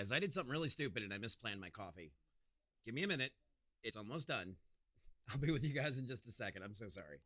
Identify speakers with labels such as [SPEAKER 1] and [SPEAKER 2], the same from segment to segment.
[SPEAKER 1] guys. I did something really stupid and I misplanned my coffee. Give me a minute. It's almost done. I'll be with you guys in just a second. I'm so sorry.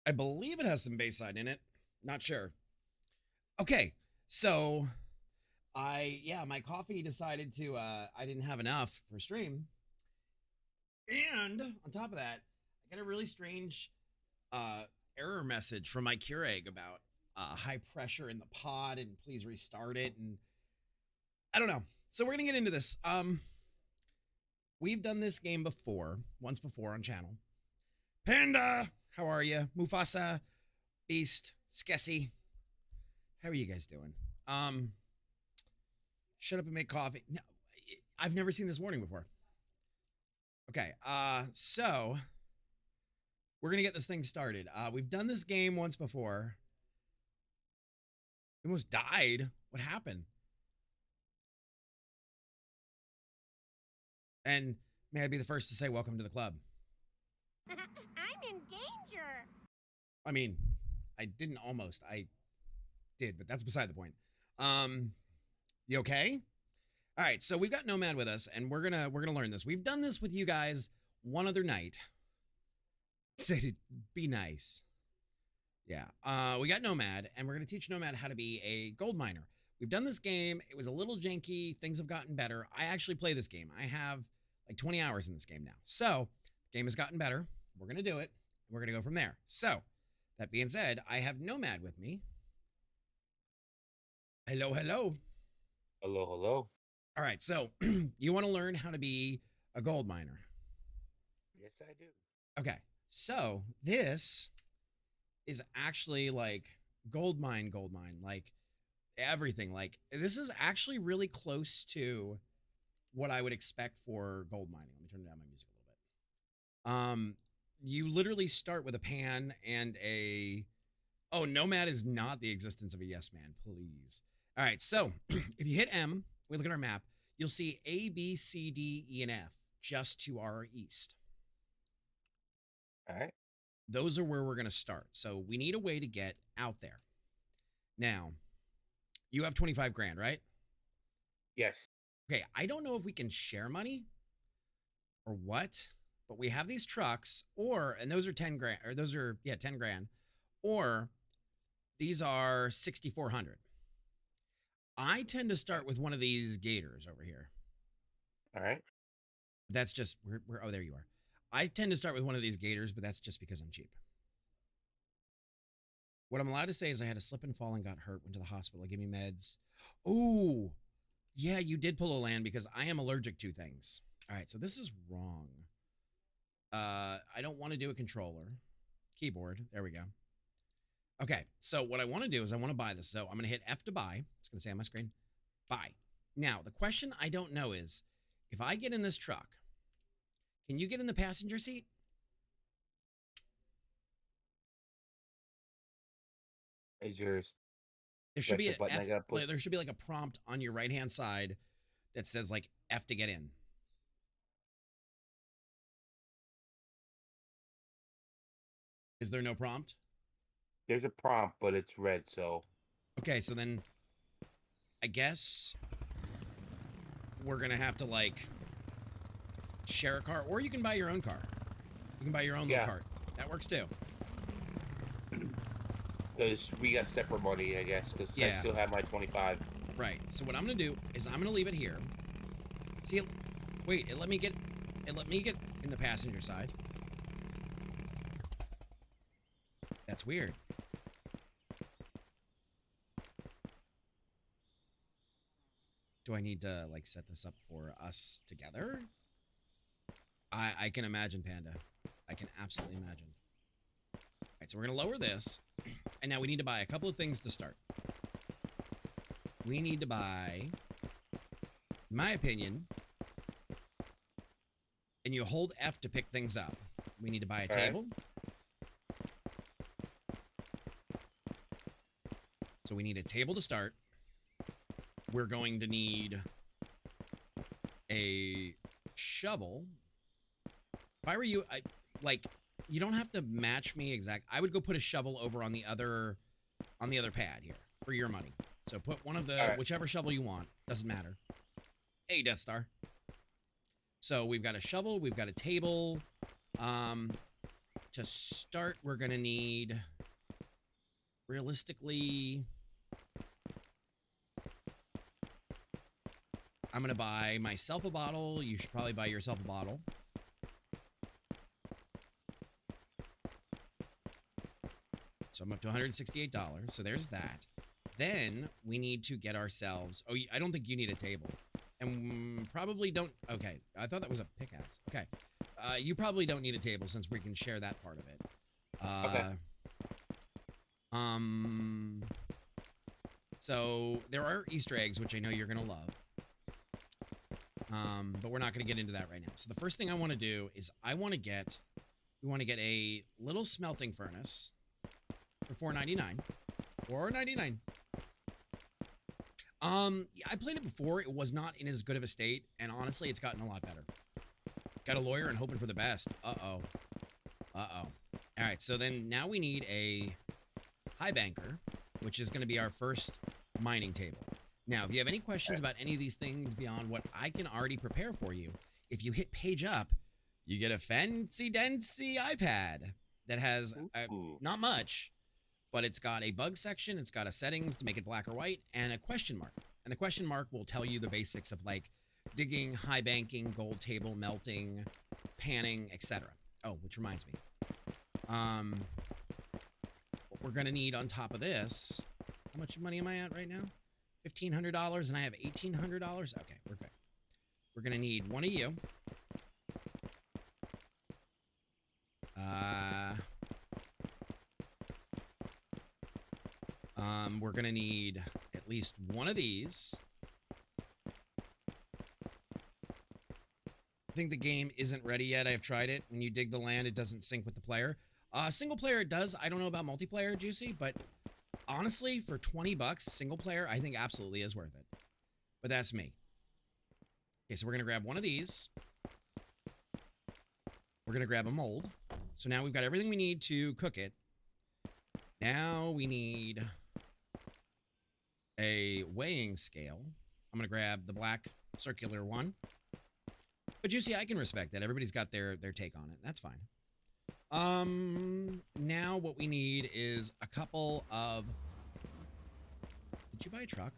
[SPEAKER 1] I believe it has some Bayside in it. Not sure. Okay, so my coffee decided to I didn't have enough for stream. And on top of that, I got a really strange uh error message from my Keurig about high pressure in the pod and please restart it, and I don't know. So we're going to get into this. We've done this game before, once before on channel. Panda, how are you? Mufasa, Beast, Skessy. How are you guys doing? Shut up and make coffee. No, I've never seen this warning before. Okay, so we're gonna get this thing started. We've done this game once before. We almost died. What happened? And may I be the first to say welcome to the club.
[SPEAKER 2] I'm in danger.
[SPEAKER 1] I mean, I didn't almost. I did, but that's beside the point. You okay? All right, so we've got Nomad with us, and we're gonna learn this. We've done this with you guys one other night. Say, be nice. Yeah. We got Nomad, and we're gonna teach Nomad how to be a gold miner. We've done this game. It was a little janky. Things have gotten better. I actually play this game. I have like 20 hours in this game now. So the game has gotten better. We're gonna do it. We're gonna go from there. So that being said, I have Nomad with me. Hello, hello.
[SPEAKER 3] Hello, hello.
[SPEAKER 1] All right, so you want to learn how to be a gold miner.
[SPEAKER 3] Yes, I do.
[SPEAKER 1] Okay, so this is actually like gold mine, like everything. Like this is actually really close to what I would expect for gold mining. Let me turn down my music a little bit. You literally start with a pan and a. Oh, Nomad is not the existence of a yes man, please. All right, so if you hit M, we look at our map, you'll see A, B, C, D, E, and F just to our east.
[SPEAKER 3] All right.
[SPEAKER 1] Those are where we're going to start. So we need a way to get out there. Now, you have 25 grand, right?
[SPEAKER 3] Yes.
[SPEAKER 1] Okay, I don't know if we can share money or what, but we have these trucks, and those are 10 grand, or those are, yeah, 10 grand, or these are 6,400. I tend to start with one of these gators over here.
[SPEAKER 3] All right.
[SPEAKER 1] That's just, oh, there you are. I tend to start with one of these gators, but that's just because I'm cheap. What I'm allowed to say is I had a slip and fall and got hurt, went to the hospital, give me meds. Oh, yeah, you did pull a land because I am allergic to things. All right, so this is wrong. I don't want to do a controller. Keyboard, there we go. Okay, so what I want to do is I want to buy this. So I'm going to hit F to buy. It's going to say on my screen, buy. Now, the question I don't know is, if I get in this truck, can you get in the passenger seat?
[SPEAKER 3] Is yours
[SPEAKER 1] There should be an
[SPEAKER 3] button I
[SPEAKER 1] F,
[SPEAKER 3] gotta push?
[SPEAKER 1] there should be like a prompt on your right-hand side that says like F to get in. Is there no prompt?
[SPEAKER 3] There's a prompt, but it's red, so.
[SPEAKER 1] Okay, so then I guess we're going to have to like share a car, or you can buy your own car. You can buy your own little cart. That works too.
[SPEAKER 3] Because we got separate money, I guess, because I still have my 25.
[SPEAKER 1] Right. So what I'm going to do is I'm going to leave it here. See, wait, it let me get in the passenger side. That's weird. Do I need to like set this up for us together? I can imagine, Panda. I can absolutely imagine. All right, so we're going to lower this. And now we need to buy a couple of things to start. We need to buy, in my opinion, and you hold F to pick things up. We need to buy a table. So we need a table to start. We're going to need a shovel. If I were you, you don't have to match me exact. I would go put a shovel over on the other pad here for your money. So put one of the whichever shovel you want. Doesn't matter. Hey, Death Star. So we've got a shovel. We've got a table. To start, we're gonna need, realistically, I'm gonna buy myself a bottle. You should probably buy yourself a bottle. So I'm up to $168. So there's that. Then we need to get ourselves... Oh, I don't think you need a table. And probably don't... Okay, I thought that was a pickaxe. Okay. You probably don't need a table since we can share that part of it.
[SPEAKER 3] Okay.
[SPEAKER 1] So there are Easter eggs, which I know you're going to love. But we're not going to get into that right now. So the first thing I want to do is we want to get a little smelting furnace for $4.99. $4.99. I played it before. It was not in as good of a state, and honestly, it's gotten a lot better. Got a lawyer and hoping for the best. Uh-oh. Uh-oh. All right, so then now we need a high banker, which is going to be our first mining table. Now, if you have any questions about any of these things beyond what I can already prepare for you, if you hit page up, you get a fancy-dancy iPad that has not much, but it's got a bug section, it's got a settings to make it black or white, and a question mark. And the question mark will tell you the basics of like digging, high banking, gold table, melting, panning, etc. Oh, which reminds me. What we're gonna need on top of this, how much money am I at right now? $1,500, and I have $1,800. Okay, we're good. We're gonna need one of you. We're gonna need at least one of these. I think the game isn't ready yet. I've tried it. When you dig the land, it doesn't sync with the player. Single player it does. I don't know about multiplayer, Juicy, but honestly, for 20 bucks, single player, I think absolutely is worth it. But that's me. Okay, so we're gonna grab one of these. We're gonna grab a mold. So now we've got everything we need to cook it. Now we need a weighing scale. I'm gonna grab the black circular one. But Juicy, I can respect that. Everybody's got their take on it. That's fine. Now what we need is a couple of... Did you buy a truck?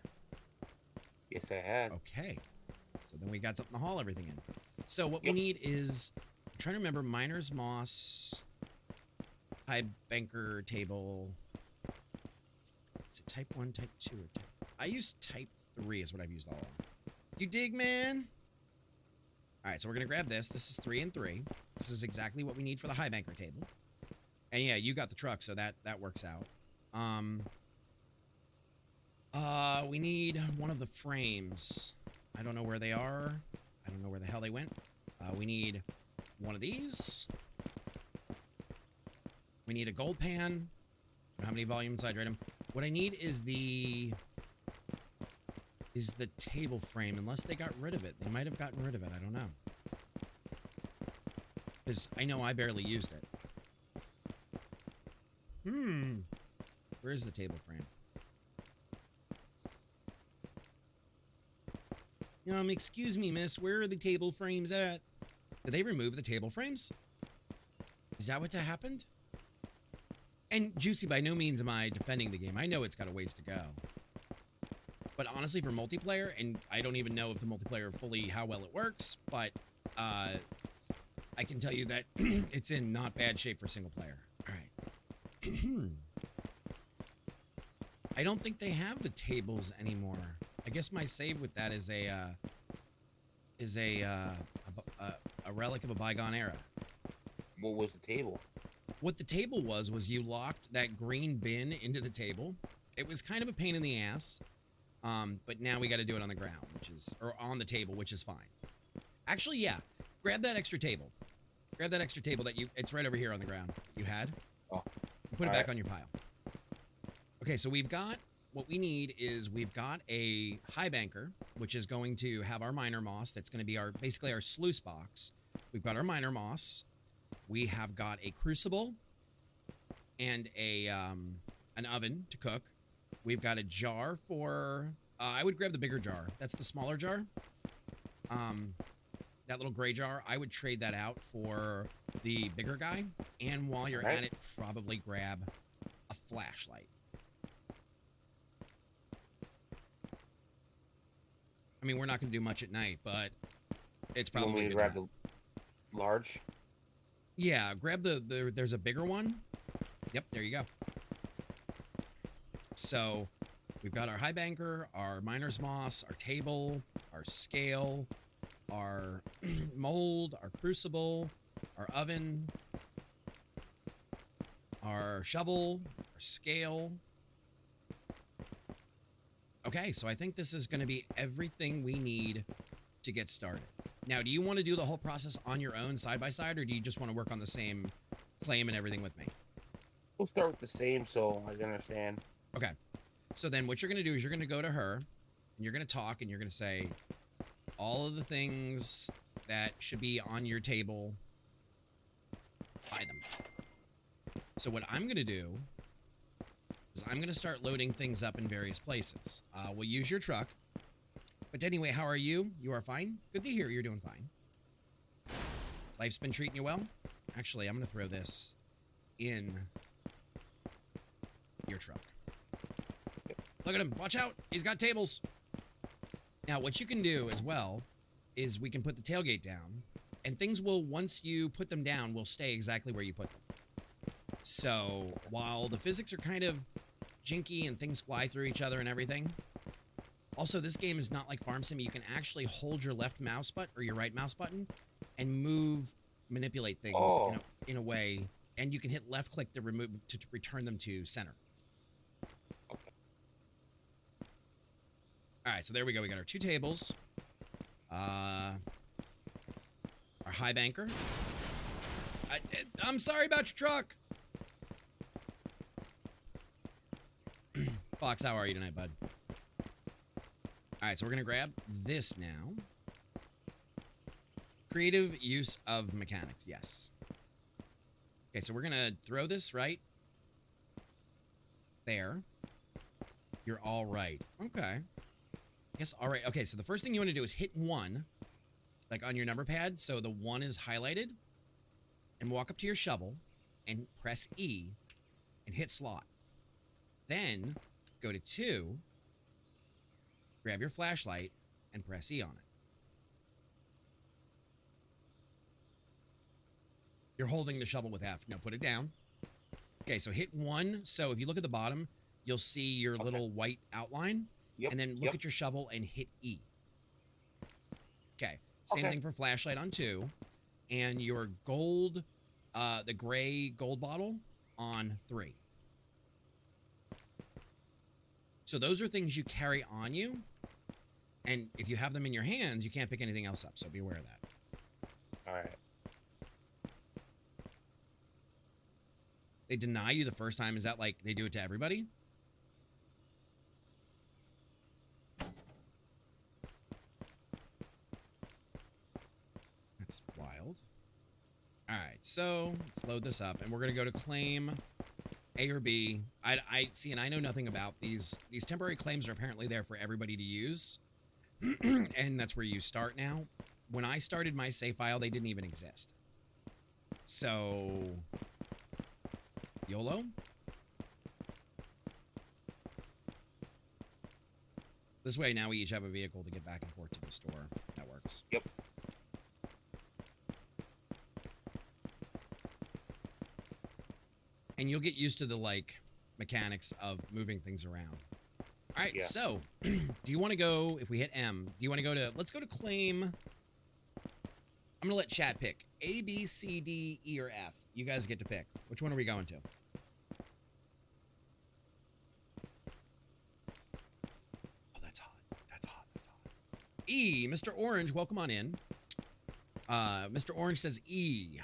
[SPEAKER 3] Yes, I had.
[SPEAKER 1] Okay. So then we got something to haul everything in. So what we need is... I'm trying to remember miner's moss, high banker table. Is it type 1, type 2, or type... I use type 3 is what I've used all along. You dig, man? All right, so we're going to grab this. This is 3 and 3. This is exactly what we need for the high banker table. And yeah, you got the truck, so that works out. We need one of the frames. I don't know where they are. I don't know where the hell they went. We need one of these. We need a gold pan. I don't know how many volumes I'd rate them. What I need is the table frame, unless they got rid of it. They might have gotten rid of it. I don't know. Because I know I barely used it. Where is the table frame? Excuse me, miss. Where are the table frames at? Did they remove the table frames? Is that what happened? And Juicy, by no means am I defending the game. I know it's got a ways to go. But honestly, for multiplayer, and I don't even know if the multiplayer fully how well it works, but I can tell you that it's in not bad shape for single player. All right. I don't think they have the tables anymore. I guess my save with that is a relic of a bygone era.
[SPEAKER 3] What was the table?
[SPEAKER 1] What the table was you locked that green bin into the table. It was kind of a pain in the ass. But now we got to do it on the ground, or on the table, which is fine. Actually, yeah. Grab that extra table. Grab that extra table it's right over here on the ground you had.
[SPEAKER 3] Oh.
[SPEAKER 1] Put it back on your pile. Okay, so what we need is we've got a high banker, which is going to have our miner moss. That's going to be basically our sluice box. We've got our miner moss. We have got a crucible and an oven to cook. We've got a jar for... I would grab the bigger jar. That's the smaller jar. That little gray jar, I would trade that out for the bigger guy. And while you're at it, probably grab a flashlight. I mean, we're not going to do much at night, but it's probably...
[SPEAKER 3] You want me to grab the large?
[SPEAKER 1] Yeah, grab there's a bigger one. Yep, there you go. So, we've got our high banker, our miner's moss, our table, our scale, our mold, our crucible, our oven, our shovel, our scale. Okay, so I think this is going to be everything we need to get started. Now, do you want to do the whole process on your own, side by side, or do you just want to work on the same claim and everything with me?
[SPEAKER 3] We'll start with the same so I can understand.
[SPEAKER 1] Okay. So then what you're going to do is you're going to go to her, and you're going to talk, and you're going to say all of the things that should be on your table, buy them. So what I'm going to do is I'm going to start loading things up in various places. We'll use your truck. But anyway, how are you? You are fine? Good to hear you're doing fine. Life's been treating you well? Actually, I'm going to throw this in your truck. Look at him. Watch out. He's got tables. Now, what you can do as well is we can put the tailgate down, and things will, once you put them down, will stay exactly where you put them. So, while the physics are kind of jinky and things fly through each other and everything, also, this game is not like Farm Sim. You can actually hold your left mouse button or your right mouse button and manipulate things in a way, and you can hit left click to return them to center. All right, so there we go. We got our two tables, our high banker. I'm sorry about your truck. Fox, how are you tonight, bud? All right, so we're going to grab this now. Creative use of mechanics, yes. Okay, so we're going to throw this right there. You're all right. Okay. guess, all right. Okay, so the first thing you want to do is hit 1, like on your number pad. So the 1 is highlighted. And walk up to your shovel and press E and hit slot. Then go to 2, grab your flashlight, and press E on it. You're holding the shovel with F. No, put it down. Okay, so hit 1. So if you look at the bottom, you'll see your little white outline.
[SPEAKER 3] Yep.
[SPEAKER 1] And then look at your shovel and hit E. Okay, same thing for flashlight on 2. And your gold, the gray gold bottle on 3. So those are things you carry on you. And if you have them in your hands, you can't pick anything else up. So be aware of that.
[SPEAKER 3] All right.
[SPEAKER 1] They deny you the first time. Is that like they do it to everybody? That's wild. All right, so let's load this up, and we're gonna go to claim A or B. I see, and I know nothing about these. These temporary claims are apparently there for everybody to use, and that's where you start now. When I started my save file, they didn't even exist. So, YOLO. This way, now we each have a vehicle to get back and forth to the store. That works.
[SPEAKER 3] Yep.
[SPEAKER 1] And you'll get used to the, like, mechanics of moving things around. All right,
[SPEAKER 3] Yeah.
[SPEAKER 1] so, do you want to go, if we hit M, do you want to go to, let's go to claim, I'm going to let chat pick. A, B, C, D, E, or F. You guys get to pick. Which one are we going to? Oh, that's hot. That's hot. That's hot. E, Mr. Orange, welcome on in. Mr. Orange says E.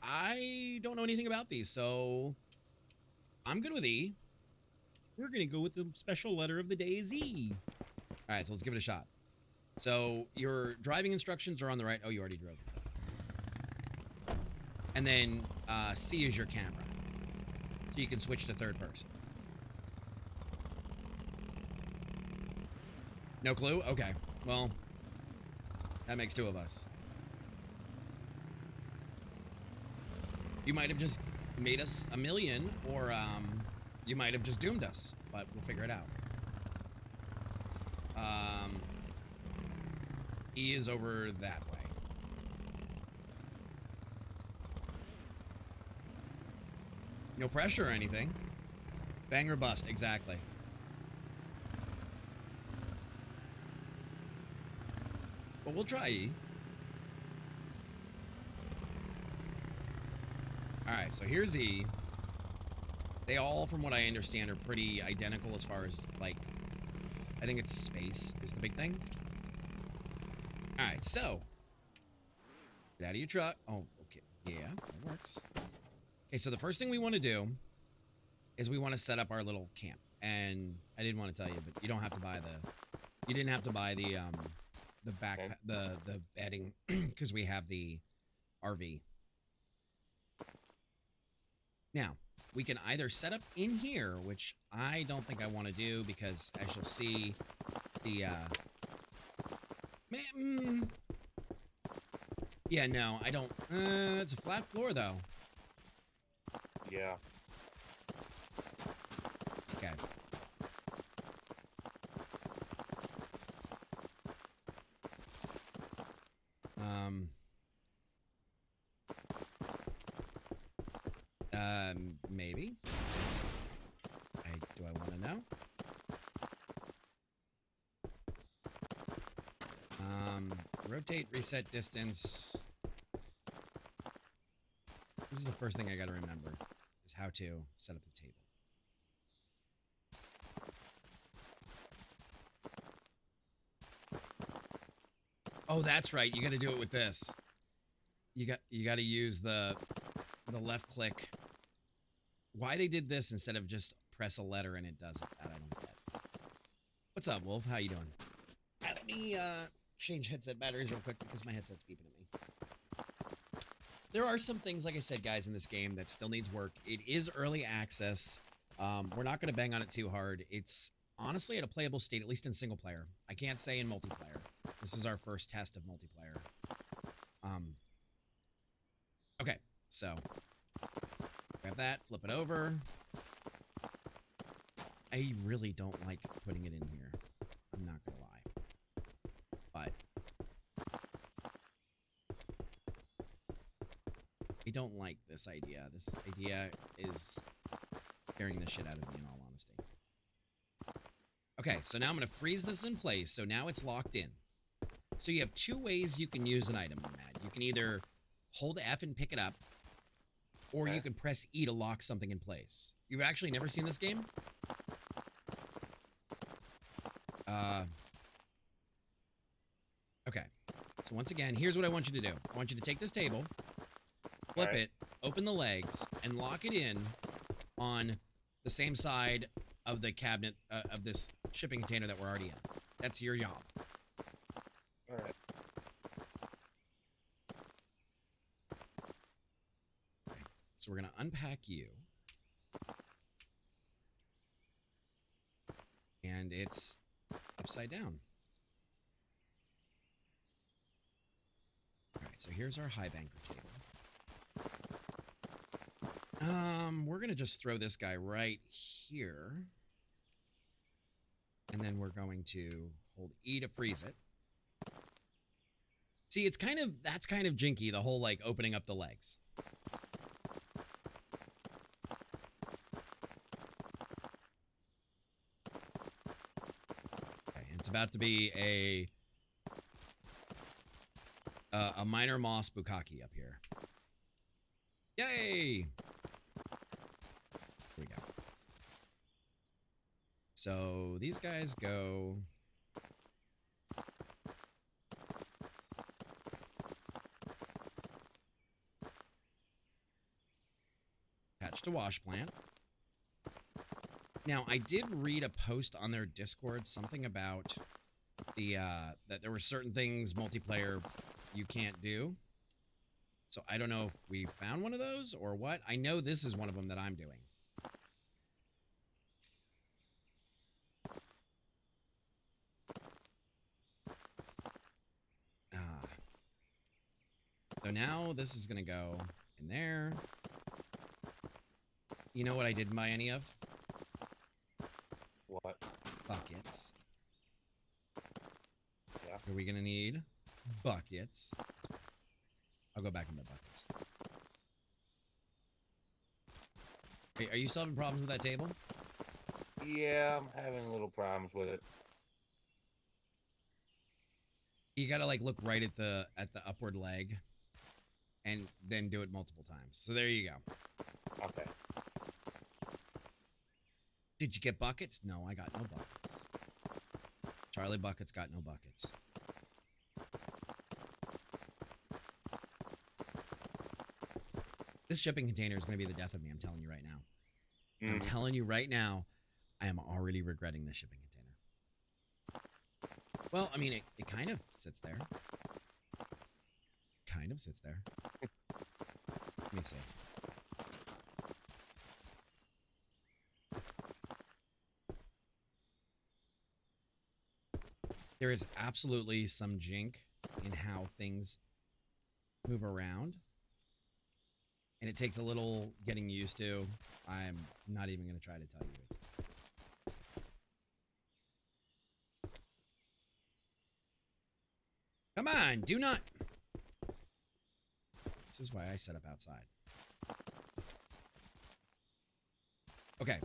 [SPEAKER 1] I don't know anything about these, so I'm good with E. We're going to go with the special letter of the day is E. All right, so let's give it a shot. So your driving instructions are on the right. Oh, you already drove the truck. And then C is your camera. So you can switch to third person. No clue? Okay. Well, that makes 2 of us. You might have just made us a million, or you might have just doomed us, but we'll figure it out. E is over that way. No pressure or anything. Bang or bust, exactly. But we'll try E. Alright, so here's E. They all, from what I understand, are pretty identical as far as, like, I think it's space is the big thing. Alright, so. Get out of your truck. Oh, okay. Yeah, that works. Okay, so the first thing we want to do is we want to set up our little camp. And I didn't want to tell you, but you don't have to buy the, you didn't have to buy the back, the bedding, because we have the RV. Now, we can either set up in here, which I don't think I want to do because, as you'll see, the, yeah, no, I don't, it's a flat floor, though.
[SPEAKER 3] Yeah.
[SPEAKER 1] Okay. Maybe. Do I want to know? Rotate, reset distance. This is the first thing I got to remember, is how to set up the table. Oh, that's right. You got to do it with this. You got to use the left click. Why they did this instead of just press a letter and it does it, that I don't get. What's up, Wolf? How you doing? Let me change headset batteries real quick because my headset's beeping at me. There are some things, like I said, guys, in this game that still needs work. It is early access. We're not going to bang on it too hard. It's honestly at a playable state, at least in single player. I can't say in multiplayer. This is our first test of multiplayer. Okay, so grab that, flip it over. I really don't like putting it in here. I'm not gonna lie. But I don't like this idea. This idea is scaring the shit out of me, in all honesty. Okay, so now I'm gonna freeze this in place, so now it's locked in. So you have two ways you can use an item, Nomad. You can either hold F and pick it up, or you can press E to lock something in place. You've actually never seen this game? Okay. So once again, here's what I want you to do. I want you to take this table, flip it, open the legs, and lock it in on the same side of the cabinet of this shipping container that we're already in. That's your job.
[SPEAKER 3] All right.
[SPEAKER 1] Okay. So we're going to unpack you. And it's upside down. All right, so here's our high banker table. We're going to just throw this guy right here. And then we're going to hold E to freeze it. See, it's kind of, that's kind of jinky, the whole like opening up the legs. Okay, it's about to be a minor moss bukkake up here. Yay! Here we go. So these guys go. Attached to wash plant. Now, I did read a post on their Discord, something about the that there were certain things multiplayer you can't do. So I don't know if we found one of those or what. I know this is one of them that I'm doing. So now this is going to go in there. You know what I didn't buy any of?
[SPEAKER 3] What?
[SPEAKER 1] Buckets.
[SPEAKER 3] Yeah.
[SPEAKER 1] Are we going to need buckets? I'll go back into buckets. Are you still having problems with that table?
[SPEAKER 3] Yeah, I'm having little problems with it.
[SPEAKER 1] You gotta like look right at the upward leg, and then do it multiple times. So there you go.
[SPEAKER 3] Okay.
[SPEAKER 1] Did you get buckets? No, I got no buckets. Charlie Buckets got no buckets. This shipping container is going to be the death of me, I'm telling you right now. I'm telling you right now, I am already regretting this shipping container. Well, I mean, it kind of sits there. Kind of sits there. Let me see. There is absolutely some jink in how things move around. And it takes a little getting used to. I'm not even going to try to tell you. It's... Come on, do not. This is why I set up outside. Okay.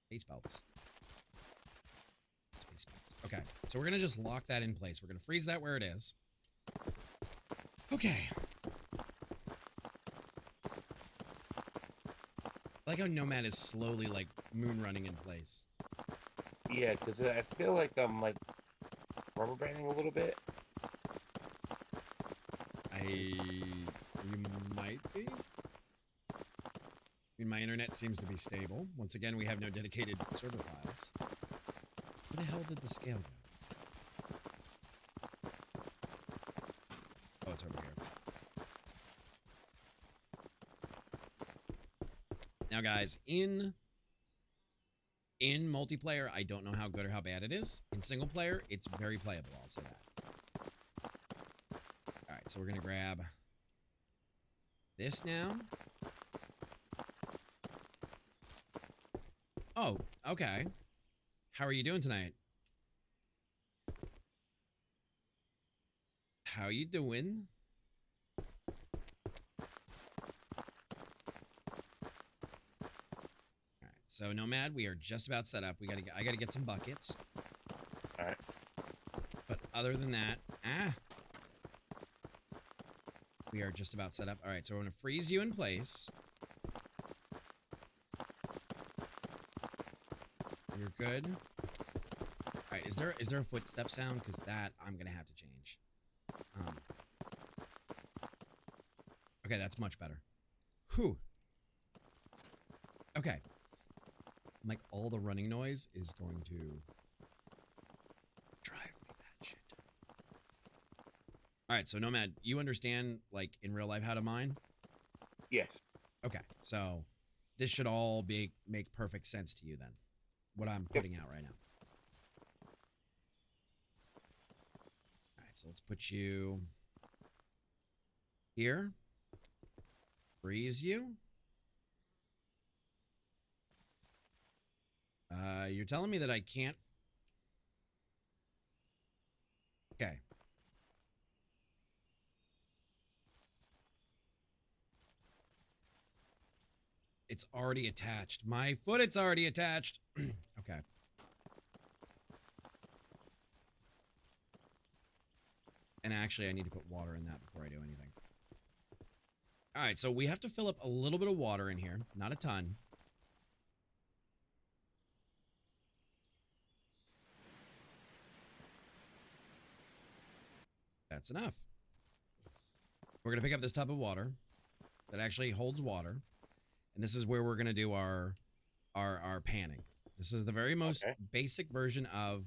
[SPEAKER 1] Space belts. Space belts. Okay, so we're going to just lock that in place. We're going to freeze that where it is. Okay. I like how Nomad is slowly, like, moon running in place.
[SPEAKER 3] Yeah, because I feel like I'm, like, rubber banding a little bit.
[SPEAKER 1] You might be. I mean, my internet seems to be stable. Once again, we have no dedicated server files. Where the hell did the scale go? Now, guys, in multiplayer, I don't know how good or how bad it is. In single player, it's very playable. I'll say that. All right, so we're gonna grab this now. Oh, okay. How are you doing tonight? How you doing? All right, so Nomad, we are just about set up. I gotta get some buckets.
[SPEAKER 3] All right.
[SPEAKER 1] But other than that, we are just about set up. All right, so we're gonna freeze you in place. You're good. All right, is there a footstep sound? Because that I'm gonna have to change. Okay, that's much better. Whew. Okay. Like all the running noise is going to drive me batshit. All right, so Nomad, you understand like in real life how to mine?
[SPEAKER 3] Yes.
[SPEAKER 1] Okay, so this should all make perfect sense to you then. What I'm putting out right now. All right, so let's put you here. Freeze you. You're telling me that I can't. Okay. It's already attached. My foot, it's already attached. Okay. And actually, I need to put water in that before I do anything. All right, so we have to fill up a little bit of water in here. Not a ton. That's enough. We're going to pick up this tub of water that actually holds water. And this is where we're going to do our panning. This is the very most basic version of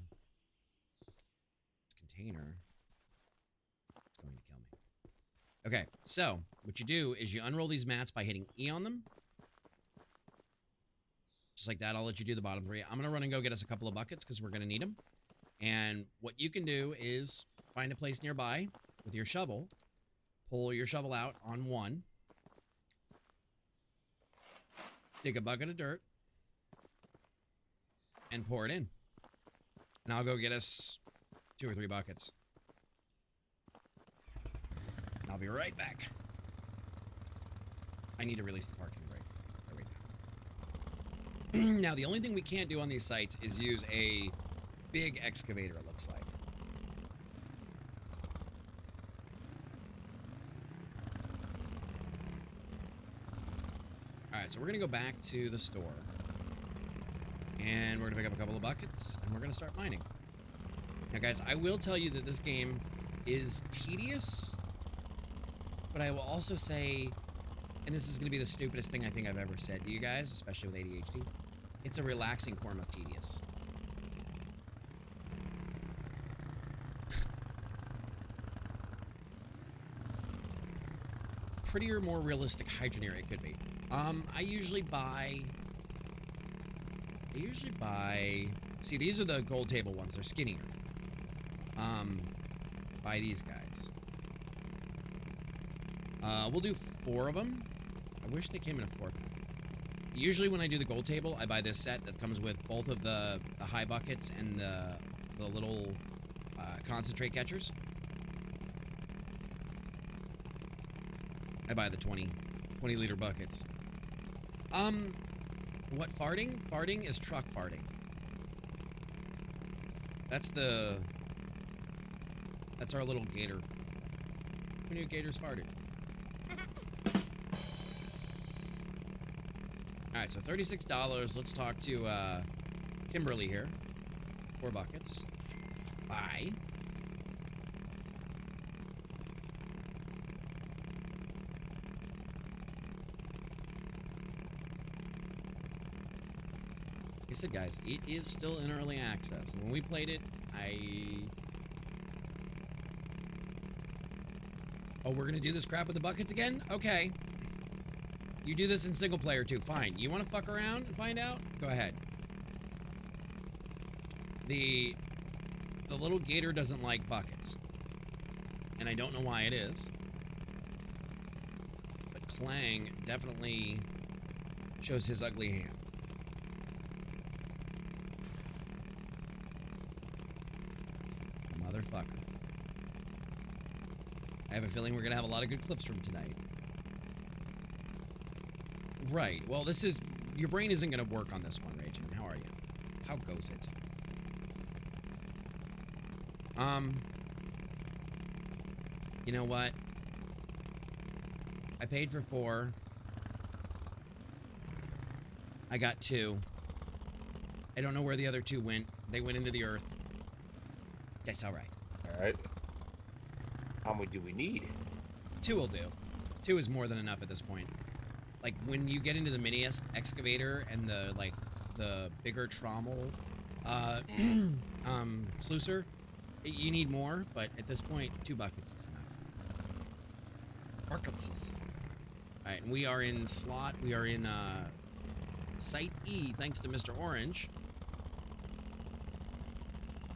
[SPEAKER 1] this container. It's going to kill me. Okay, so what you do is you unroll these mats by hitting E on them. Just like that, I'll let you do the bottom three. I'm going to run and go get us a couple of buckets because we're going to need them. And what you can do is find a place nearby with your shovel. Pull your shovel out on one. Dig a bucket of dirt. And pour it in. And I'll go get us 2 or 3 buckets. And I'll be right back. I need to release the parking brake. There we go. Now, the only thing we can't do on these sites is use a big excavator, it looks like. Alright, so we're going to go back to the store. And we're going to pick up a couple of buckets, and we're going to start mining. Now, guys, I will tell you that this game is tedious, but I will also say, and this is going to be the stupidest thing I think I've ever said to you guys, especially with ADHD, it's a relaxing form of tedious. Prettier, more realistic Hydroneer it could be. I usually buy... See, these are the gold table ones. They're skinnier. Buy these guys. We'll do 4 of them. I wish they came in a 4-pack. Usually when I do the gold table, I buy this set that comes with both of the high buckets and the little concentrate catchers. I buy the 20 liter buckets. What farting? Farting is truck farting. That's our little gator. Who knew gators farted? Alright, so $36. Let's talk to Kimberly here. 4 buckets. Bye. Like I said, guys, it is still in early access. And when we played it, Oh, we're gonna do this crap with the buckets again? Okay. You do this in single player too. Fine. You want to fuck around and find out? Go ahead. The little gator doesn't like buckets. And I don't know why it is. But Clang definitely shows his ugly hand. Motherfucker. I have a feeling we're going to have a lot of good clips from tonight. Right. Well, this is... Your brain isn't going to work on this one, Raging. How are you? How goes it? You know what? I paid for 4. I got 2. I don't know where the other 2 went. They went into the earth. That's all right.
[SPEAKER 3] All right. How many do we need?
[SPEAKER 1] 2 will do. 2 is more than enough at this point. Like, when you get into the mini excavator and the, like, the bigger trommel, sluicer, you need more, but at this point, 2 buckets is enough. Buckets. Alright, and we are in slot, we are in, Site E, thanks to Mr. Orange.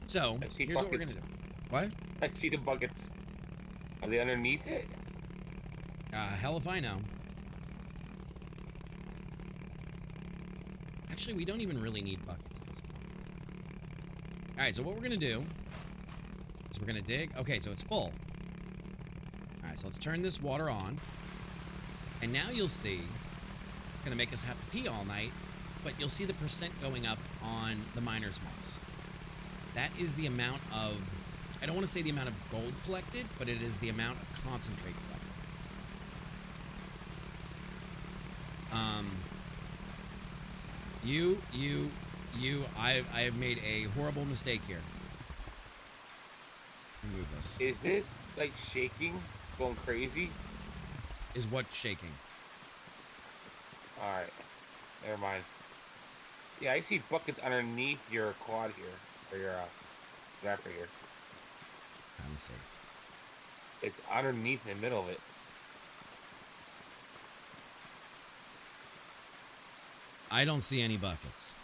[SPEAKER 1] So, here's what we're gonna do. What?
[SPEAKER 3] I see the buckets. Are they underneath it?
[SPEAKER 1] Hell if I know. Actually, we don't even really need buckets at this point. Alright, so what we're gonna do is we're gonna dig. Okay, so it's full. Alright, so let's turn this water on. And now you'll see, it's gonna make us have to pee all night, but you'll see the percent going up on the miner's moss. That is the amount of, I don't want to say the amount of gold collected, but it is the amount of concentrate collected. I have made a horrible mistake here. Remove this.
[SPEAKER 3] Is it like shaking, going crazy?
[SPEAKER 1] Is what shaking?
[SPEAKER 3] All right, never mind. Yeah, I see buckets underneath your quad here, or your wrapper here.
[SPEAKER 1] Let me see.
[SPEAKER 3] It's underneath in the middle of it.
[SPEAKER 1] I don't see any buckets.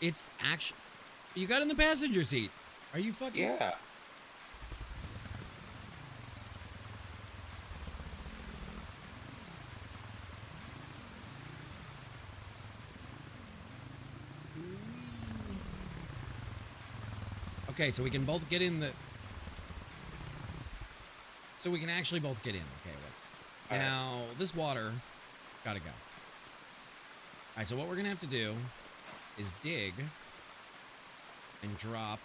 [SPEAKER 1] It's actually... You got in the passenger seat. Are you fucking...
[SPEAKER 3] Yeah.
[SPEAKER 1] Okay, so we can both get in the... So we can actually both get in. Okay, it works.
[SPEAKER 3] All
[SPEAKER 1] now, this water... Gotta go. Alright, so what we're gonna have to do is dig and drop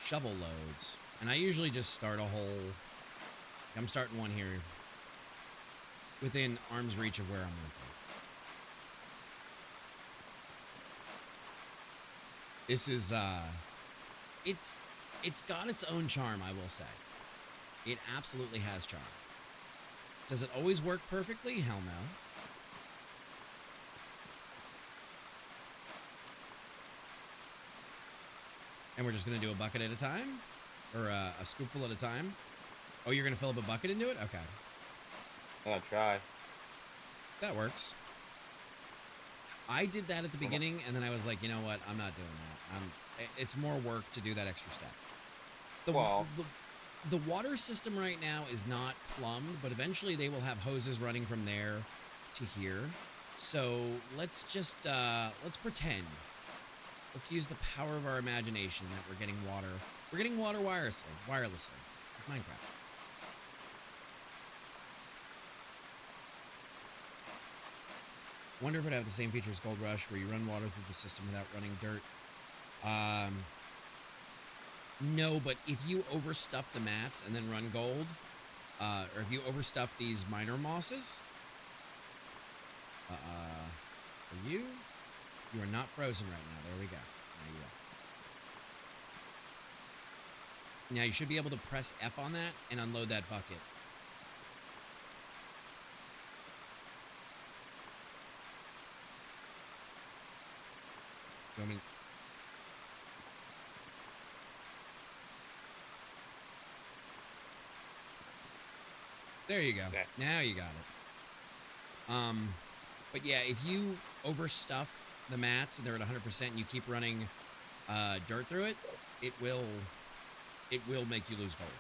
[SPEAKER 1] shovel loads. And I usually just start a hole. I'm starting one here within arm's reach of where I'm working. This is, it's got its own charm, I will say. It absolutely has charm. Does it always work perfectly? Hell no. And we're just going to do a bucket at a time? Or a scoopful at a time? Oh, you're going to fill up a bucket into it? Okay.
[SPEAKER 3] I'll try.
[SPEAKER 1] That works. I did that at the beginning, and then I was like, you know what? I'm not doing that. It's more work to do that extra step. The water system right now is not plumbed, but eventually they will have hoses running from there to here. So let's just, let's pretend. Let's use the power of our imagination that we're getting water. We're getting water wirelessly. It's like Minecraft. Wonder if it have the same feature as Gold Rush, where you run water through the system without running dirt. No, but if you overstuff the mats and then run gold, or if you overstuff these miner mosses, are you? You are not frozen right now. There we go. Now you are. Now you should be able to press F on that and unload that bucket. You want me? There you go.
[SPEAKER 3] Okay.
[SPEAKER 1] Now you got it. But yeah, if you overstuff the mats and they're at 100% and you keep running dirt through it, it will make you lose gold.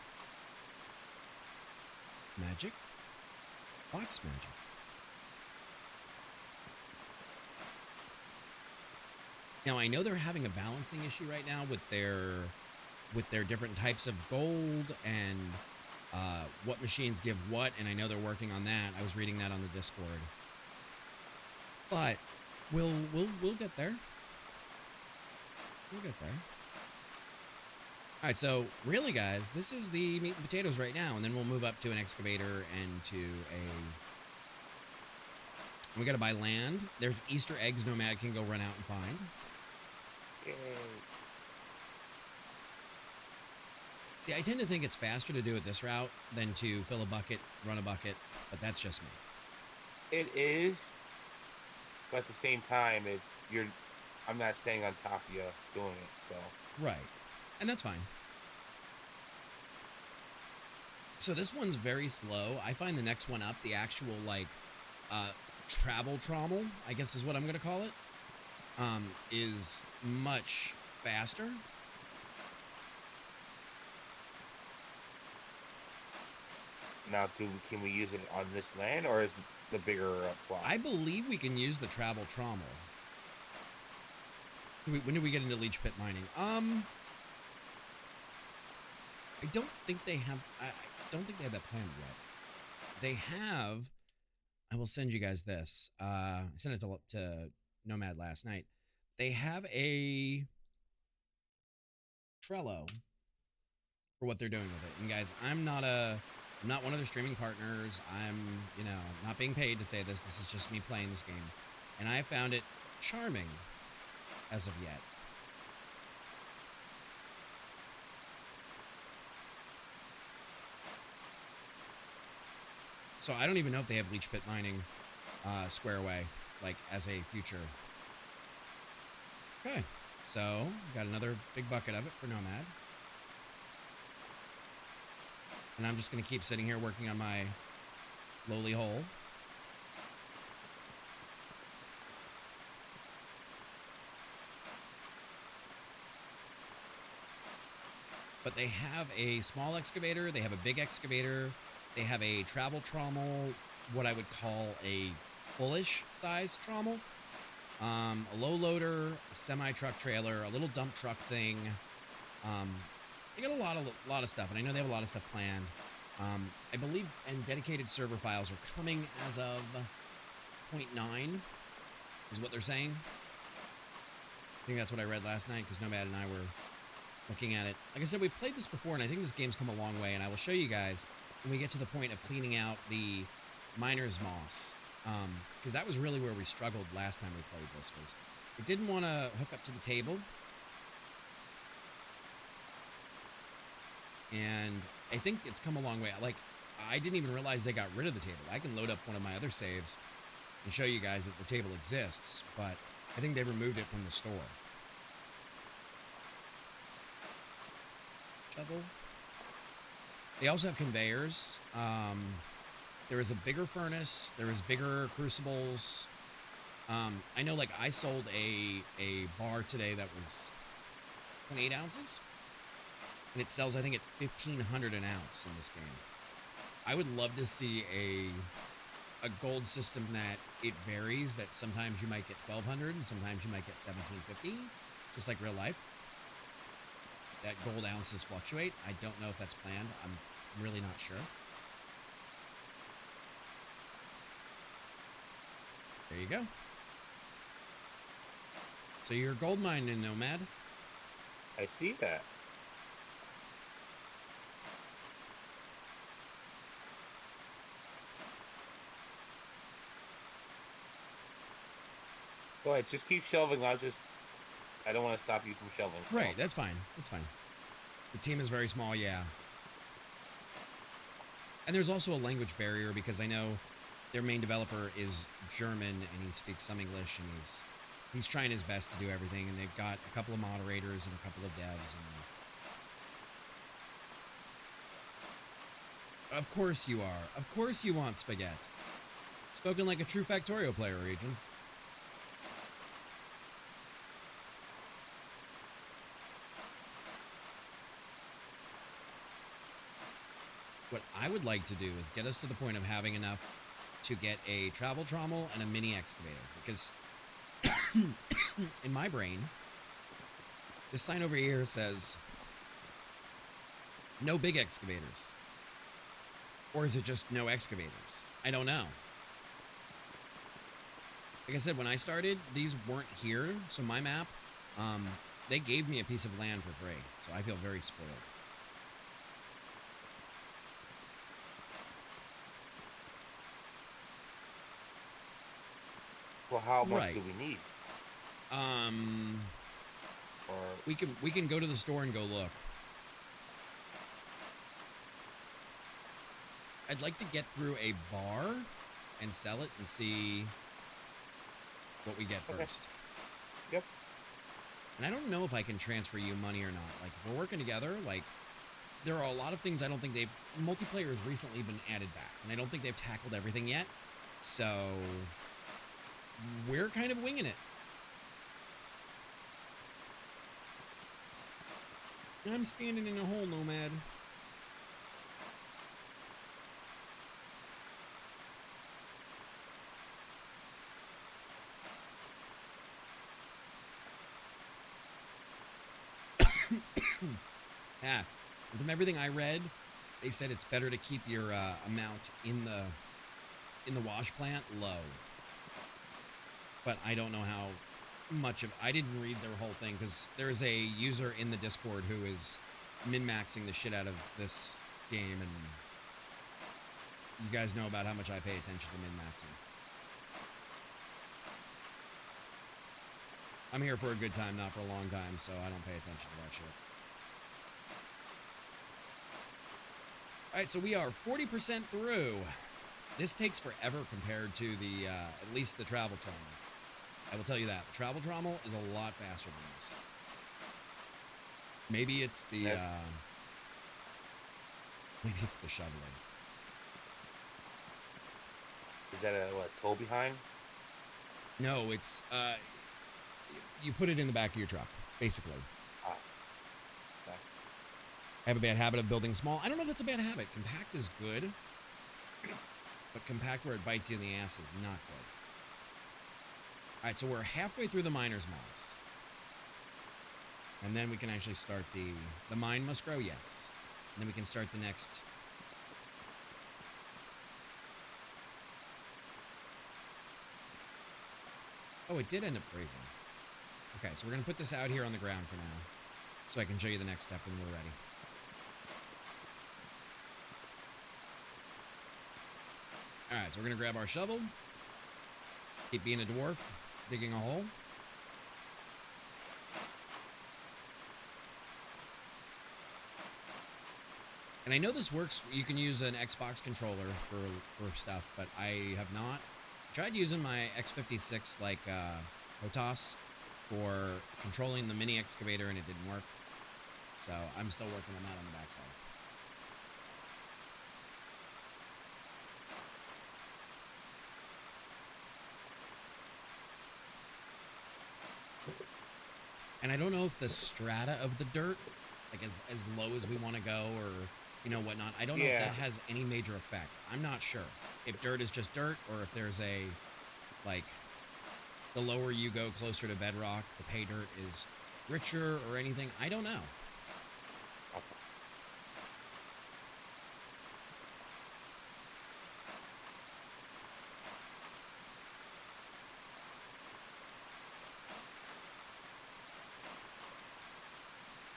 [SPEAKER 1] Magic? Box magic. Now I know they're having a balancing issue right now with their different types of gold and what machines give what, and I know they're working on that. I was reading that on the Discord. But we'll get there. We'll get there. All right, so really, guys, this is the meat and potatoes right now, and then we'll move up to an excavator and to a... We gotta buy land. There's Easter eggs Nomad can go run out and find.
[SPEAKER 3] Yay.
[SPEAKER 1] See, I tend to think it's faster to do it this route than to fill a bucket, run a bucket, but that's just me.
[SPEAKER 3] It is, but at the same time, I'm not staying on top of you doing it, so.
[SPEAKER 1] Right. And that's fine. So this one's very slow. I find the next one up, the actual, like, travel trommel, I guess is what I'm going to call it, is much faster.
[SPEAKER 3] Now, can we use it on this land, or is it the bigger plot?
[SPEAKER 1] I believe we can use the travel trommel. When do we get into leech pit mining? I don't think they have. I don't think they have that planned yet. They have. I will send you guys this. I sent it to Nomad last night. They have a Trello for what they're doing with it. And guys, I'm not one of their streaming partners. I'm, not being paid to say this. This is just me playing this game. And I found it charming as of yet. So I don't even know if they have leech pit mining square away, like as a future. Okay, so got another big bucket of it for Nomad. And I'm just going to keep sitting here working on my lowly hole. But they have a small excavator, they have a big excavator, they have a travel trommel, what I would call a fullish size trommel, a low loader, a semi-truck trailer, a little dump truck thing. They got a lot of stuff, and I know they have a lot of stuff planned. I believe, and dedicated server files are coming as of 0.9, is what they're saying. I think that's what I read last night, because Nomad and I were looking at it. Like I said, we've played this before, and I think this game's come a long way, and I will show you guys when we get to the point of cleaning out the miner's moss, because that was really where we struggled last time we played this. Was it didn't want to hook up to the table, and I think it's come a long way. Like, I didn't even realize they got rid of the table. I can load up one of my other saves and show you guys that the table exists, but I think they removed it from the store. Shovel. They also have conveyors. There is a bigger furnace. There is bigger crucibles. I know, like, I sold a bar today that was 28 ounces. And it sells, I think, at $1,500 an ounce in this game. I would love to see a gold system that it varies, that sometimes you might get 1,200 and sometimes you might get 1,750, just like real life. That gold ounces fluctuate. I don't know if that's planned. I'm really not sure. There you go. So you're gold mining, Nomad.
[SPEAKER 3] I see that. Go ahead, just keep shelving. I don't want to stop you from shelving.
[SPEAKER 1] Right, that's fine. That's fine. The team is very small, yeah. And there's also a language barrier because I know their main developer is German and he speaks some English and he's He's trying his best to do everything, and they've got a couple of moderators and a couple of devs. And of course you are. Of course you want spaghetti. Spoken like a true Factorio player, Region. What I would like to do is get us to the point of having enough to get a travel trommel and a mini excavator. Because in my brain, this sign over here says no big excavators. Or is it just no excavators? I don't know. Like I said, when I started, these weren't here. So my map, they gave me a piece of land for free. So I feel very spoiled.
[SPEAKER 3] Well, how much
[SPEAKER 1] Right.
[SPEAKER 3] do we need? Or
[SPEAKER 1] We can go to the store and go look. I'd like to get through a bar and sell it and see what we get
[SPEAKER 3] Okay.
[SPEAKER 1] first.
[SPEAKER 3] Yep.
[SPEAKER 1] And I don't know if I can transfer you money or not. Like, if we're working together, like, there are a lot of things I don't think they've... Multiplayer has recently been added back, and I don't think they've tackled everything yet. So, we're kind of winging it. I'm standing in a hole, Nomad. From everything I read, they said it's better to keep your amount in the wash plant low. But I don't know how much of... I didn't read their whole thing, because there's a user in the Discord who is min-maxing the shit out of this game, and you guys know about how much I pay attention to min-maxing. I'm here for a good time, not for a long time, so I don't pay attention to that shit. Alright, so we are 40% through. This takes forever compared to the, at least the travel trommel. I will tell you that. The travel trommel is a lot faster than this. Maybe it's the, maybe it's the shoveling.
[SPEAKER 3] is that a tow behind?
[SPEAKER 1] No, it's, you put it in the back of your truck, basically.
[SPEAKER 3] Ah. Okay.
[SPEAKER 1] I have a bad habit of building small. I don't know if that's a bad habit. Compact is good, but compact where it bites you in the ass is not good. All right, so we're halfway through the miner's mods. And then we can actually start the mine must grow, yes. And then we can start the next. Oh, it did end up freezing. Okay, so we're going to put this out here on the ground for now, so I can show you the next step when we're ready. Alright, so we're going to grab our shovel, keep being a dwarf, digging a hole. And I know this works, you can use an Xbox controller for stuff, but I have not. I tried using my X56, like, HOTAS for controlling the mini excavator, and it didn't work. So I'm still working on that on the backside. And I don't know if the strata of the dirt, like as low as we want to go, or you know whatnot, I don't know if that has any major effect. I'm not sure if dirt is just dirt, or if there's a, like, the lower you go closer to bedrock, the pay dirt is richer or anything. I don't know.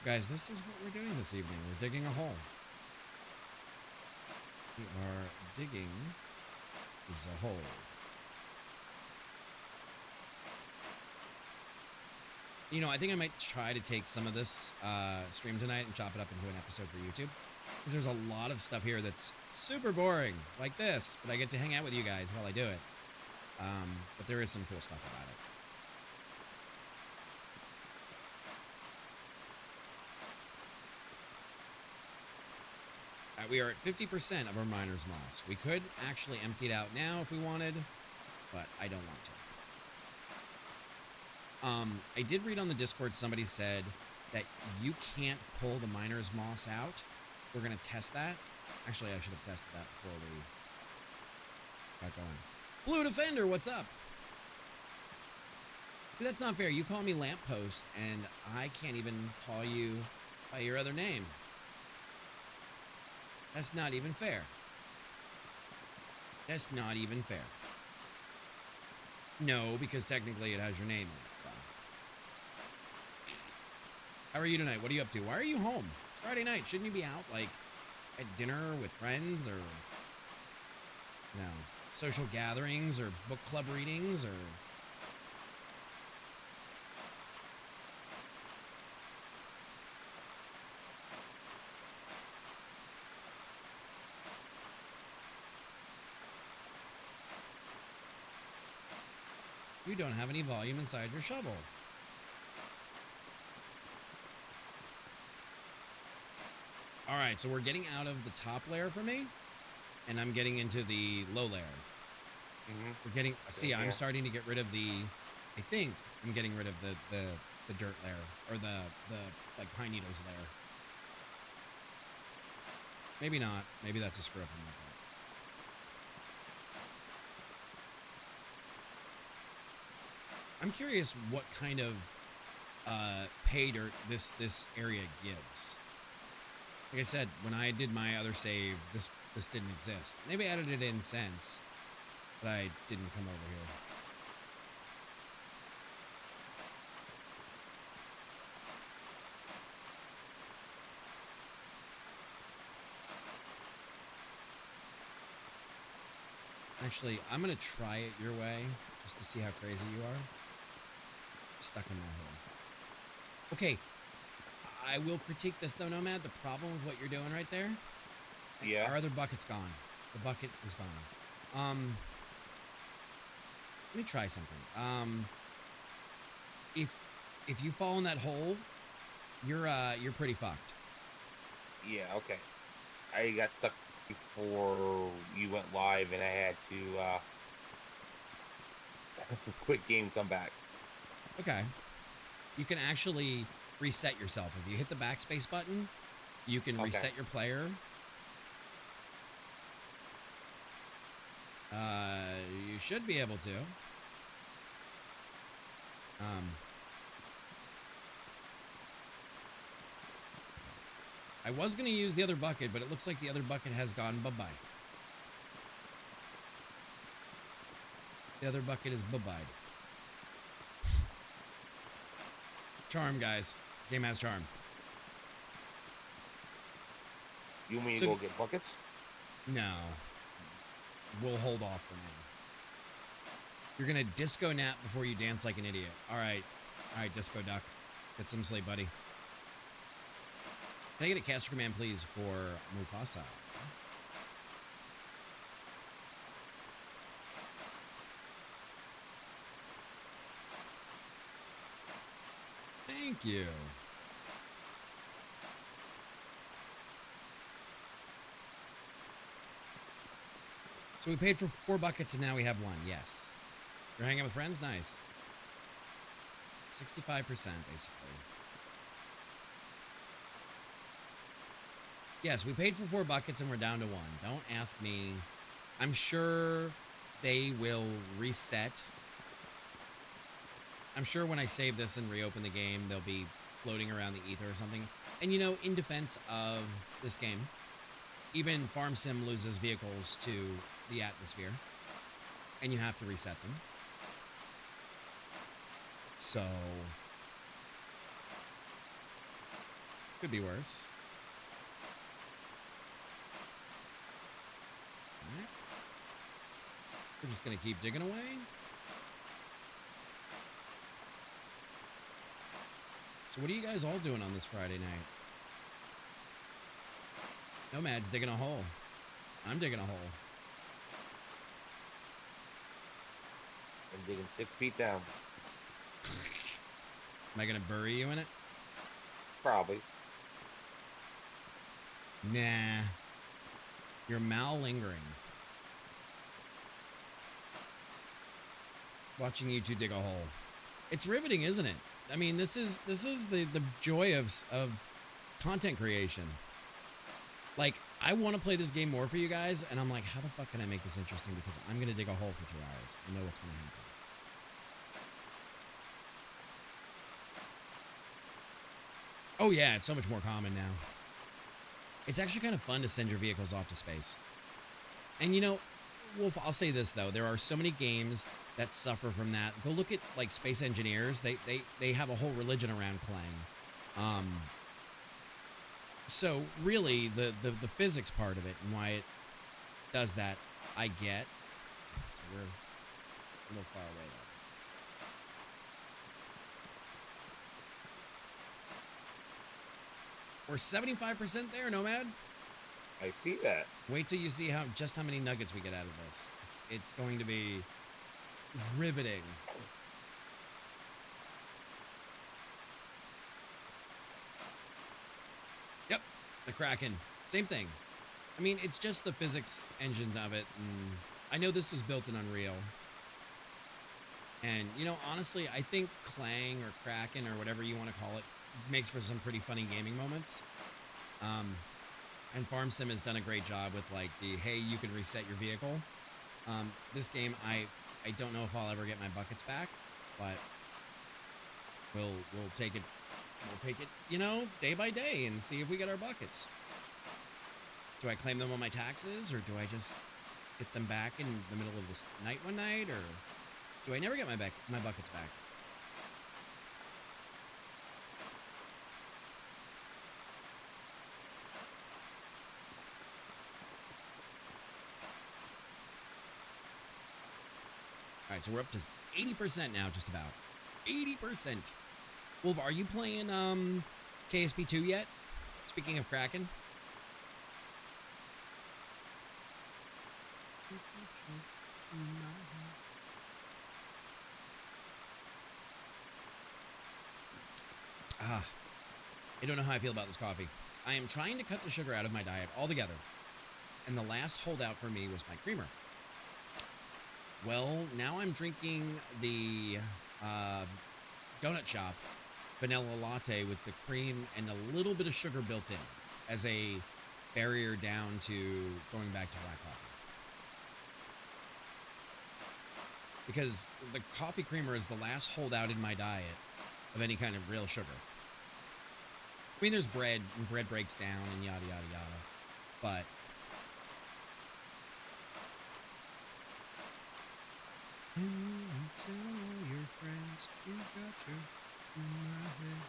[SPEAKER 1] Guys, this is what we're doing this evening. We're digging a hole. We are digging a hole. You know, I think I might try to take some of this stream tonight and chop it up into an episode for YouTube. Because there's a lot of stuff here that's super boring, like this. But I get to hang out with you guys while I do it. But there is some cool stuff about it. Alright, we are at 50% of our miner's moss. We could actually empty it out now if we wanted, but I don't want to. I did read on the Discord somebody said that you can't pull the miner's moss out. We're going to test that. Actually, I should have tested that before we got going. Blue Defender, what's up? See, that's not fair. You call me Lamppost, and I can't even call you by your other name. That's not even fair. That's not even fair. No, because technically it has your name in it, so. How are you tonight? What are you up to? Why are you home? It's Friday night. Shouldn't you be out, like, at dinner with friends or, you know, social gatherings or book club readings or... You don't have any volume inside your shovel. All right, so we're getting out of the top layer for me, and I'm getting into the low layer. We're getting. See, I'm starting to get rid of the. I think I'm getting rid of the dirt layer or the like pine needles layer. Maybe not. Maybe that's a screw up on my part. I'm curious what kind of pay dirt this area gives. Like I said, when I did my other save, this didn't exist. Maybe added it in since, but I didn't come over here. Actually, I'm gonna try it your way just to see how crazy you are. Stuck in my hole. Okay, I will critique this though, Nomad. The problem with what you're doing right there,
[SPEAKER 3] yeah,
[SPEAKER 1] our other bucket's gone. The bucket is gone. Let me try something. If you fall in that hole, you're pretty fucked.
[SPEAKER 3] Yeah, okay. I got stuck before you went live, and I had to quit game, come back.
[SPEAKER 1] Okay. You can actually reset yourself. If you hit the backspace button, you can reset your player. You should be able to. I was going to use the other bucket, but it looks like the other bucket has gone bye-bye. The other bucket is bye-bye. Charm, guys. Game has charm.
[SPEAKER 3] You mean go get buckets?
[SPEAKER 1] No. We'll hold off for now. You're going to disco nap before you dance like an idiot. All right. All right, Disco Duck. Get some sleep, buddy. Can I get a caster command, please, for Mufasa? Thank you. So we paid for 4 buckets and now we have 1. Yes. You're hanging out with friends? Nice. 65%, basically. Yes, we paid for 4 buckets and we're down to 1. Don't ask me. I'm sure they will reset. I'm sure when I save this and reopen the game, they'll be floating around the ether or something. And you know, in defense of this game, even Farm Sim loses vehicles to the atmosphere, and you have to reset them. So, could be worse. All right. We're just gonna keep digging away. So what are you guys all doing on this Friday night? Nomad's digging a hole. I'm digging a hole.
[SPEAKER 3] I'm digging 6 feet down.
[SPEAKER 1] Am I gonna bury you in it?
[SPEAKER 3] Probably.
[SPEAKER 1] Nah. You're malingering. Watching you two dig a hole. It's riveting, isn't it? I mean, this is the joy of content creation. Like, I want to play this game more for you guys, and I'm like, how the fuck can I make this interesting? Because I'm gonna dig a hole for 2 hours. I know what's gonna happen. Oh yeah, it's so much more common now. It's actually kind of fun to send your vehicles off to space. And you know, Wolf, I'll say this though, there are so many games that suffer from that. Go look at like Space Engineers. They have a whole religion around clang. So really the physics part of it and why it does that, I get. So we're a little far away though. We're 75% there, Nomad.
[SPEAKER 3] I see that.
[SPEAKER 1] Wait till you see how many nuggets we get out of this. It's going to be riveting. Yep, the Kraken. Same thing. I mean, it's just the physics engine of it. And I know this is built in Unreal. And, you know, honestly, I think Clang or Kraken or whatever you want to call it makes for some pretty funny gaming moments. And Farm Sim has done a great job with like the, hey, you can reset your vehicle. This game, I don't know if I'll ever get my buckets back, but we'll take it, you know, day by day and see if we get our buckets. Do I claim them on my taxes, or do I just get them back in the middle of this night one night, or do I never get my buckets back? All right, so we're up to 80% now, just about. 80%. Wolf, are you playing KSP 2 yet? Speaking of Kraken. I don't know how I feel about this coffee. I am trying to cut the sugar out of my diet altogether. And the last holdout for me was my creamer. Well, now I'm drinking the donut shop vanilla latte with the cream and a little bit of sugar built in as a barrier down to going back to black coffee. Because the coffee creamer is the last holdout in my diet of any kind of real sugar. I mean, there's bread, and bread breaks down, and yada, yada, yada. But tell all your friends you got your to my head.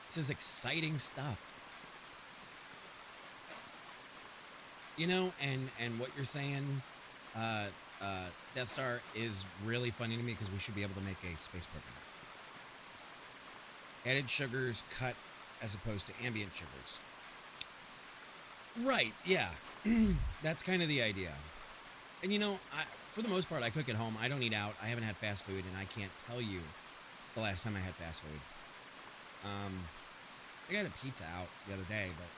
[SPEAKER 1] This is exciting stuff. You know, and what you're saying, Death Star, is really funny to me because we should be able to make a space program. Added sugars cut as opposed to ambient sugars. Right, yeah. That's kind of the idea. And you know, for the most part, I cook at home. I don't eat out. I haven't had fast food, and I can't tell you the last time I had fast food. I got a pizza out the other day, but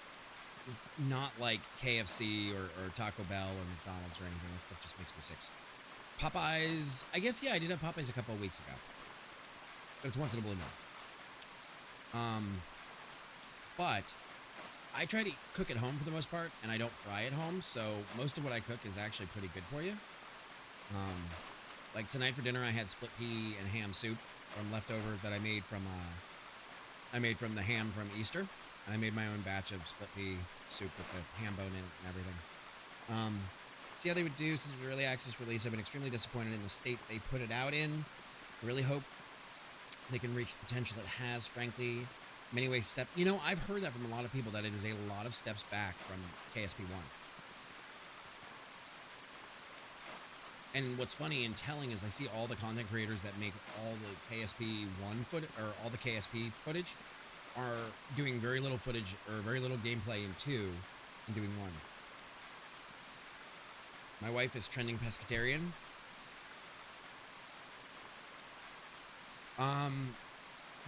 [SPEAKER 1] not like KFC or Taco Bell or McDonald's or anything. That stuff just makes me sick. Popeyes, I guess, yeah, I did have Popeyes a couple of weeks ago. But it's once in a blue moon. But I try to cook at home for the most part, and I don't fry at home, so most of what I cook is actually pretty good for you. Like tonight for dinner, I had split pea and ham soup from leftover that I made from the ham from Easter, and I made my own batch of split pea soup with the ham bone in it and everything. See how they would do since it was early access release. I've been extremely disappointed in the state they put it out in. I really hope they can reach the potential it has, frankly. Many ways you know, I've heard that from a lot of people, that it is a lot of steps back from KSP 1. And what's funny and telling is I see all the content creators that make all the KSP 1 footage, or all the KSP footage, are doing very little footage or very little gameplay in 2 and doing 1. My wife is trending pescatarian.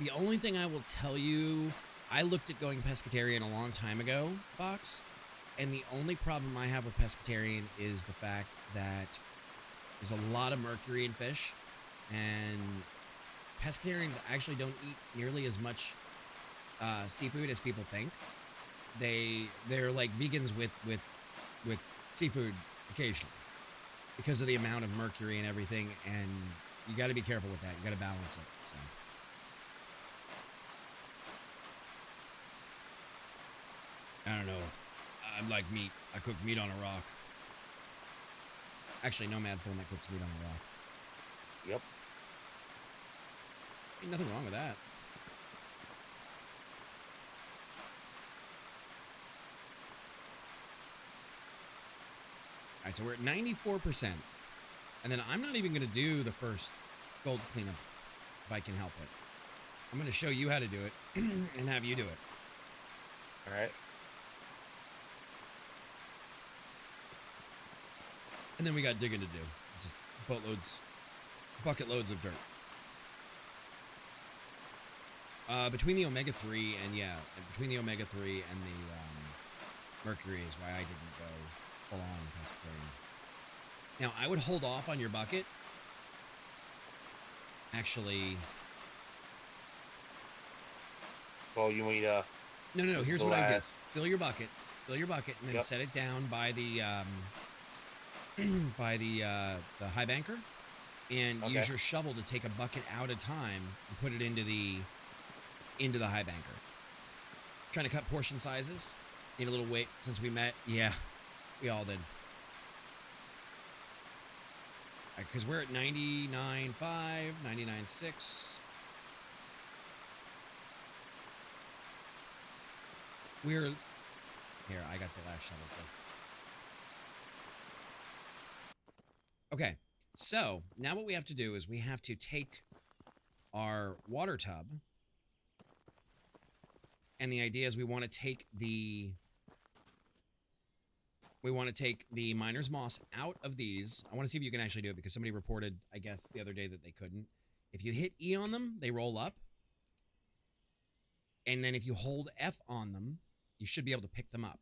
[SPEAKER 1] The only thing I will tell you, I looked at going pescatarian a long time ago, Fox, and the only problem I have with pescatarian is the fact that there's a lot of mercury in fish, and pescatarians actually don't eat nearly as much seafood as people think. They're like vegans with seafood occasionally because of the amount of mercury and everything, and you got to be careful with that. You got to balance it. So. I don't know. I'm like meat. I cook meat on a rock. Actually, Nomad's the one that cooks meat on a rock.
[SPEAKER 3] Yep.
[SPEAKER 1] Ain't nothing wrong with that. All right, so we're at 94%. And then I'm not even going to do the first gold cleanup if I can help it. I'm going to show you how to do it and have you do it.
[SPEAKER 3] All right.
[SPEAKER 1] And then we got digging to do. Just bucket loads of dirt. Between the omega-3 and between the omega-3 and the mercury is why I didn't go full on pescatarian. Now, I would hold off on your bucket. Actually,
[SPEAKER 3] Well, you need
[SPEAKER 1] no.
[SPEAKER 3] This
[SPEAKER 1] Here's
[SPEAKER 3] is the
[SPEAKER 1] what I do:
[SPEAKER 3] last.
[SPEAKER 1] fill your bucket, and then
[SPEAKER 3] Yep.
[SPEAKER 1] set it down by the by the high banker, and use
[SPEAKER 3] Okay.
[SPEAKER 1] your shovel to take a bucket out at a time and put it into the high banker. Trying to cut portion sizes. Need a little weight since we met. Yeah, we all did. Because we're at 99.5, 99.6. We're here. I got the last shovel full. Okay, so now what we have to do is we have to take our water tub, and the idea is we want to take the miner's moss out of these. I want to see if you can actually do it because somebody reported, I guess, the other day that they couldn't. If you hit E on them, they roll up. And then if you hold F on them, you should be able to pick them up.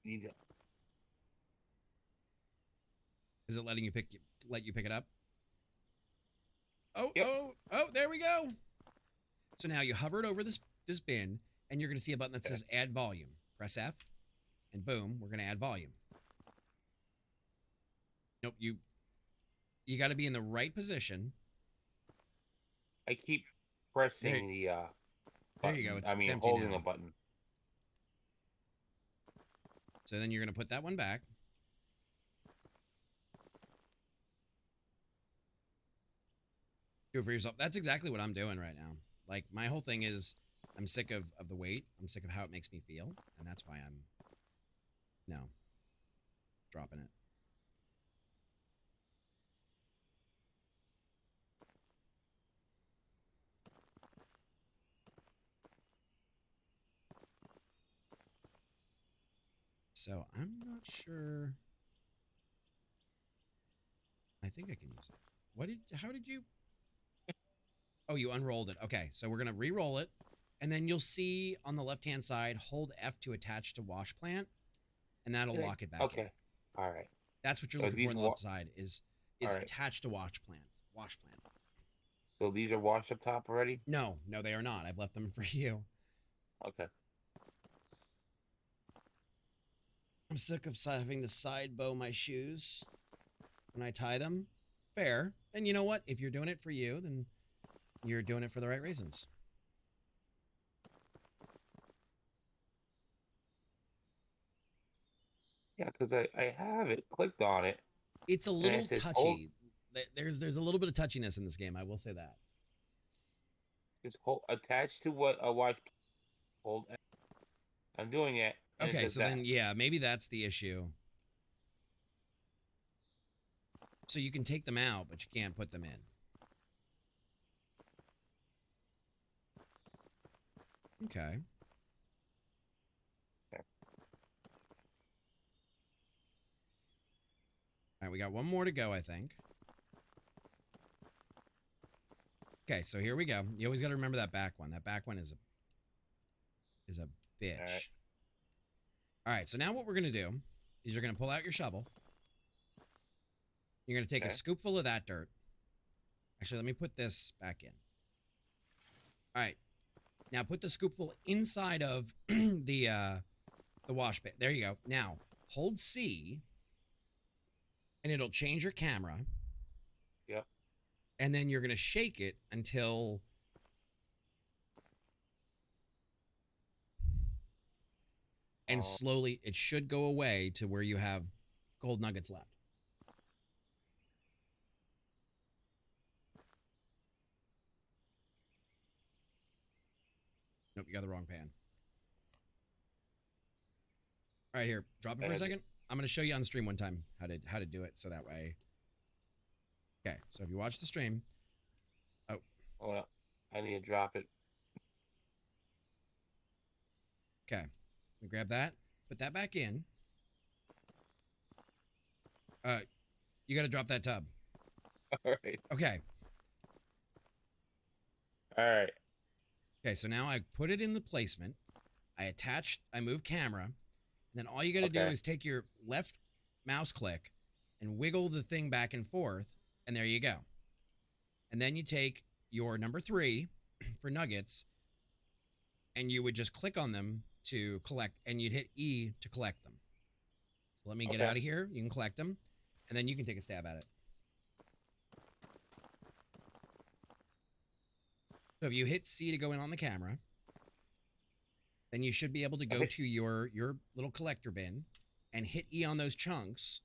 [SPEAKER 3] Need to,
[SPEAKER 1] Is it letting you let you pick it up? Oh,
[SPEAKER 3] Yep.
[SPEAKER 1] oh, there we go. So now you hover it over this bin, and you're going to see a button that says add volume. Press F, and boom, we're going to add volume. Nope, you got to be in the right position.
[SPEAKER 3] I keep pressing the
[SPEAKER 1] There
[SPEAKER 3] button.
[SPEAKER 1] you go. It's
[SPEAKER 3] It's
[SPEAKER 1] empty
[SPEAKER 3] holding
[SPEAKER 1] now.
[SPEAKER 3] a button.
[SPEAKER 1] So then you're going to put that one back. Do it for yourself. That's exactly what I'm doing right now. Like, my whole thing is I'm sick of the weight. I'm sick of how it makes me feel. And that's why I'm, dropping it. So I'm not sure. I think I can use it. How did you? Oh, you unrolled it. Okay, so we're going to re-roll it. And then you'll see on the left-hand side, hold F to attach to wash plant. And that'll lock it back in.
[SPEAKER 3] Okay. All right.
[SPEAKER 1] That's what you're
[SPEAKER 3] So
[SPEAKER 1] looking for
[SPEAKER 3] these
[SPEAKER 1] on the left side is
[SPEAKER 3] All right.
[SPEAKER 1] attached to wash plant. Wash plant.
[SPEAKER 3] So these are washed up top already?
[SPEAKER 1] No, they are not. I've left them for you.
[SPEAKER 3] Okay.
[SPEAKER 1] I'm sick of having to side bow my shoes when I tie them. Fair. And you know what? If you're doing it for you, then you're doing it for the right reasons.
[SPEAKER 3] Yeah, because I have it clicked on it.
[SPEAKER 1] It's a
[SPEAKER 3] And
[SPEAKER 1] little
[SPEAKER 3] it says hold,
[SPEAKER 1] touchy. There's a little bit of touchiness in this game. I will say that.
[SPEAKER 3] it's hold, attached to what a watch. Hold. I'm doing it. And it
[SPEAKER 1] Okay,
[SPEAKER 3] says
[SPEAKER 1] so
[SPEAKER 3] that.
[SPEAKER 1] then yeah, maybe that's the issue. So you can take them out, but you can't put them in. Okay. All right, we got one more to go, I think. Okay, so here we go. You always got to remember that back one. That back one is a
[SPEAKER 3] All right.
[SPEAKER 1] bitch. All right, so now what we're gonna do is you're gonna pull out your shovel. You're gonna take a
[SPEAKER 3] Okay.
[SPEAKER 1] scoopful of that dirt. Actually, let me put this back in. All right, now put the scoopful inside of the wash bin. There you go. Now hold C, and it'll change your camera.
[SPEAKER 3] Yep.
[SPEAKER 1] And then you're gonna shake it until and slowly it should go away to where you have gold nuggets left. Nope, you got the wrong pan. All right, here, drop it for a second. I'm gonna show you on stream one time how to do it, so that way. Okay, so if you watch the stream,
[SPEAKER 3] Hold up. I need to drop it.
[SPEAKER 1] okay, you grab that, put that back in. You got to drop that tub.
[SPEAKER 3] All right.
[SPEAKER 1] Okay.
[SPEAKER 3] All right.
[SPEAKER 1] Okay, so now I put it in the placement. I move camera, and then all you got to do is take your left mouse click and wiggle the thing back and forth, and there you go. And then you take your number 3 for nuggets, and you would just click on them to collect, and you'd hit E to collect them. So let me get out of here. You can collect them, and then you can take a stab at it. So if you hit C to go in on the camera, then you should be able to go to your little collector bin and hit E on those chunks,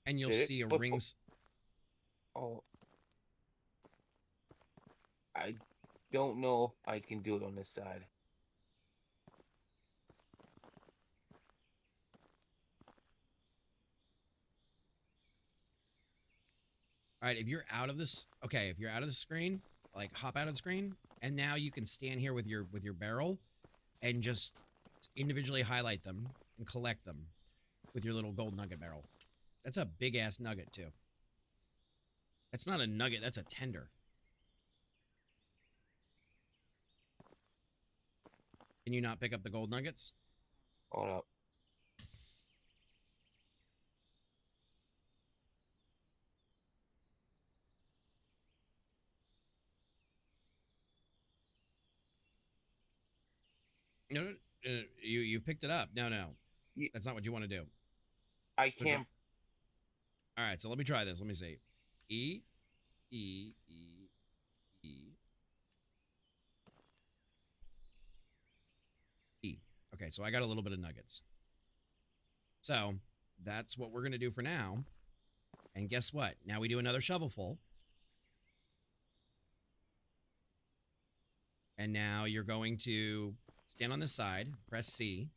[SPEAKER 1] and you'll see a rings.
[SPEAKER 3] Oh, I don't know if I can do it on this side.
[SPEAKER 1] All right, if you're out of this, okay, if you're out of the screen, like hop out of the screen, and now you can stand here with your barrel and just individually highlight them and collect them with your little gold nugget barrel. That's a big ass nugget too. That's not a nugget, that's a tender. Can you not pick up the gold nuggets?
[SPEAKER 3] Hold up.
[SPEAKER 1] No, you picked it up. No, that's not what you want to do.
[SPEAKER 3] I can't.
[SPEAKER 1] All right, so let me try this. Let me see. E, E, E, E, E. Okay, so I got a little bit of nuggets. So that's what we're gonna do for now. And guess what? Now we do another shovelful. And now you're going to stand on this side, press C,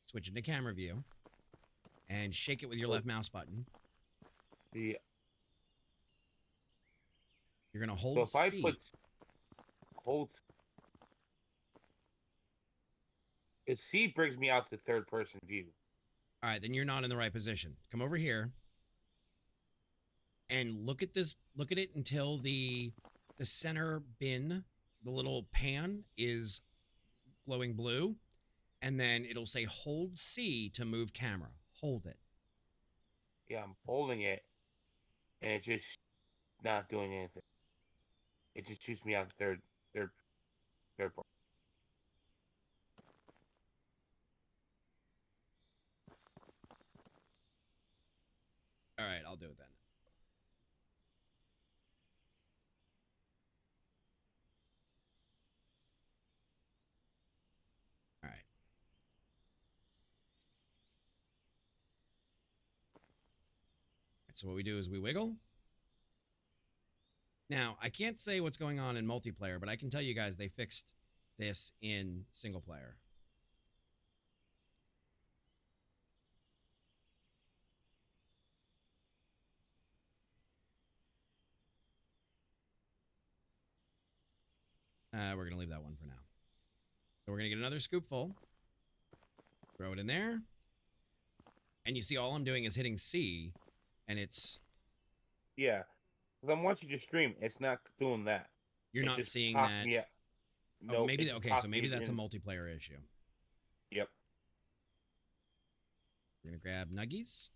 [SPEAKER 1] switch into camera view, and shake it with your left mouse button.
[SPEAKER 3] You're
[SPEAKER 1] gonna hold
[SPEAKER 3] so if
[SPEAKER 1] C.
[SPEAKER 3] I put if C brings me out to third person view.
[SPEAKER 1] All right, then you're not in the right position. Come over here and look at this. Look at it until the center bin, the little pan, is glowing blue, and then it'll say hold C to move camera. Hold it.
[SPEAKER 3] Yeah, I'm holding it, and it's just not doing anything. It just shoots me out to third part.
[SPEAKER 1] All right, I'll do it then. All right. So what we do is we wiggle. Now, I can't say what's going on in multiplayer, but I can tell you guys they fixed this in single player. We're going to leave that one for now. So we're going to get another scoopful. Throw it in there. And you see all I'm doing is hitting C, and it's...
[SPEAKER 3] Yeah. Because I'm watching your stream. It's not doing that.
[SPEAKER 1] You're
[SPEAKER 3] It's
[SPEAKER 1] not
[SPEAKER 3] just
[SPEAKER 1] seeing
[SPEAKER 3] tossing
[SPEAKER 1] that.
[SPEAKER 3] me out.
[SPEAKER 1] Oh,
[SPEAKER 3] No,
[SPEAKER 1] maybe.
[SPEAKER 3] it's just
[SPEAKER 1] Okay, so
[SPEAKER 3] tossing
[SPEAKER 1] maybe
[SPEAKER 3] me
[SPEAKER 1] that's a
[SPEAKER 3] in.
[SPEAKER 1] multiplayer issue.
[SPEAKER 3] Yep.
[SPEAKER 1] We're gonna grab nuggies.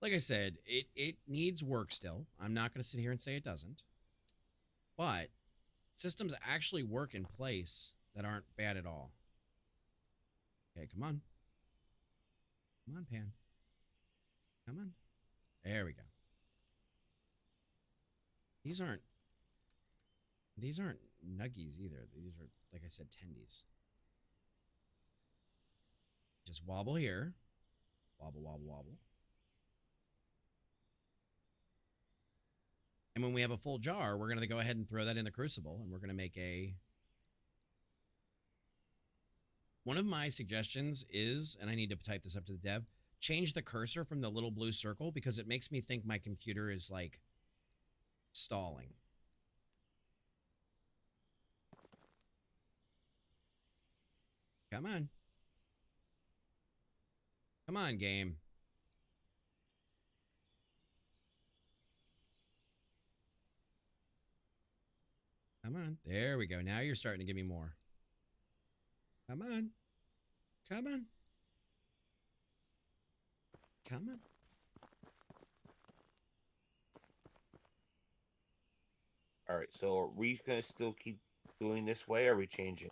[SPEAKER 1] Like I said, it needs work still. I'm not gonna sit here and say it doesn't. But systems actually work in place that aren't bad at all. Okay, come on. Come on, Pan. Come on. There we go. These aren't nuggies either. These are, like I said, tendies. Just wobble here. Wobble, wobble, wobble. And when we have a full jar, we're going to go ahead and throw that in the crucible, and we're going to make a... One of my suggestions is, and I need to type this up to the dev, change the cursor from the little blue circle because it makes me think my computer is, like, stalling. Come on. Come on, game. Come on. There we go. Now you're starting to give me more. Come on. Come on. Come on.
[SPEAKER 3] All right. So are we gonna still keep doing this way, or are we changing?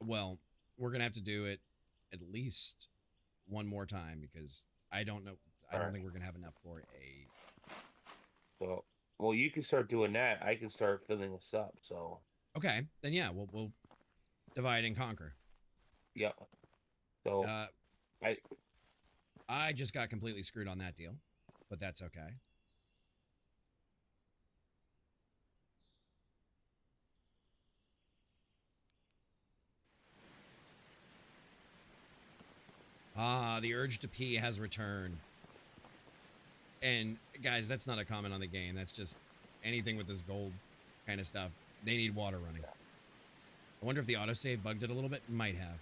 [SPEAKER 1] Well, we're going to have to do it at least one more time because I don't know. I don't think we're going to have enough for a...
[SPEAKER 3] So, well, you can start doing that. I can start filling this up. So.
[SPEAKER 1] Okay, then yeah, we'll divide and conquer.
[SPEAKER 3] Yep. So.
[SPEAKER 1] I just got completely screwed on that deal, but that's okay. Ah, the urge to pee has returned. And guys, that's not a comment on the game. That's just anything with this gold kind of stuff. They need water running. I wonder if the autosave bugged it a little bit. Might have.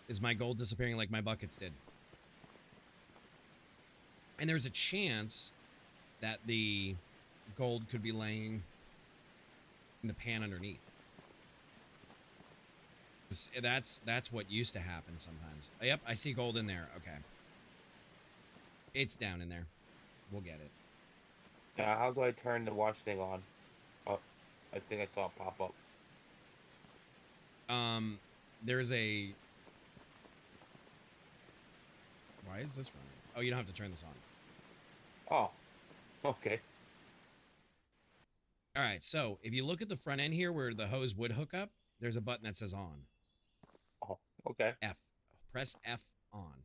[SPEAKER 1] Is my gold disappearing like my buckets did? And there's a chance that the gold could be laying in the pan underneath. That's what used to happen sometimes. Yep, I see gold in there. Okay. It's down in there. We'll get it.
[SPEAKER 3] How do I turn the watch thing on? Oh, I think I saw it pop up.
[SPEAKER 1] There's a... Why is this running? Oh, you don't have to turn this on.
[SPEAKER 3] Oh, okay.
[SPEAKER 1] All right, so if you look at the front end here where the hose would hook up, there's a button that says on.
[SPEAKER 3] Oh, okay.
[SPEAKER 1] F. Press F on.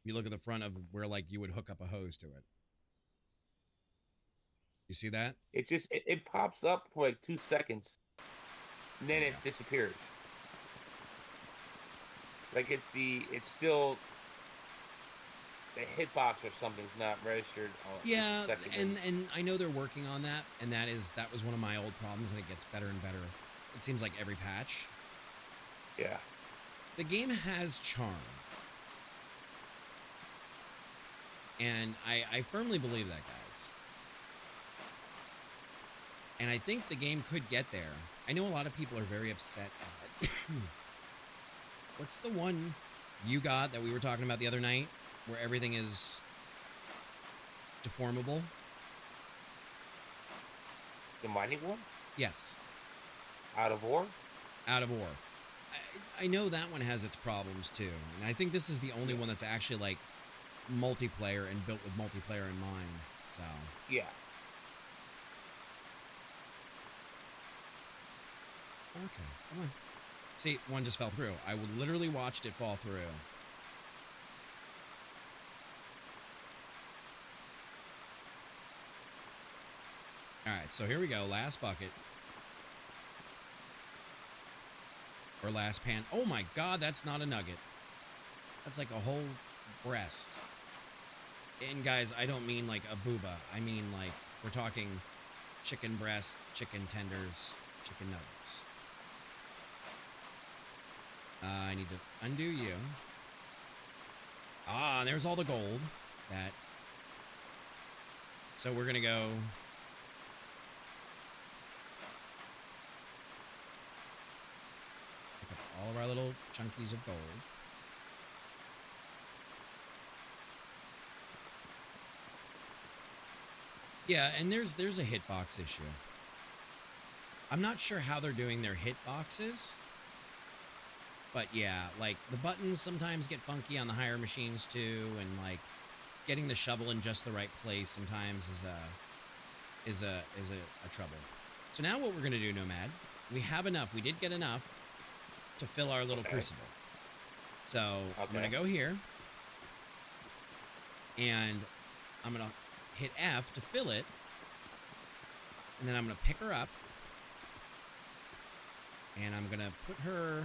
[SPEAKER 1] You look at the front of where, like, you would hook up a hose to it. You see that?
[SPEAKER 3] It just it pops up for like 2 seconds, and then it disappears. Like it's still the hitbox or something's not registered.
[SPEAKER 1] Yeah, and I know they're working on that, and that was one of my old problems, and it gets better and better. It seems like every patch.
[SPEAKER 3] Yeah.
[SPEAKER 1] The game has charm. And I firmly believe that, guys. And I think the game could get there. I know a lot of people are very upset at it. What's the one you got that we were talking about the other night where everything is deformable?
[SPEAKER 3] The mining one?
[SPEAKER 1] Yes.
[SPEAKER 3] Out of ore?
[SPEAKER 1] Out of ore. I know that one has its problems too. And I think this is the only one that's actually like multiplayer and built with multiplayer in mind. So
[SPEAKER 3] yeah.
[SPEAKER 1] Okay, come on. See, one just fell through. I literally watched it fall through. All right, so here we go. Last bucket. Or last pan. Oh my God, that's not a nugget. That's like a whole breast. And guys, I don't mean like a booba. I mean like we're talking chicken breast, chicken tenders, chicken nuggets. I need to undo you. Ah, there's all the gold. That. So we're gonna go. Pick up all of our little chunkies of gold. Yeah, and there's a hitbox issue. I'm not sure how they're doing their hitboxes. But yeah, like the buttons sometimes get funky on the higher machines too, and like getting the shovel in just the right place sometimes is a trouble. So now what we're gonna do, Nomad, we have enough. We did get enough to fill our little crucible. So I'm gonna go here, and I'm gonna hit F to fill it, and then I'm gonna pick her up, and I'm gonna put her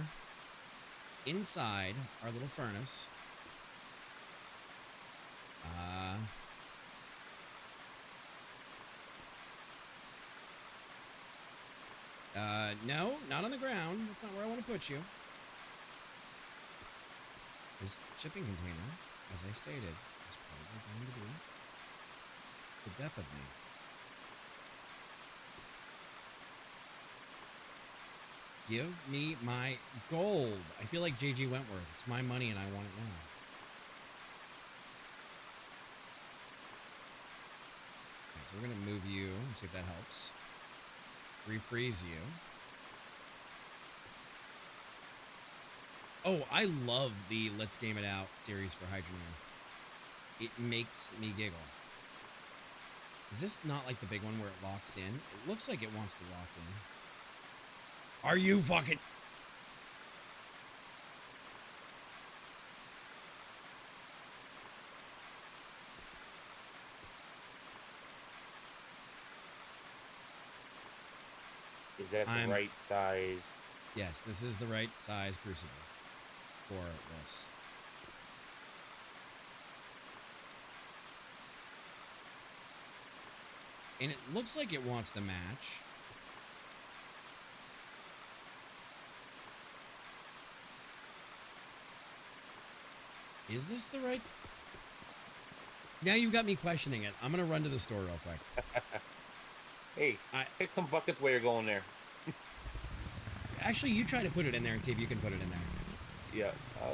[SPEAKER 1] inside our little furnace. No, not on the ground. That's not where I want to put you. This shipping container, as I stated, is probably going to be the death of me. Give me my gold. I feel like J.G. Wentworth. It's my money and I want it now. Alright, so we're going to move you and see if that helps. Refreeze you. Oh, I love the Let's Game It Out series for Hydroneer. It makes me giggle. Is this not like the big one where it locks in? It looks like it wants to lock in. Are you fucking...
[SPEAKER 3] Is that the right size?
[SPEAKER 1] Yes, this is the right size crucible for this. And it looks like it wants to match. Is this the right... Now you've got me questioning it. I'm going to run to the store real quick.
[SPEAKER 3] Hey, pick some buckets while you're going there.
[SPEAKER 1] Actually, you try to put it in there and see if you can put it in there.
[SPEAKER 3] Yeah,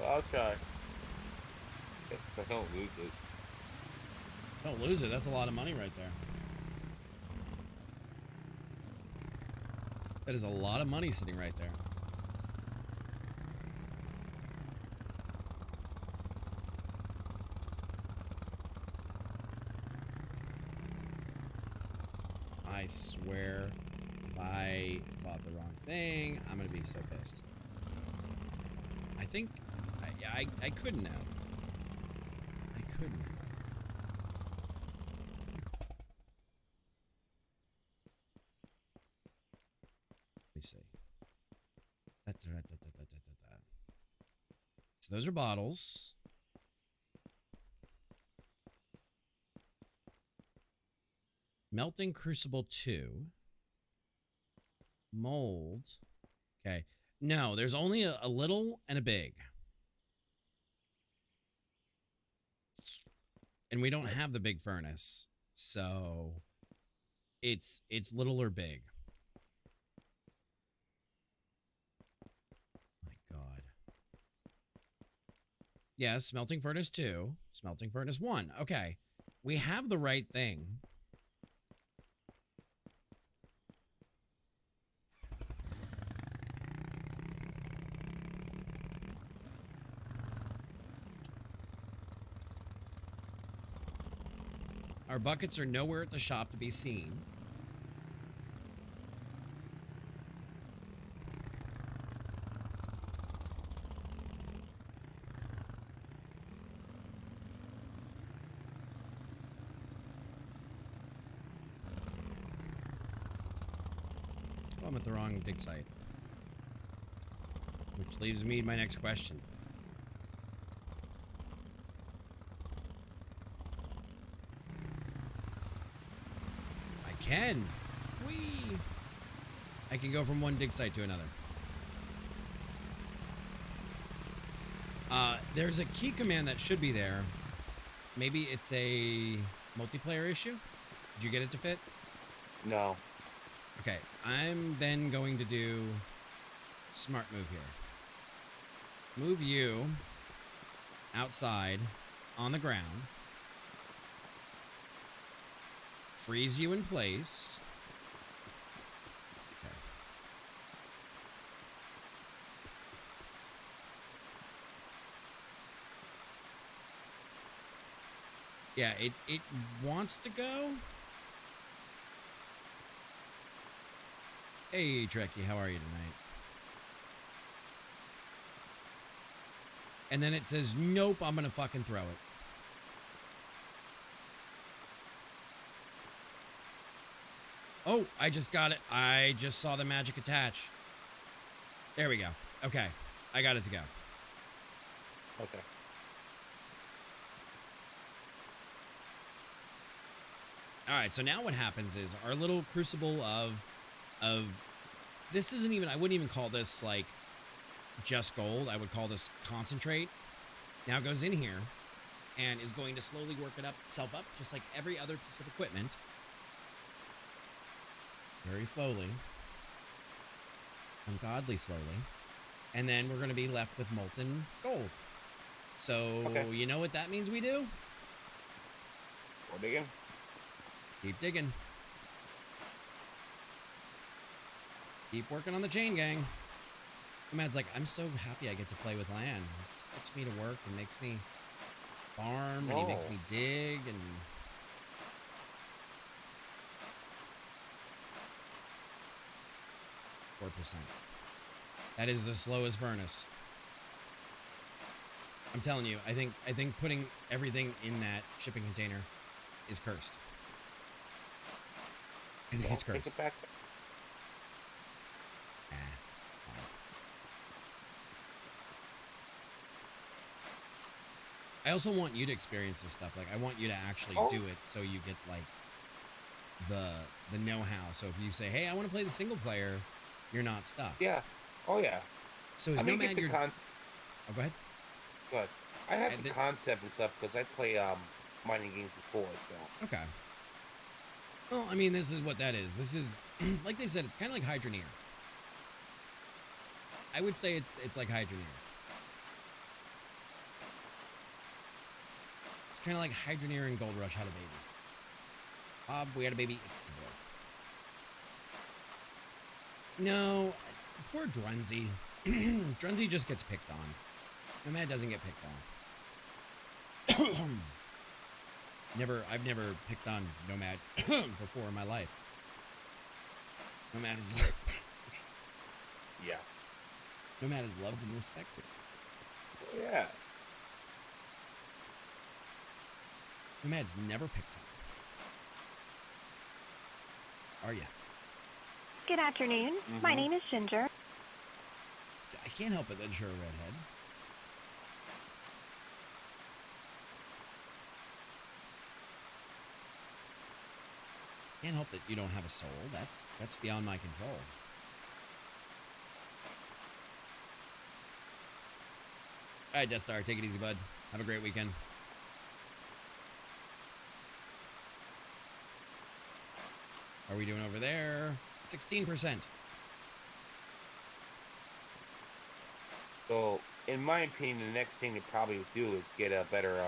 [SPEAKER 3] I'll try. If I don't lose it.
[SPEAKER 1] Don't lose it. That's a lot of money right there. That is a lot of money sitting right there. I swear, if I bought the wrong thing, I'm gonna be so pissed. I think I couldn't have. I couldn't have. Let me see. So those are bottles. Melting Crucible 2. Mold. Okay. No, there's only a little and a big. And we don't have the big furnace. So it's little or big. My God. Yes, Smelting Furnace 2. Smelting Furnace 1. Okay. We have the right thing. Our buckets are nowhere at the shop to be seen. Oh, I'm at the wrong dig site. Which leaves me my next question. Can. Whee! I can go from one dig site to another. There's a key command that should be there. Maybe it's a multiplayer issue. Did you get it to fit?
[SPEAKER 3] No.
[SPEAKER 1] Okay, I'm then going to do smart move here. Move you outside on the ground. Freeze you in place. Okay. Yeah, it wants to go. Hey, Trekkie, how are you tonight? And then it says, nope, I'm going to fucking throw it. Oh, I just got it. I just saw the magic attach. There we go. Okay, I got it to go.
[SPEAKER 3] Okay.
[SPEAKER 1] All right, so now what happens is our little crucible of this isn't even, I wouldn't even call this like just gold. I would call this concentrate. Now goes in here and is going to slowly work itself up just like every other piece of equipment. Very slowly. Ungodly slowly. And then we're going to be left with molten gold. So, You know what that means we do?
[SPEAKER 3] We're digging.
[SPEAKER 1] Keep digging. Keep working on the chain gang. Mad's like, I'm so happy I get to play with land. It sticks me to work and makes me farm, and he makes me dig, and... %. That is the slowest furnace. I'm telling you, I think putting everything in that shipping container is cursed. I think it's cursed.
[SPEAKER 3] Take it back.
[SPEAKER 1] It's fine. I also want you to experience this stuff. Like, I want you to actually do it so you get, like, the know-how. So if you say, hey, I want to play the single player, you're not stuck.
[SPEAKER 3] Yeah. Oh, yeah.
[SPEAKER 1] So is Nomad your... Oh, go ahead.
[SPEAKER 3] Go ahead. I have the concept and stuff because I play mining games before, so... Okay.
[SPEAKER 1] Well, I mean, this is what that is. This is, like they said, it's kind of like Hydroneer. I would say it's like Hydroneer. It's kind of like Hydroneer and Gold Rush had a baby. Bob, we had a baby. It's a boy. No, poor Drunzy. Drunzy just gets picked on. Nomad doesn't get picked on. I've never picked on Nomad before in my life. Nomad is...
[SPEAKER 3] Yeah.
[SPEAKER 1] Nomad is loved and respected.
[SPEAKER 3] Yeah.
[SPEAKER 1] Nomad's never picked on. Are ya?
[SPEAKER 2] Good afternoon. My name is Ginger.
[SPEAKER 1] I can't help it that you're a redhead. Can't help that you don't have a soul. That's beyond my control. All right, Death Star, take it easy, bud. Have a great weekend. How are we doing over there? 16%.
[SPEAKER 3] So, in my opinion, the next thing to probably do is get a better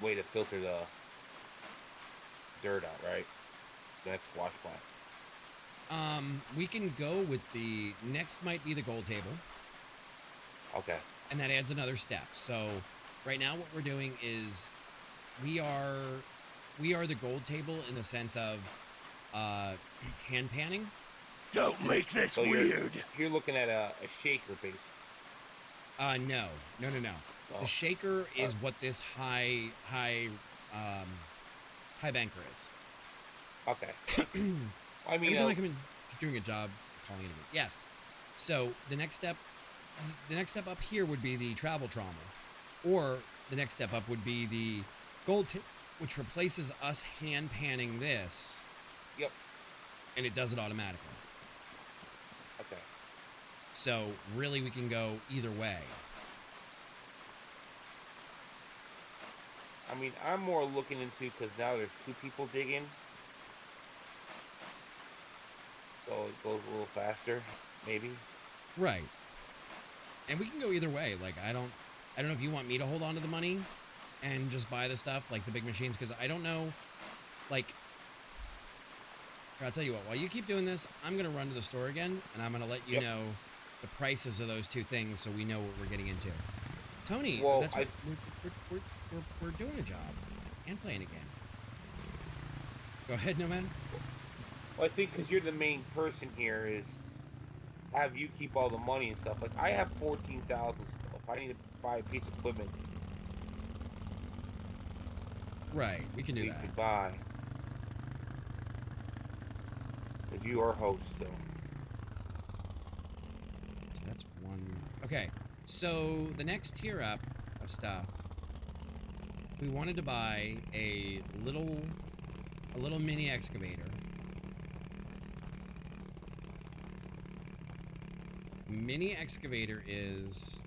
[SPEAKER 3] way to filter the dirt out, right? The next wash plant.
[SPEAKER 1] We can go with the next might be the gold table.
[SPEAKER 3] Okay.
[SPEAKER 1] And that adds another step. So right now what we're doing is we are the gold table in the sense of hand panning.
[SPEAKER 4] Don't make this so weird.
[SPEAKER 3] You're looking at a shaker base.
[SPEAKER 1] No. Oh. The shaker is what this high banker is.
[SPEAKER 3] Okay. I mean,
[SPEAKER 1] every time I come in, you're doing a job calling it. Yes. So the next step up here would be the travel trauma, or the next step up would be the gold tip, which replaces us hand panning this.
[SPEAKER 3] Yep.
[SPEAKER 1] And it does it automatically.
[SPEAKER 3] Okay.
[SPEAKER 1] So really, we can go either way.
[SPEAKER 3] I mean, I'm more looking into because now there's 2 people digging, so it goes a little faster, maybe.
[SPEAKER 1] Right. And we can go either way. Like, I don't know if you want me to hold on to the money and just buy the stuff, like the big machines, because I don't know, like, I'll tell you what, while you keep doing this, I'm going to run to the store again, and I'm going to let you know the prices of those two things so we know what we're getting into. Tony,
[SPEAKER 3] Well,
[SPEAKER 1] that's we're doing a job and playing a game. Go ahead, Nomad.
[SPEAKER 3] Well, I think because you're the main person here is have you keep all the money and stuff. Like, I have 14,000 still. If I need to buy a piece of equipment,
[SPEAKER 1] Right, we can do
[SPEAKER 3] we
[SPEAKER 1] that.
[SPEAKER 3] could buy. If you are host still.
[SPEAKER 1] So that's one. Okay, so the next tier up of stuff, we wanted to buy a little mini excavator. Mini excavator is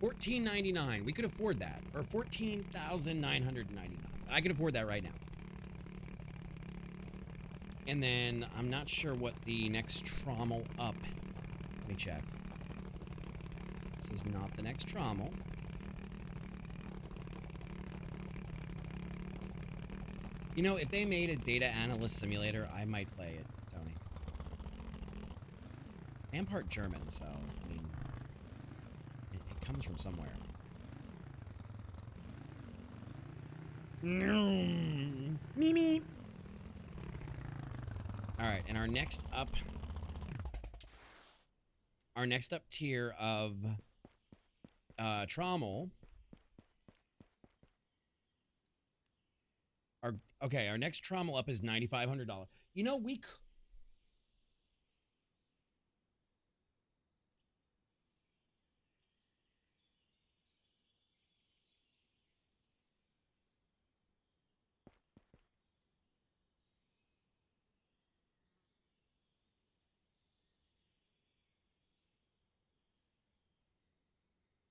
[SPEAKER 1] $14.99. We could afford that, or $14,999. I could afford that right now. And then I'm not sure what the next trommel up. Let me check. This is not the next trommel. You know, if they made a data analyst simulator, I might play it, Tony. I'm part German, so, I mean, it comes from somewhere. Me. All right, and our next up tier of trommel. Our next trommel up is $9,500. You know,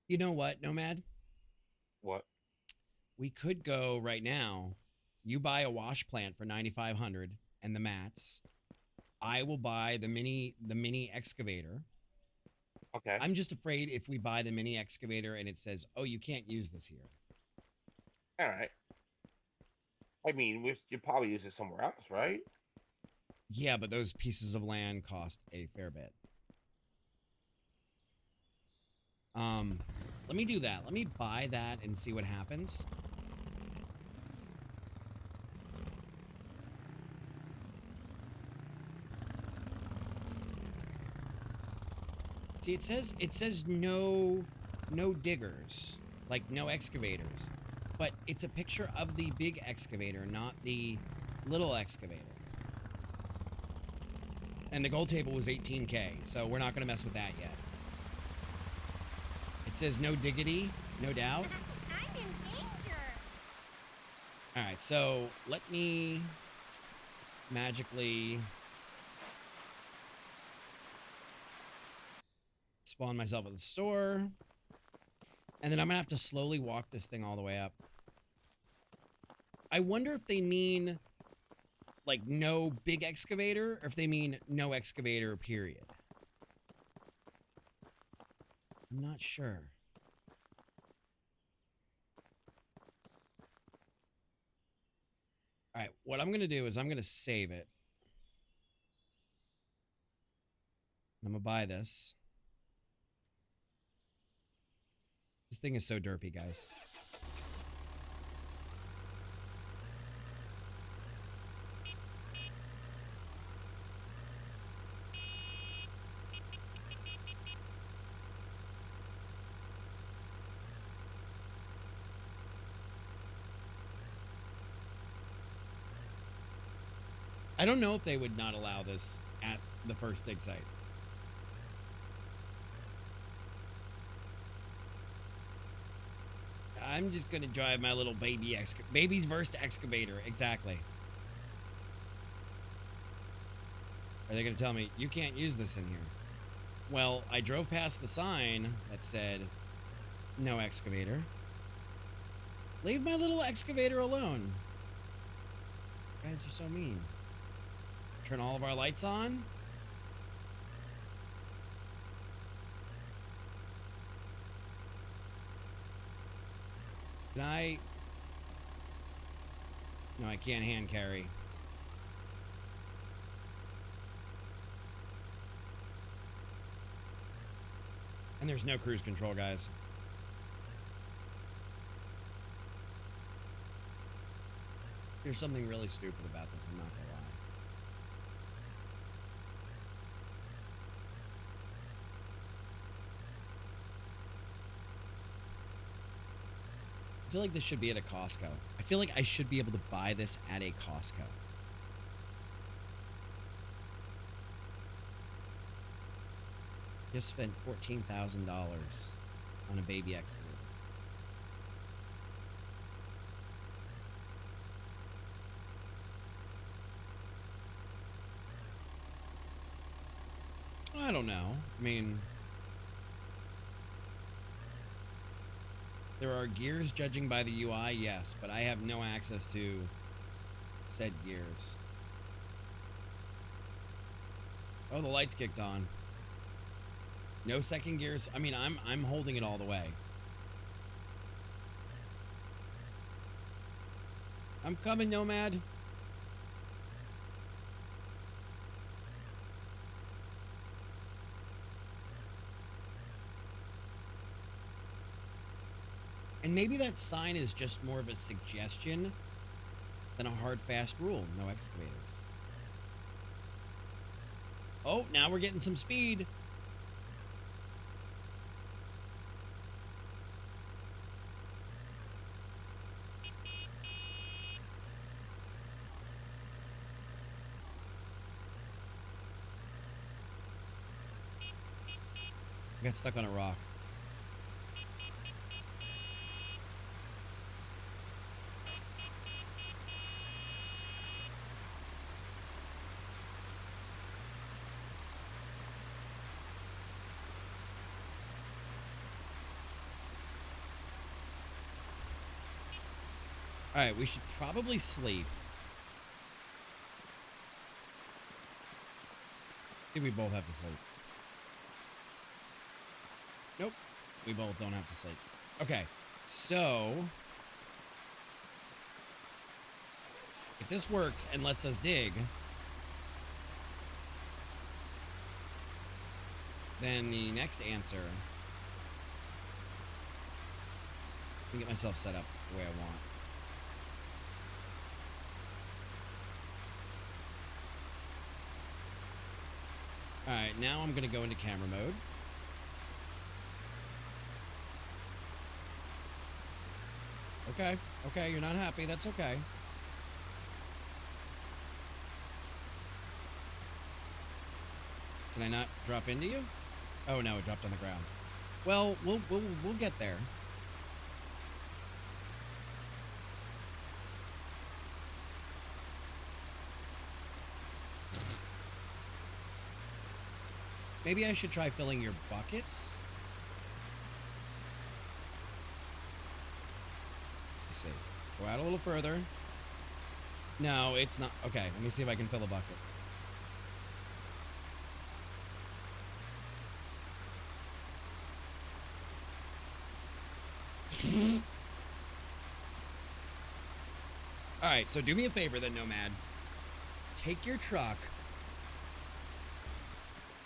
[SPEAKER 1] you know what, Nomad?
[SPEAKER 3] What?
[SPEAKER 1] We could go right now. You buy a wash plant for $9,500 and the mats. I will buy the mini excavator.
[SPEAKER 3] Okay.
[SPEAKER 1] I'm just afraid if we buy the mini excavator and it says, "Oh, you can't use this here."
[SPEAKER 3] All right. I mean, you probably use it somewhere else, right?
[SPEAKER 1] Yeah, but those pieces of land cost a fair bit. Let me do that. Let me buy that and see what happens. See, it says no diggers, like no excavators. But it's a picture of the big excavator, not the little excavator. And the gold table was 18K, so we're not going to mess with that yet. It says no diggity, no doubt.
[SPEAKER 5] I'm in danger.
[SPEAKER 1] All right, so let me magically spawn myself at the store. And then I'm going to have to slowly walk this thing all the way up. I wonder if they mean like no big excavator or if they mean no excavator, period. I'm not sure. All right, what I'm going to do is I'm going to save it. I'm going to buy this. This thing is so derpy, guys. I don't know if they would not allow this at the first dig site. I'm just going to drive my little baby's first excavator. Exactly. Are they going to tell me, you can't use this in here? Well, I drove past the sign that said, no excavator. Leave my little excavator alone. You guys are so mean. Turn all of our lights on. Can I? No, I can't hand carry. And there's no cruise control, guys. There's something really stupid about this, I'm not gonna lie. I feel like this should be at a Costco. I feel like I should be able to buy this at a Costco. Just spent $14,000 on a baby excavator. I don't know. I mean, there are gears judging by the UI, yes, but I have no access to said gears. Oh, the lights kicked on. No second gears. I mean, I'm holding it all the way. I'm coming, Nomad. And maybe that sign is just more of a suggestion than a hard, fast rule. No excavators. Oh, now we're getting some speed. I got stuck on a rock. All right, we should probably sleep. I think we both have to sleep. Nope, we both don't have to sleep. Okay, so if this works and lets us dig, then the next answer, I can get myself set up the way I want. All right, now I'm going to go into camera mode. Okay, okay, you're not happy. That's okay. Can I not drop into you? Oh no, it dropped on the ground. Well, we'll get there. Maybe I should try filling your buckets. Let's see. Go out a little further. No, it's not. Okay, let me see if I can fill a bucket. All right, so do me a favor then, Nomad. Take your truck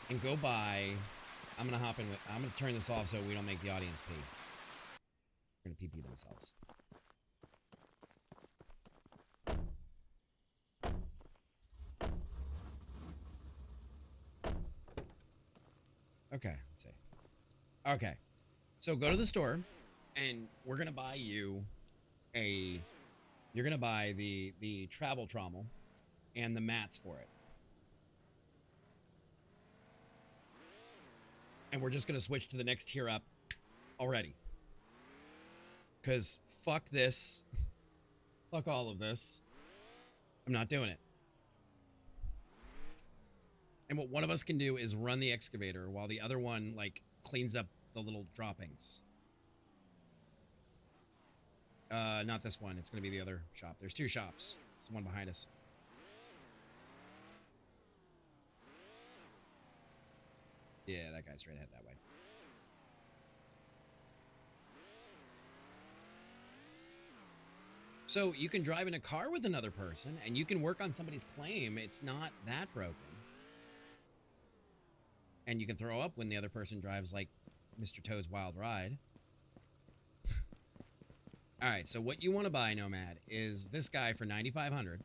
[SPEAKER 1] and go by. I'm gonna hop in with. I'm gonna turn this off so we don't make the audience pee. They're gonna pee themselves. Okay, let's see. Okay, so go to the store, and we're gonna buy you a. You're gonna buy the travel trommel and the mats for it. And we're just gonna switch to the next tier up already. Cause fuck this. Fuck all of this. I'm not doing it. And what one of us can do is run the excavator while the other one, like, cleans up the little droppings. Not this one. It's going to be the other shop. There's 2 shops. There's one behind us. Yeah, that guy's straight ahead that way. So you can drive in a car with another person and you can work on somebody's claim. It's not that broken. And you can throw up when the other person drives like Mr. Toad's Wild Ride. All right, so what you want to buy, Nomad, is this guy for $9,500.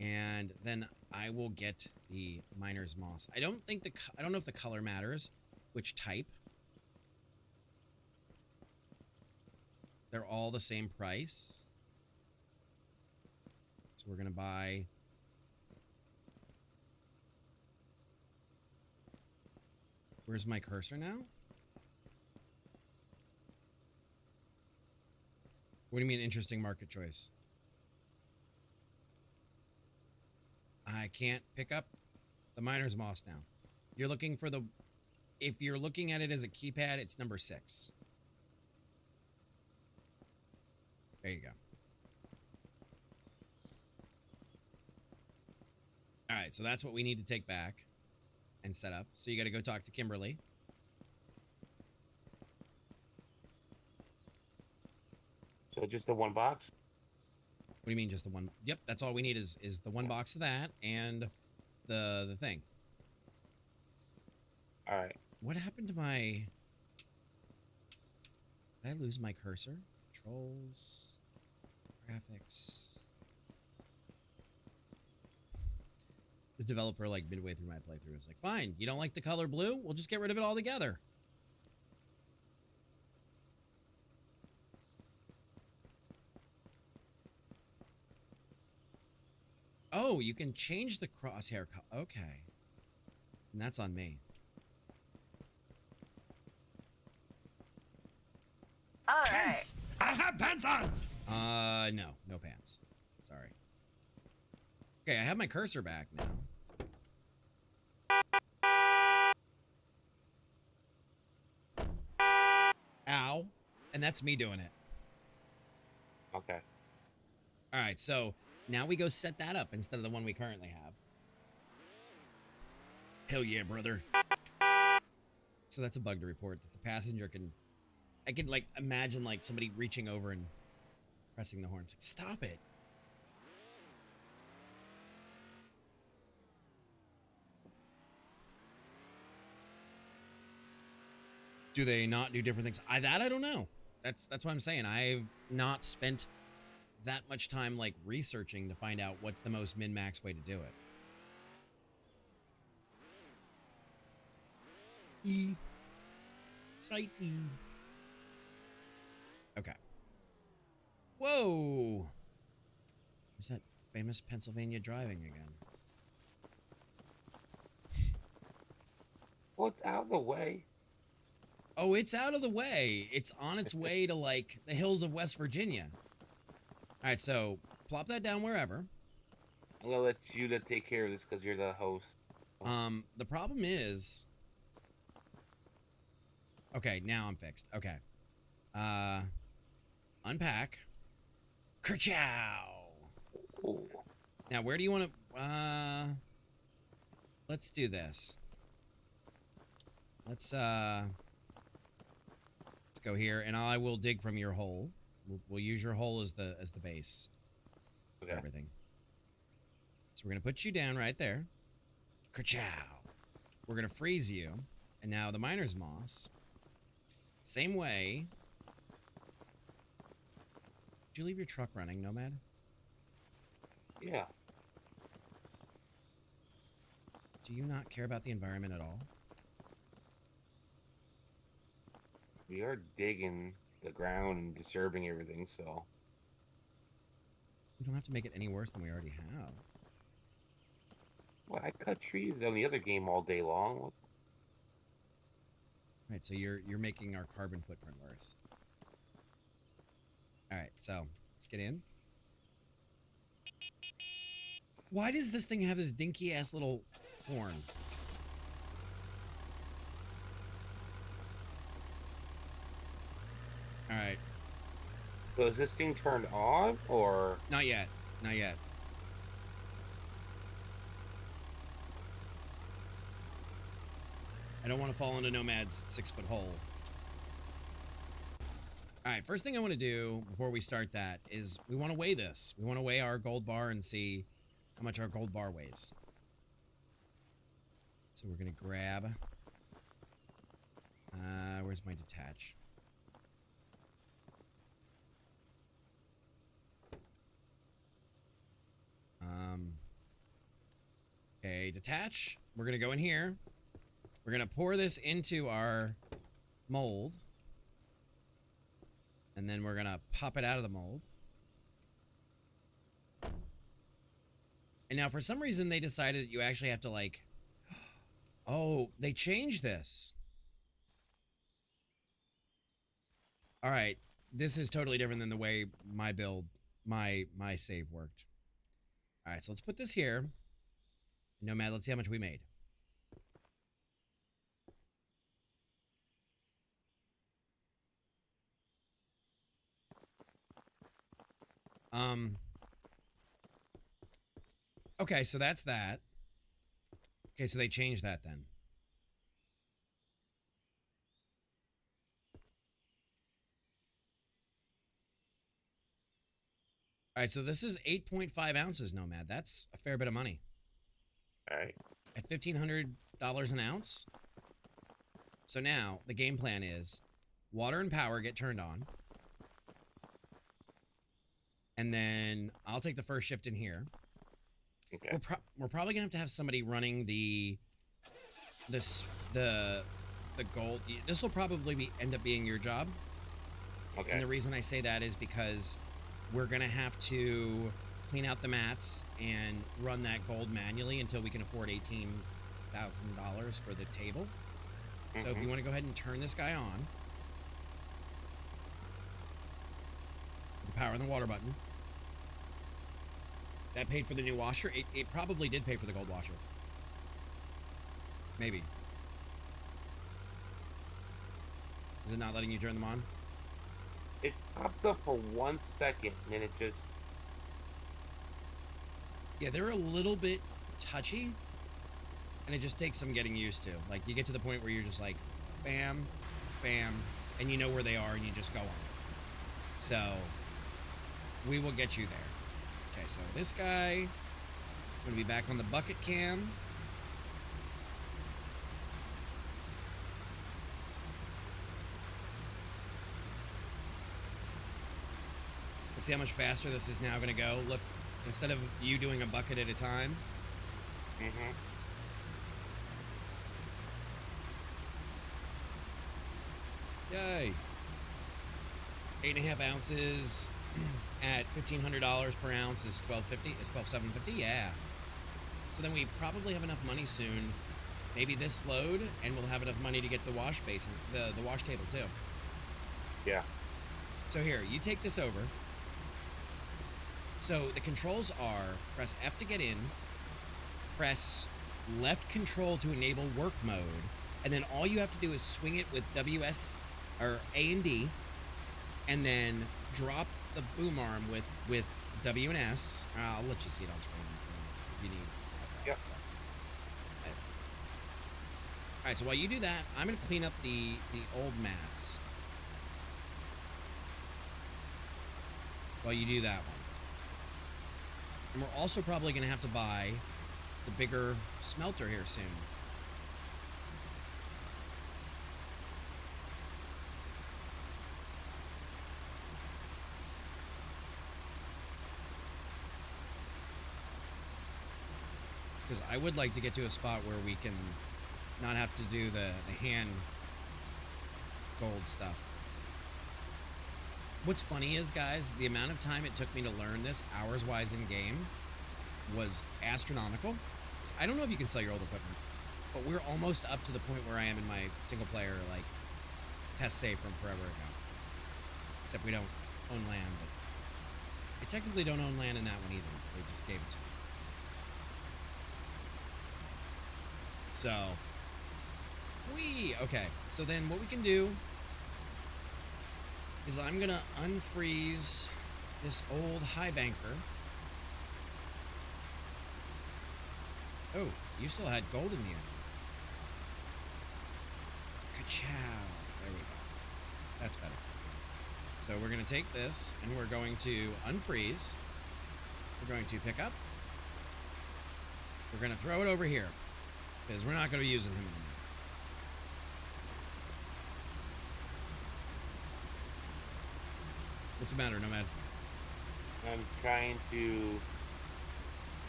[SPEAKER 1] And then I will get the Miner's Moss. I don't know if the color matters, which type. They're all the same price. So we're going to buy... Where's my cursor now? What do you mean interesting market choice? I can't pick up the Miner's Moss now. You're looking for the... If you're looking at it as a keypad, it's number 6. There you go. All right, so that's what we need to take back and set up. So you got to go talk to Kimberly.
[SPEAKER 3] So just the 1 box?
[SPEAKER 1] What do you mean just the one? Yep, that's all we need is the 1 box of that and the thing.
[SPEAKER 3] All right.
[SPEAKER 1] What happened to my... Did I lose my cursor? Controls... Graphics... This developer, like, midway through my playthrough was like, fine, you don't like the color blue? We'll just get rid of it altogether. Oh, you can change the crosshair color. Okay. And that's on me.
[SPEAKER 2] All right.
[SPEAKER 4] Pants! I have pants on!
[SPEAKER 1] No. No pants. Sorry. Okay, I have my cursor back now. Ow. And that's me doing it.
[SPEAKER 3] Okay.
[SPEAKER 1] All right, so now we go set that up instead of the one we currently have. Hell yeah, brother. So that's a bug to report that the passenger can... I can, like, imagine, like, somebody reaching over and pressing the horn. It's like, stop it. Do they not do different things? I don't know. That's what I'm saying. I've not spent that much time, like, researching to find out what's the most min-max way to do it. E. Site E. Okay. Whoa! Is that famous Pennsylvania driving again?
[SPEAKER 3] What's out of the way?
[SPEAKER 1] Oh, it's out of the way. It's on its way to, like, the hills of West Virginia. All right, so plop that down wherever.
[SPEAKER 3] I'm gonna let you to take care of this because you're the host.
[SPEAKER 1] The problem is... Okay, now I'm fixed. Okay. Unpack. Kerchow!
[SPEAKER 3] Ooh.
[SPEAKER 1] Now, where do you want to... Let's do this. Let's go here, and I will dig from your hole. We'll use your hole as the base
[SPEAKER 3] Okay.
[SPEAKER 1] for everything. So we're gonna put you down right there. Kerchow! We're gonna freeze you, and now the Miner's Moss. Same way. Did you leave your truck running, Nomad?
[SPEAKER 3] Yeah.
[SPEAKER 1] Do you not care about the environment at all?
[SPEAKER 3] We are digging the ground and disturbing everything, so.
[SPEAKER 1] We don't have to make it any worse than we already have.
[SPEAKER 3] Well, I cut trees on the other game all day long.
[SPEAKER 1] Right, so you're making our carbon footprint worse. All right, so let's get in. Why does this thing have this dinky ass little horn? All right.
[SPEAKER 3] So is this thing turned on or?
[SPEAKER 1] Not yet. Not yet. I don't want to fall into Nomad's 6-foot hole. All right, first thing I want to do before we start that is we want to weigh this. We want to weigh our gold bar and see how much our gold bar weighs. So we're going to grab... where's my detach? Okay, detach. We're going to go in here. We're going to pour this into our mold. And then we're going to pop it out of the mold. And now for some reason they decided that you actually have to like... Oh, they changed this. All right. This is totally different than the way my build, my save worked. All right, so let's put this here. Nomad, let's see how much we made. Okay, so that's that. Okay, so they changed that then. All right, so this is 8.5 ounces, Nomad. That's a fair bit of money.
[SPEAKER 3] All right.
[SPEAKER 1] At $1,500 an ounce. So now the game plan is water and power get turned on. And then I'll take the first shift in here.
[SPEAKER 3] Okay.
[SPEAKER 1] We're probably gonna have somebody running the gold. This will probably end up being your job.
[SPEAKER 3] Okay.
[SPEAKER 1] And the reason I say that is because we're gonna have to clean out the mats and run that gold manually until we can afford $18,000 for the table. So if you want to go ahead and turn this guy on, the power and the water button. That paid for the new washer. It probably did pay for the gold washer. Maybe. Is it not letting you turn them on?
[SPEAKER 3] It popped up for 1 second, and then it just...
[SPEAKER 1] Yeah, they're a little bit touchy, and it just takes some getting used to. Like, you get to the point where you're just like, bam, bam, and you know where they are, and you just go on it. So, we will get you there. Okay, so this guy, I'm going to be back on the bucket cam. Let's see how much faster this is now going to go. Look, instead of you doing a bucket at a time. Yay. 8.5 ounces at $1,500 per ounce is $12.50. Is $12,750? Yeah. So then we probably have enough money soon. Maybe this load, and we'll have enough money to get the wash basin, the wash table too.
[SPEAKER 3] Yeah.
[SPEAKER 1] So here, you take this over. So the controls are press F to get in, press left control to enable work mode, and then all you have to do is swing it with WS or A and D, and then drop the boom arm with W and S. I'll let you see it on screen if you need.
[SPEAKER 3] Yep.
[SPEAKER 1] All right, so while you do that, I'm going to clean up the old mats. While you do that one. And we're also probably going to have to buy the bigger smelter here soon. Because I would like to get to a spot where we can not have to do the hand gold stuff. What's funny is, guys, the amount of time it took me to learn this, hours-wise in game, was astronomical. I don't know if you can sell your old equipment, but we're almost up to the point where I am in my single-player, like, test save from forever ago. Except we don't own land, but I technically don't own land in that one either. They just gave it to me. So, okay. So then what we can do is I'm gonna unfreeze this old high banker. Oh, you still had gold in the end. Ka-chow. There we go. That's better. So we're going to take this and we're going to unfreeze. We're going to pick up. We're going to throw it over here because we're not going to be using him anymore. What's the matter, Nomad?
[SPEAKER 3] I'm trying to.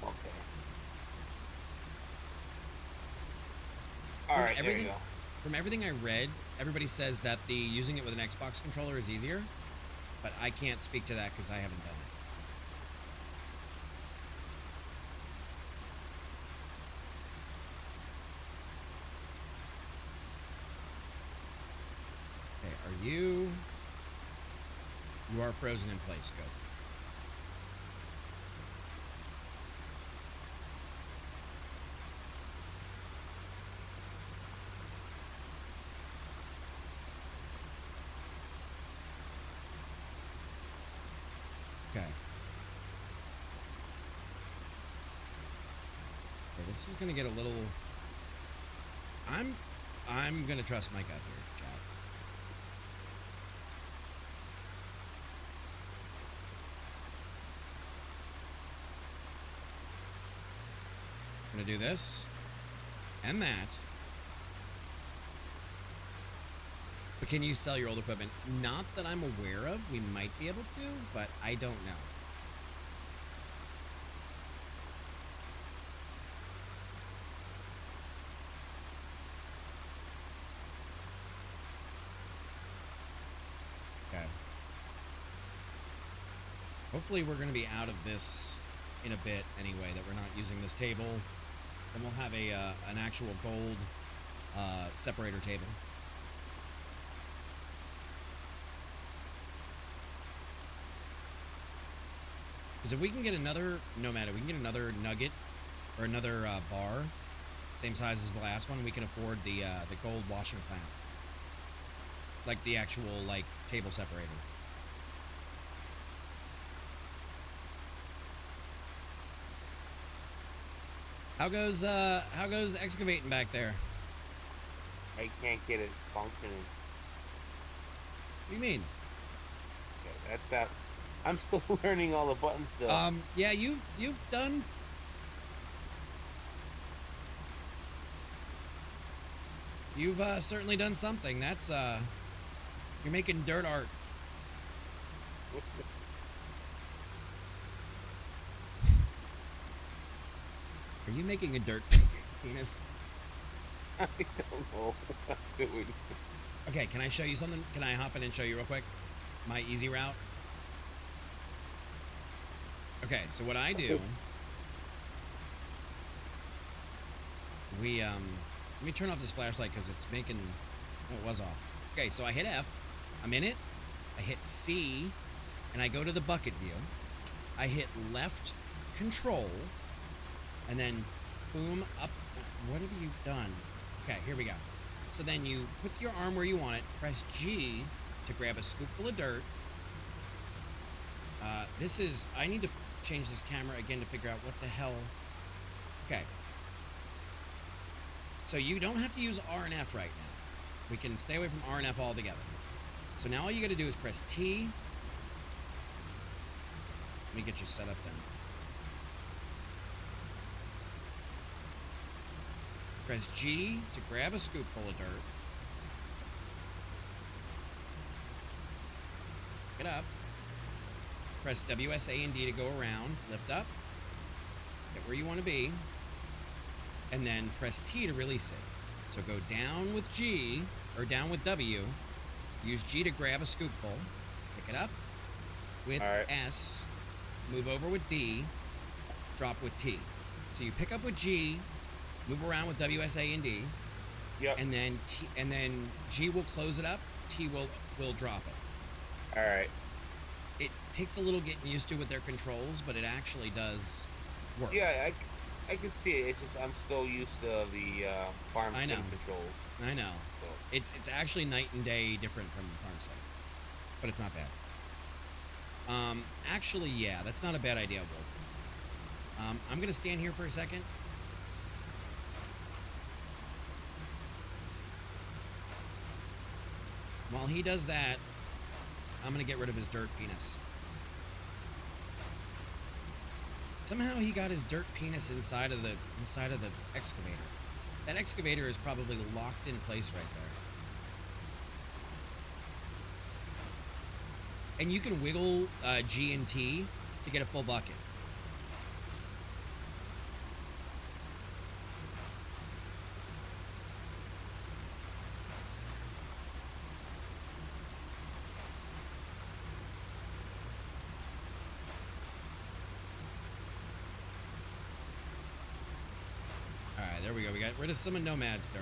[SPEAKER 3] Okay. All right, there you go.
[SPEAKER 1] From everything I read, everybody says that the using it with an Xbox controller is easier, but I can't speak to that because I haven't done it. Okay, are you? You are frozen in place. Go. Okay. Okay, this is gonna get a little. I'm gonna trust my gut here, Chad. I'm gonna do this and that. But can you sell your old equipment? Not that I'm aware of. We might be able to, but I don't know. Okay. Hopefully we're going to be out of this in a bit anyway, that we're not using this table. Then we'll have an actual gold separator table. Because if we can get another, no matter, we can get another nugget or another bar, same size as the last one, we can afford the gold washing plant, like the actual table separator. How goes excavating back there?
[SPEAKER 3] I can't get it functioning.
[SPEAKER 1] What do you mean?
[SPEAKER 3] Okay, that's got. I'm still learning all the buttons still.
[SPEAKER 1] Yeah, you've done. You've certainly done something. That's you're making dirt art. Are you making a dirt penis?
[SPEAKER 3] I don't know what I'm doing.
[SPEAKER 1] Okay, can I show you something? Can I hop in and show you real quick? My easy route. Okay, so what I do, let me turn off this flashlight because it's making, oh, it was off. Okay, so I hit F, I'm in it, I hit C, and I go to the bucket view. I hit left control, and then boom, up, what have you done? Okay, here we go. So then you put your arm where you want it, press G to grab a scoopful of dirt. I need to change this camera again to figure out what the hell. Okay. So you don't have to use R and F right now. We can stay away from R and F altogether. So now all you got to do is press T. Let me get you set up then. Press G to grab a scoopful of dirt. Pick it up. Press WSA and D to go around, lift up, get where you want to be, and then press T to release it. So go down with G, or down with W, use G to grab a scoopful, pick it up with S, move over with D, drop with T. So you pick up with G, move around with WSA and D,
[SPEAKER 3] yep.
[SPEAKER 1] and then G will close it up, T will drop it.
[SPEAKER 3] All right.
[SPEAKER 1] It takes a little getting used to with their controls, but it actually does work.
[SPEAKER 3] Yeah, I can see it. It's just I'm still used to the farm
[SPEAKER 1] I know.
[SPEAKER 3] sim controls.
[SPEAKER 1] I know.
[SPEAKER 3] So
[SPEAKER 1] It's actually night and day different from Farm Sim, but it's not bad. Actually, yeah, that's not a bad idea, Wolf. I'm gonna stand here for a second. While he does that, I'm gonna get rid of his dirt penis. Somehow he got his dirt penis inside of the excavator. That excavator is probably locked in place right there. And you can wiggle G and T to get a full bucket. Alright, there we go. We got rid of some of Nomad's dirt.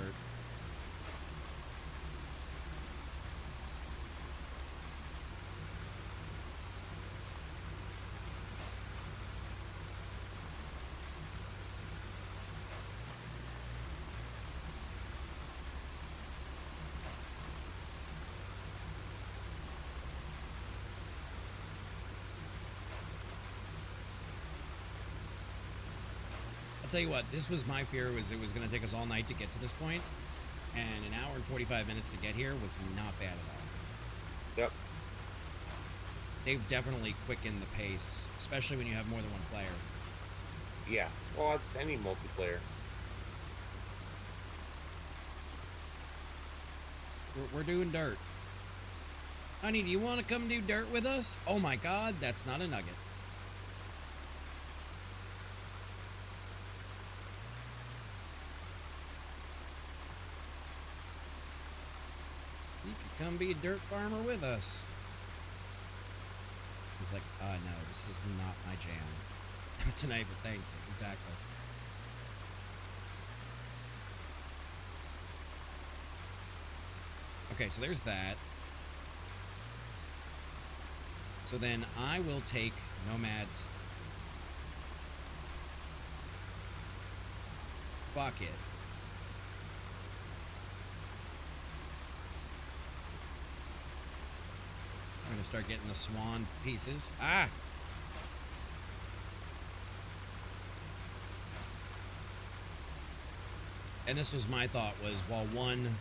[SPEAKER 1] I'll tell you what, this was my fear, was it was going to take us all night to get to this point, and an hour and 45 minutes to get here was not bad at all.
[SPEAKER 3] yep.
[SPEAKER 1] They've definitely quickened the pace, especially when you have more than one player.
[SPEAKER 3] Yeah. Well, it's any multiplayer.
[SPEAKER 1] We're doing dirt. Honey, do you want to come do dirt with us? Oh my god, that's not a nugget. You could come be a dirt farmer with us. He's like, no, this is not my jam. Not tonight, but thank you. Exactly. Okay, so there's that. So then I will take Nomad's bucket. I'm going to start getting the swan pieces. Ah! And this was my thought, was while one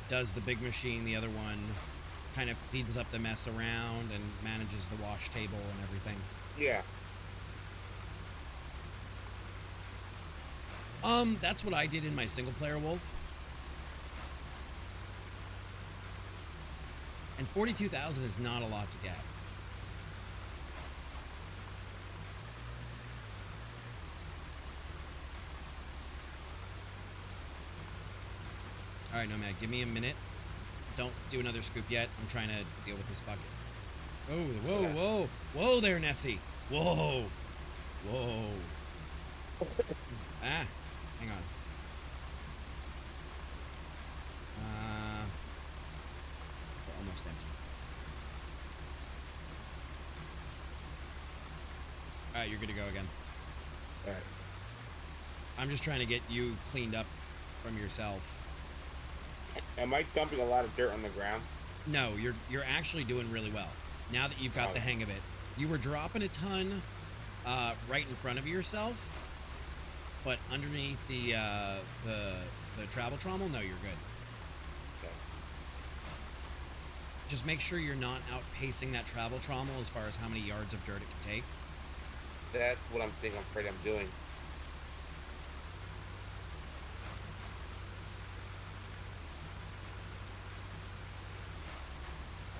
[SPEAKER 1] does the big machine, the other one kind of cleans up the mess around and manages the wash table and everything.
[SPEAKER 3] Yeah.
[SPEAKER 1] That's what I did in my single player Wolf. And 42,000 is not a lot to get. All right, Nomad, give me a minute. Don't do another scoop yet. I'm trying to deal with this bucket. Oh, whoa,
[SPEAKER 3] Okay.
[SPEAKER 1] whoa, whoa there, Nessie. Whoa, whoa. Ah, hang on. We're almost empty. All right, you're good to go again.
[SPEAKER 3] All right.
[SPEAKER 1] I'm just trying to get you cleaned up from yourself.
[SPEAKER 3] Am I dumping a lot of dirt on the ground?
[SPEAKER 1] No, you're actually doing really well. Now that you've got the hang of it. You were dropping a ton right in front of yourself, but underneath the travel trommel, no, you're good.
[SPEAKER 3] Okay.
[SPEAKER 1] Just make sure you're not outpacing that travel trommel as far as how many yards of dirt it can take.
[SPEAKER 3] That's what I'm afraid I'm doing.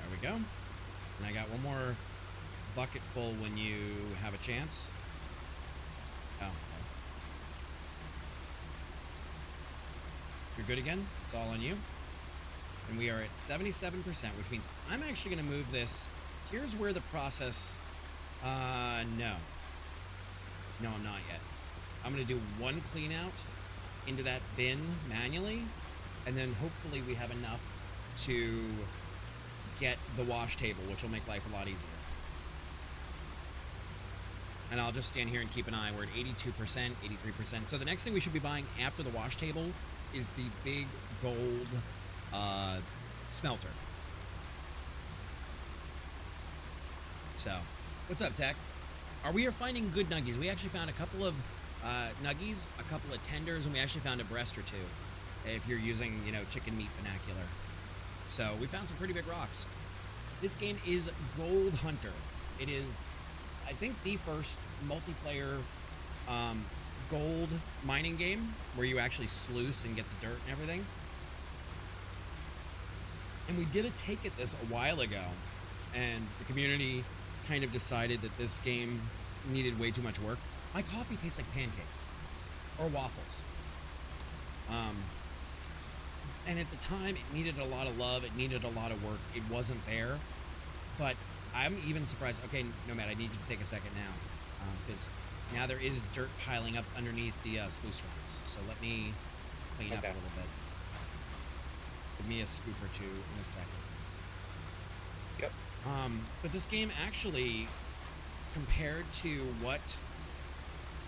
[SPEAKER 1] There we go. And I got one more bucket full when you have a chance. Oh, okay. You're good again? It's all on you. And we are at 77%, which means I'm actually going to move this. Here's where the process... no. No, I'm not yet. I'm going to do one clean out into that bin manually, and then hopefully we have enough to get the wash table, which will make life a lot easier. And I'll just stand here and keep an eye. We're at 82%, 83%. So the next thing we should be buying after the wash table is the big gold smelter. So, what's up, Tech? We are finding good nuggies. We actually found a couple of nuggies, a couple of tenders, and we actually found a breast or two. If you're using, chicken meat vernacular. So we found some pretty big rocks. This game is Gold Hunter. It is, I think, the first multiplayer gold mining game where you actually sluice and get the dirt and everything. And we did a take at this a while ago, and the community kind of decided that this game needed way too much work. My coffee tastes like pancakes or waffles. And at the time, it needed a lot of love. It needed a lot of work. It wasn't there. But I'm even surprised. Okay, Nomad, I need you to take a second now. Because now there is dirt piling up underneath the sluice runs. So let me clean up a little bit. Give me a scoop or two in a second.
[SPEAKER 3] Yep.
[SPEAKER 1] But this game actually, compared to what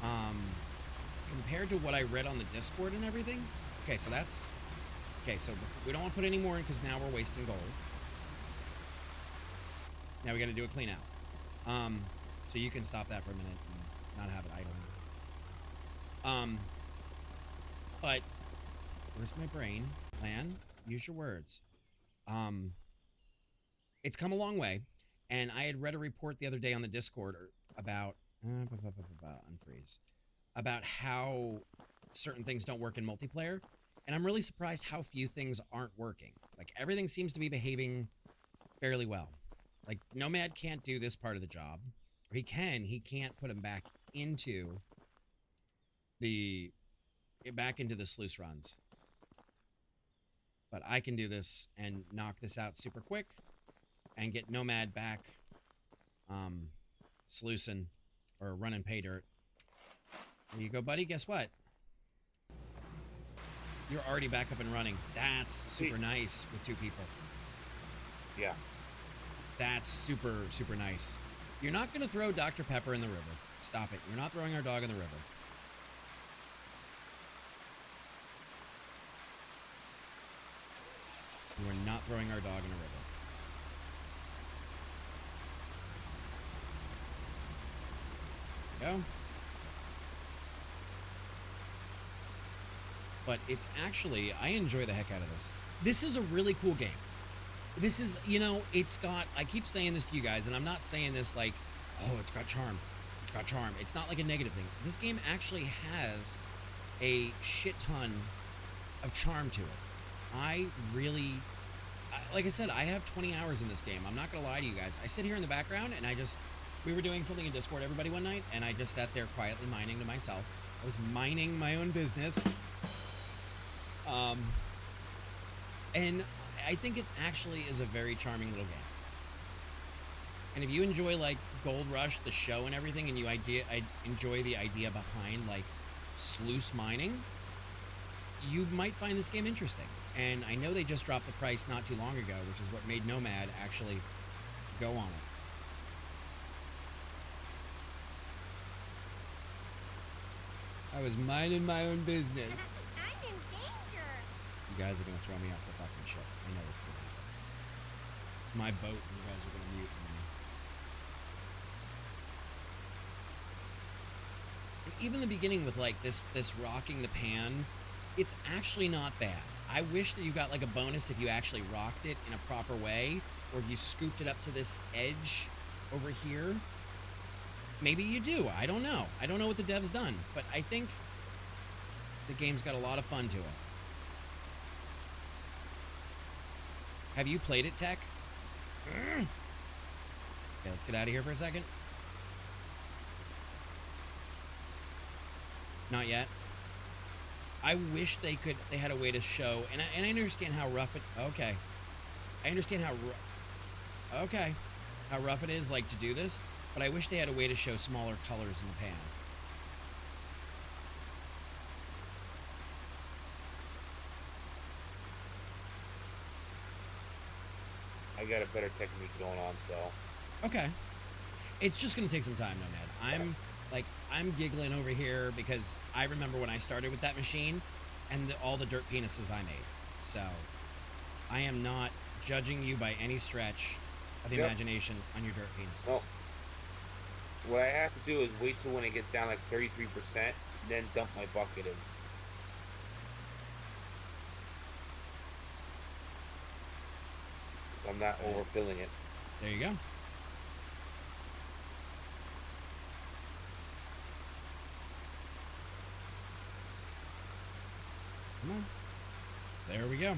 [SPEAKER 1] I read on the Discord and everything. Okay, so that's... Okay, so we don't want to put any more in because now we're wasting gold. Now we got to do a clean out. So you can stop that for a minute and not have it idling. But where's my brain? Lan, use your words. It's come a long way, and I had read a report the other day on the Discord about unfreeze, about how certain things don't work in multiplayer. And I'm really surprised how few things aren't working. Like, everything seems to be behaving fairly well. Like, Nomad can't do this part of the job. Or he can't put him back into the sluice runs. But I can do this and knock this out super quick and get Nomad back sluicing or running pay dirt. There you go, buddy. Guess what? You're already back up and running. That's super nice with two people.
[SPEAKER 3] Yeah.
[SPEAKER 1] That's super, super nice. You're not going to throw Dr. Pepper in the river. Stop it. You're not throwing our dog in the river. You are not throwing our dog in a river. There we go. But it's actually, I enjoy the heck out of this. This is a really cool game. This is, it's got, I keep saying this to you guys, and I'm not saying this like, oh, it's got charm. It's got charm. It's not like a negative thing. This game actually has a shit ton of charm to it. I really, like I said, I have 20 hours in this game. I'm not going to lie to you guys. I sit here in the background, and we were doing something in Discord, everybody, one night, and I just sat there quietly mining to myself. I was mining my own business. And I think it actually is a very charming little game. And if you enjoy, like, Gold Rush, the show and everything, and I enjoy the idea behind, like, sluice mining, you might find this game interesting. And I know they just dropped the price not too long ago, which is what made Nomad actually go on it. I was minding my own business.
[SPEAKER 5] I'm in danger.
[SPEAKER 1] You guys are going to throw me off the fucking ship. I know what's going to happen. It's my boat, and you guys are going to mute me. And even the beginning with, like, this rocking the pan, it's actually not bad. I wish that you got, like, a bonus if you actually rocked it in a proper way, or you scooped it up to this edge over here. Maybe you do. I don't know. I don't know what the dev's done, but I think the game's got a lot of fun to it. Have you played it, Tech? Okay, let's get out of here for a second. Not yet. I wish they had a way to show, and I understand how rough it. Okay, I understand how rough it is, like, to do this. But I wish they had a way to show smaller colors in the pan.
[SPEAKER 3] I got a better technique going on, so.
[SPEAKER 1] Okay. It's just going to take some time, Nomad. Like, I'm giggling over here because I remember when I started with that machine and all the dirt penises I made. So, I am not judging you by any stretch of the
[SPEAKER 3] Yep.
[SPEAKER 1] imagination on your dirt penises.
[SPEAKER 3] No. What I have to do is wait till when it gets down like 33%, then dump my bucket in. I'm not overfilling it.
[SPEAKER 1] There you go. Come on. There we go.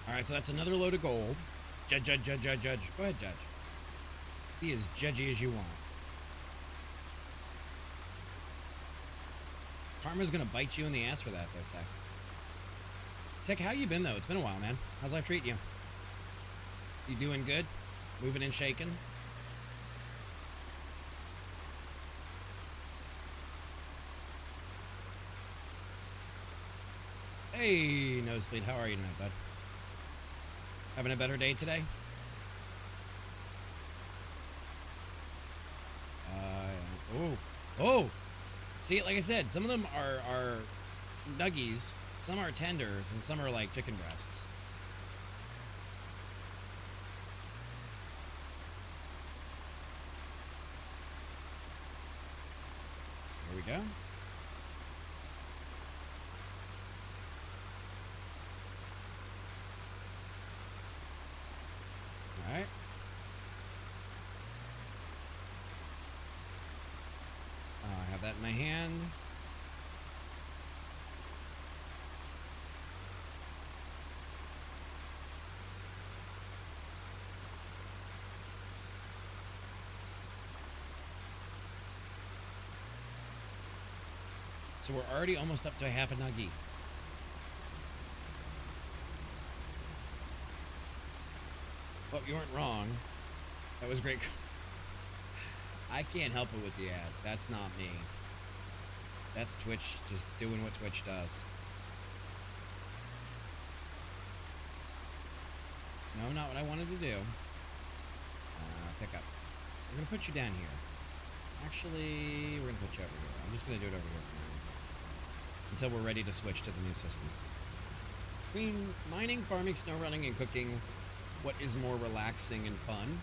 [SPEAKER 1] All right, so that's another load of gold. Judge. Go ahead, Judge. Be as judgy as you want. Karma's gonna bite you in the ass for that, though, Tech. Tech, how you been, though? It's been a while, man. How's life treating you? You doing good? Moving and shaking? Hey, Nosebleed, how are you tonight, bud? Having a better day today? Oh! See, like I said, some of them are nuggies, some are tenders, and some are like chicken breasts. So here we go. All right. I have that in my hand. So we're already almost up to a half a nuggie. Well, you weren't wrong. That was great. I can't help it with the ads. That's not me. That's Twitch just doing what Twitch does. No, not what I wanted to do. Pick up. We're going to put you down here. Actually, we're going to put you over here. I'm just going to do it over here for now. Until we're ready to switch to the new system. Between mining, farming, snow running, and cooking, what is more relaxing and fun?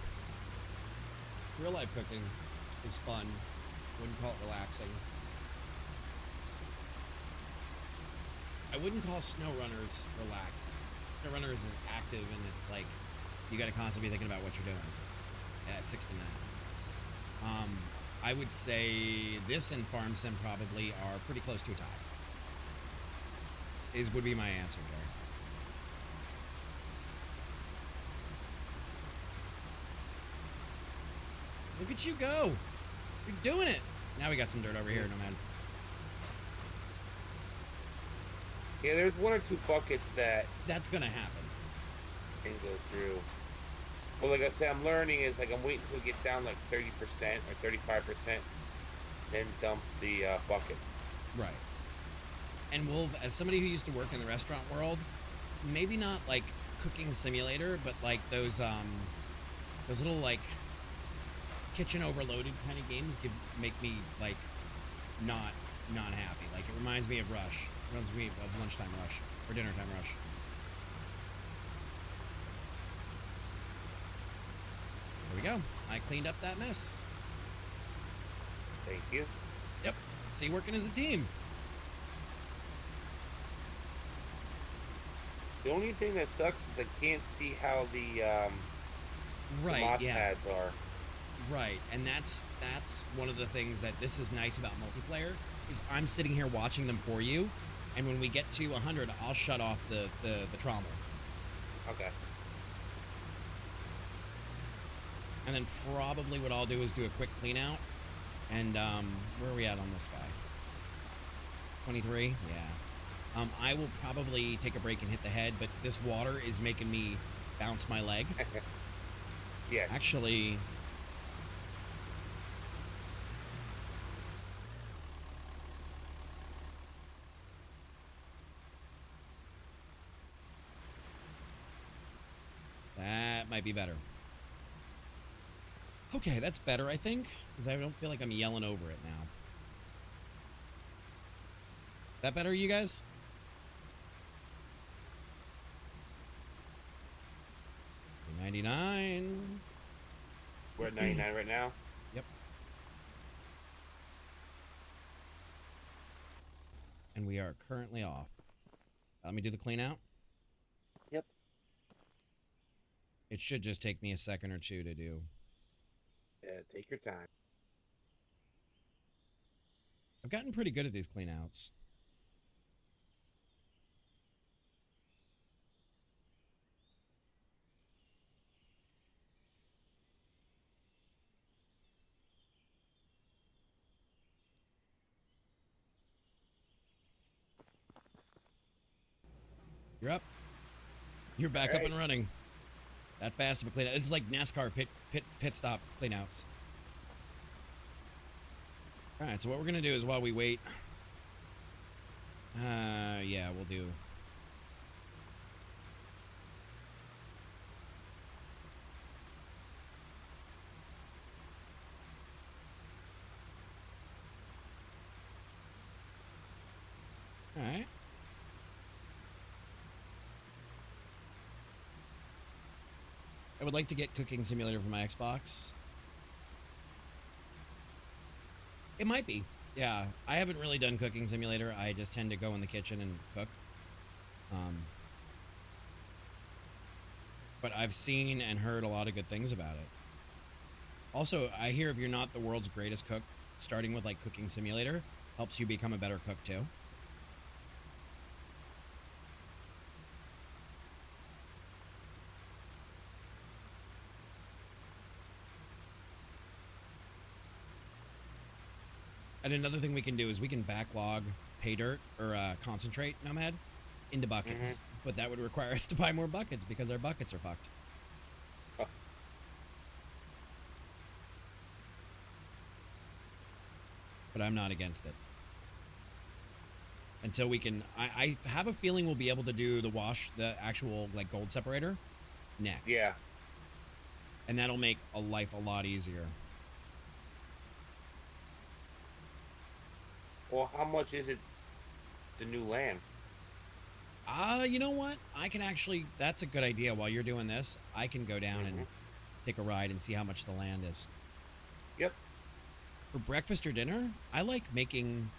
[SPEAKER 1] Real life cooking is fun. Wouldn't call it relaxing. I wouldn't call snow runners relaxing. Snow runners is active and it's like you got to constantly be thinking about what you're doing. Yeah, 6 to 9. Yes. I would say this and Farm Sim probably are pretty close to a tie. Would be my answer, Gary. Look at you go! You're doing it! Now we got some dirt over here, no man.
[SPEAKER 3] Yeah, there's 1 or 2 buckets that
[SPEAKER 1] That's gonna happen.
[SPEAKER 3] can go through. But like I said, I'm learning is like I'm waiting till it get down like 30% or 35%, then dump the bucket.
[SPEAKER 1] Right. And Wolf, as somebody who used to work in the restaurant world, maybe not like cooking simulator, but like those little like kitchen overloaded kind of games make me like not happy. Like it reminds me of Rush. It reminds me of lunchtime rush or dinner time rush. There we go. I cleaned up that mess.
[SPEAKER 3] Thank you.
[SPEAKER 1] Yep. See, working as a team.
[SPEAKER 3] The only thing that sucks is I can't see how the
[SPEAKER 1] Right.
[SPEAKER 3] mod
[SPEAKER 1] Yeah.
[SPEAKER 3] pads are.
[SPEAKER 1] Right, and that's one of the things that this is nice about multiplayer is I'm sitting here watching them for you, and when we get to 100, I'll shut off the trommel,
[SPEAKER 3] Okay.
[SPEAKER 1] and then probably what I'll do is do a quick clean out, and where are we at on this guy? 23, yeah. I will probably take a break and hit the head, but this water is making me bounce my leg.
[SPEAKER 3] Yes.
[SPEAKER 1] Actually. That might be better. Okay, that's better, I think, because I don't feel like I'm yelling over it now. That better, you guys? 99.
[SPEAKER 3] We're at 99 right now.
[SPEAKER 1] Yep. And we are currently off. Let me do the clean out.
[SPEAKER 3] Yep.
[SPEAKER 1] It should just take me a second or two to do.
[SPEAKER 3] Yeah, take your time.
[SPEAKER 1] I've gotten pretty good at these clean outs. You're up. You're back up
[SPEAKER 3] Alright.
[SPEAKER 1] and running. You're back up
[SPEAKER 3] Alright.
[SPEAKER 1] and running. That fast of a clean out. It's like NASCAR pit stop clean outs. Alright, so what we're gonna do is while we wait. Yeah, we'll do. Alright. I would like to get Cooking Simulator for my Xbox. It might be. Yeah, I haven't really done Cooking Simulator. I just tend to go in the kitchen and cook. But I've seen and heard a lot of good things about it. Also, I hear if you're not the world's greatest cook, starting with like Cooking Simulator helps you become a better cook too. And another thing we can do is we can backlog pay dirt or concentrate Nomad into buckets. But that would require us to buy more buckets because our buckets are fucked.
[SPEAKER 3] Oh.
[SPEAKER 1] But I'm not against it. Until we can, I have a feeling we'll be able to do the actual like gold separator next.
[SPEAKER 3] Yeah.
[SPEAKER 1] And that'll make life a lot easier.
[SPEAKER 3] Well, how much is it? The new land.
[SPEAKER 1] You know what? I can actually, that's a good idea. While you're doing this, I can go down and take a ride and see how much the land is.
[SPEAKER 3] Yep.
[SPEAKER 1] For breakfast or dinner, I like making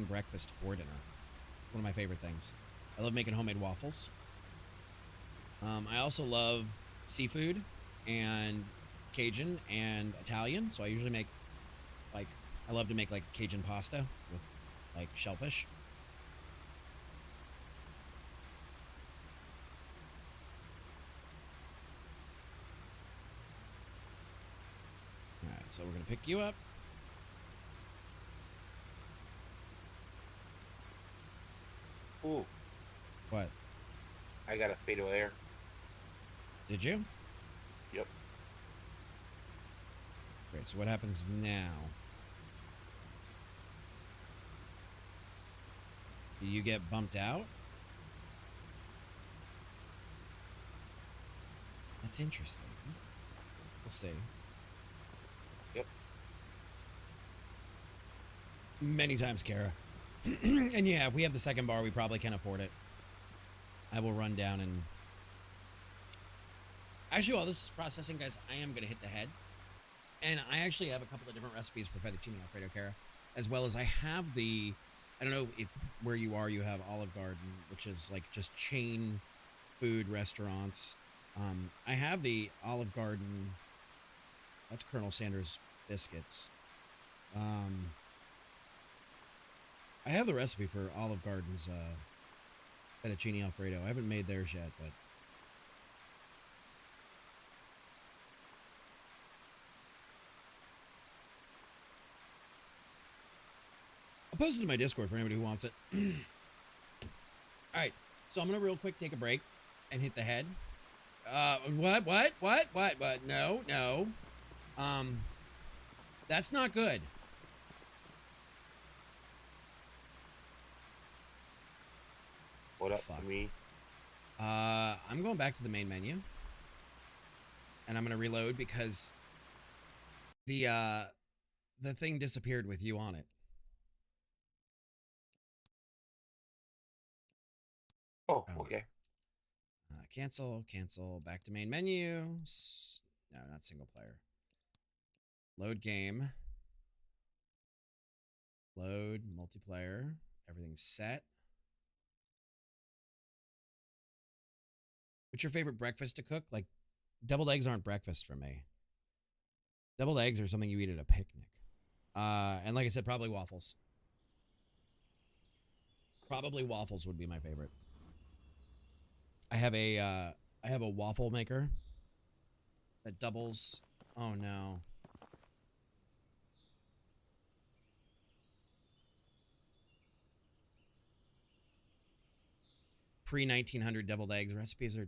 [SPEAKER 1] breakfast for dinner. One of my favorite things. I love making homemade waffles. I also love seafood and Cajun and Italian. So I usually make I love to make like Cajun pasta with like shellfish. All right, so we're gonna pick you up.
[SPEAKER 3] Ooh,
[SPEAKER 1] What?
[SPEAKER 3] I got a fatal air.
[SPEAKER 1] Did you?
[SPEAKER 3] Yep.
[SPEAKER 1] Great. So what happens now? Do you get bumped out? That's interesting. We'll see.
[SPEAKER 3] Yep.
[SPEAKER 1] Many times, Kara. And yeah, if we have the second bar, we probably can afford it. I will run down and... Actually, while this is processing, guys, I am going to hit the head. And I actually have a couple of different recipes for fettuccine alfredo, Kara. As well as I have the... I don't know if where you are, you have Olive Garden, which is like just chain food restaurants. I have the Olive Garden... That's Colonel Sanders biscuits. I have the recipe for Olive Garden's fettuccine alfredo. I haven't made theirs yet, but I'll post it in my Discord for anybody who wants it. All right, so I'm gonna real quick take a break and hit the head. What? No. That's not good.
[SPEAKER 3] What up
[SPEAKER 1] Fuck.
[SPEAKER 3] to me?
[SPEAKER 1] I'm going back to the main menu. and I'm gonna reload because the thing disappeared with you on it.
[SPEAKER 3] Oh,
[SPEAKER 1] Oh.
[SPEAKER 3] okay.
[SPEAKER 1] Cancel, back to main menu. No, not single player. Load game. Load multiplayer. Everything's set. What's your favorite breakfast to cook? Like, deviled eggs aren't breakfast for me. Deviled eggs are something you eat at a picnic. And like I said, probably waffles. Probably waffles would be my favorite. I have a waffle maker that doubles. Oh no. Pre-1900 deviled eggs recipes are.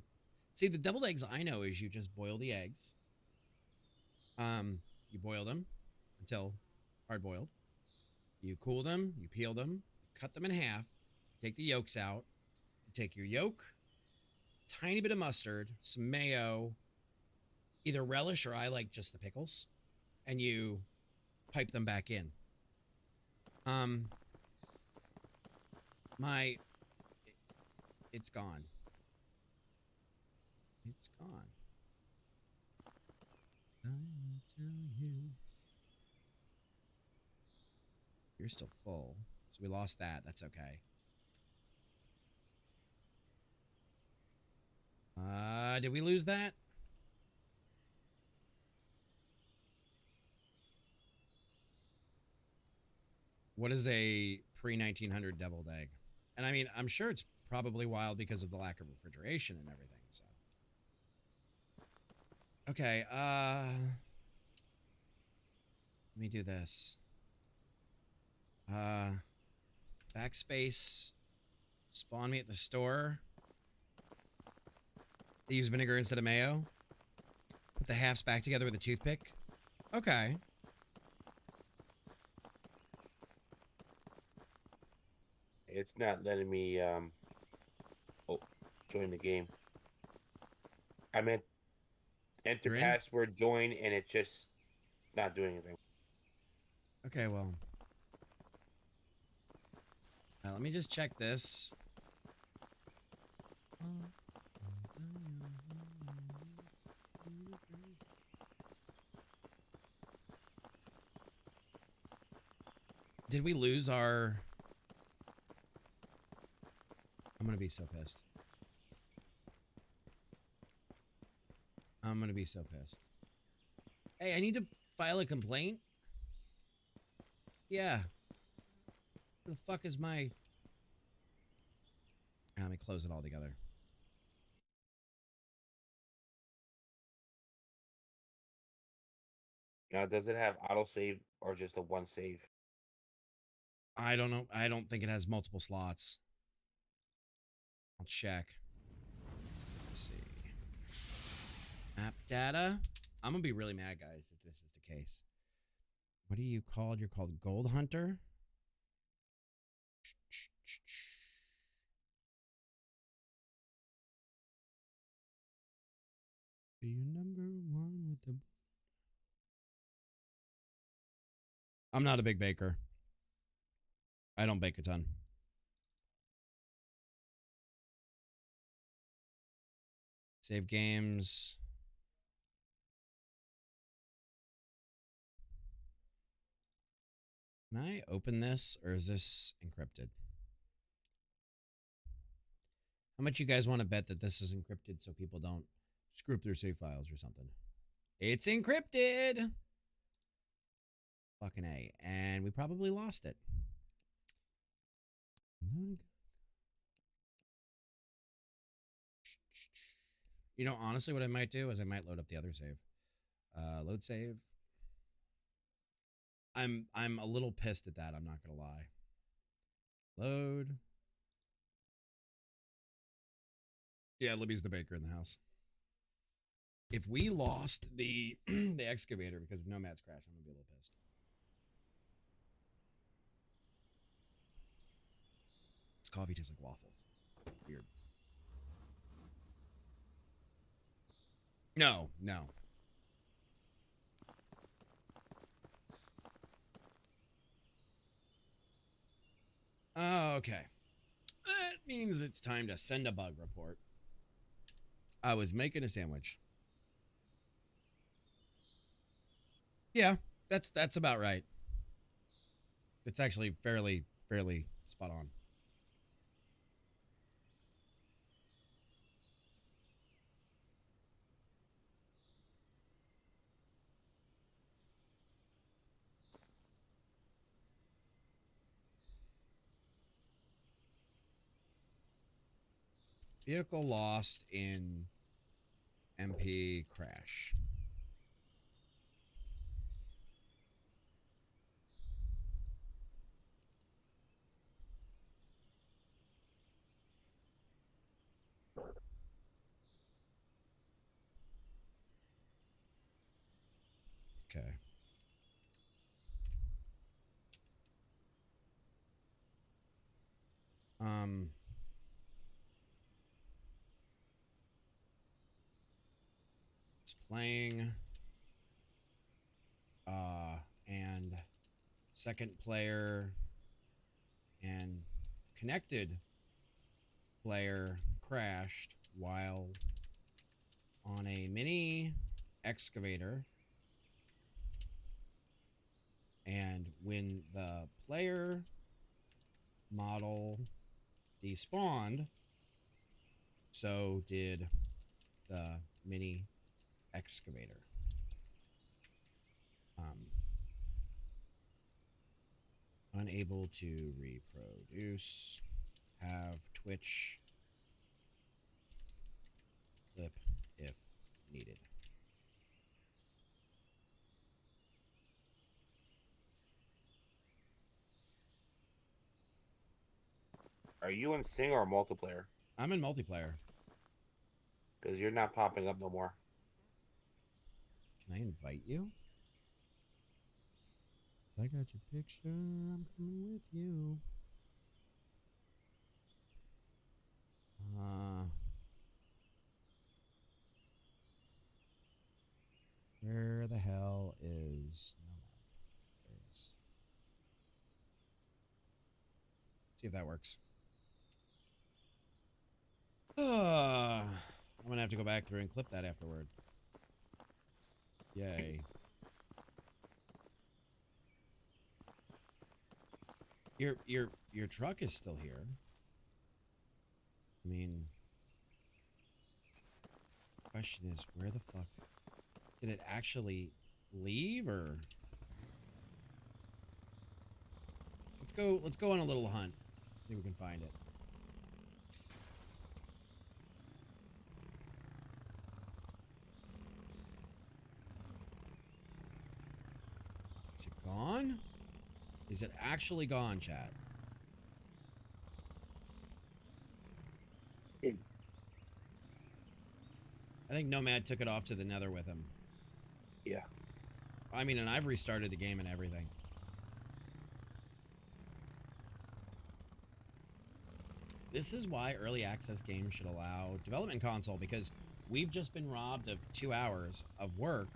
[SPEAKER 1] See, the deviled eggs I know is you just boil the eggs. You boil them until hard boiled. You cool them, you peel them, you cut them in half, you take the yolks out, you take your yolk, tiny bit of mustard, some mayo, either relish or I like just the pickles, and you pipe them back in. My it's gone. It's gone. I'll tell you. You're still full. So we lost that. That's okay. Did we lose that? What is a pre-1900 deviled egg? And I mean, I'm sure it's probably wild because of the lack of refrigeration and everything, so. Okay, let me do this. Backspace. Spawn me at the store. They use vinegar instead of mayo. Put the halves back together with a toothpick. Okay.
[SPEAKER 3] It's not letting me join the game. I meant enter
[SPEAKER 1] You're in?
[SPEAKER 3] password join and it's just not doing anything.
[SPEAKER 1] Okay, well. Let me just check this. Did we lose our... I'm gonna be so pissed. I'm gonna be so pissed. Hey, I need to file a complaint? Yeah. Where the fuck is my... Let me close it all together.
[SPEAKER 3] Now, does it have autosave or just a one save?
[SPEAKER 1] I don't know. I don't think it has multiple slots. I'll check. Let's see. App data. I'm gonna be really mad, guys, if this is the case. What are you called? You're called Gold Hunter? Be your number one with the... I'm not a big baker. I don't bake a ton. Save games. Can I open this or is this encrypted? How much you guys want to bet that this is encrypted so people don't screw up their save files or something? It's encrypted. Fucking A. And we probably lost it. You know, honestly, what I might do is I might load up the other save. Load save. I'm a little pissed at that, I'm not gonna lie. Load. Yeah, Libby's the baker in the house. If we lost the the excavator because of Nomad's crash, I'm gonna be a little pissed. This coffee tastes like waffles. Weird. No. Okay. That means it's time to send a bug report. I was making a sandwich. Yeah, that's about right. It's actually fairly spot on. Vehicle lost in MP crash. Okay. It's playing and second player and connected player crashed while on a mini excavator, and when the player model despawned, so did the mini excavator. Unable to reproduce. Have Twitch clip if needed.
[SPEAKER 3] Are you in single or multiplayer?
[SPEAKER 1] I'm in multiplayer.
[SPEAKER 3] Because you're not popping up no more.
[SPEAKER 1] Can I invite you? I got your picture. I'm coming with you. Where the hell is Nomad? There it is. See if that works. I'm gonna have to go back through and clip that afterward. Yay. Your truck is still here. I mean, question is, where the fuck did it actually leave, or let's go on a little hunt. See if we can find it. Is it gone? Is it actually gone, chat? I think Nomad took it off to the nether with him.
[SPEAKER 3] Yeah.
[SPEAKER 1] I mean, and I've restarted the game and everything. This is why early access games should allow development console, because we've just been robbed of 2 hours of work.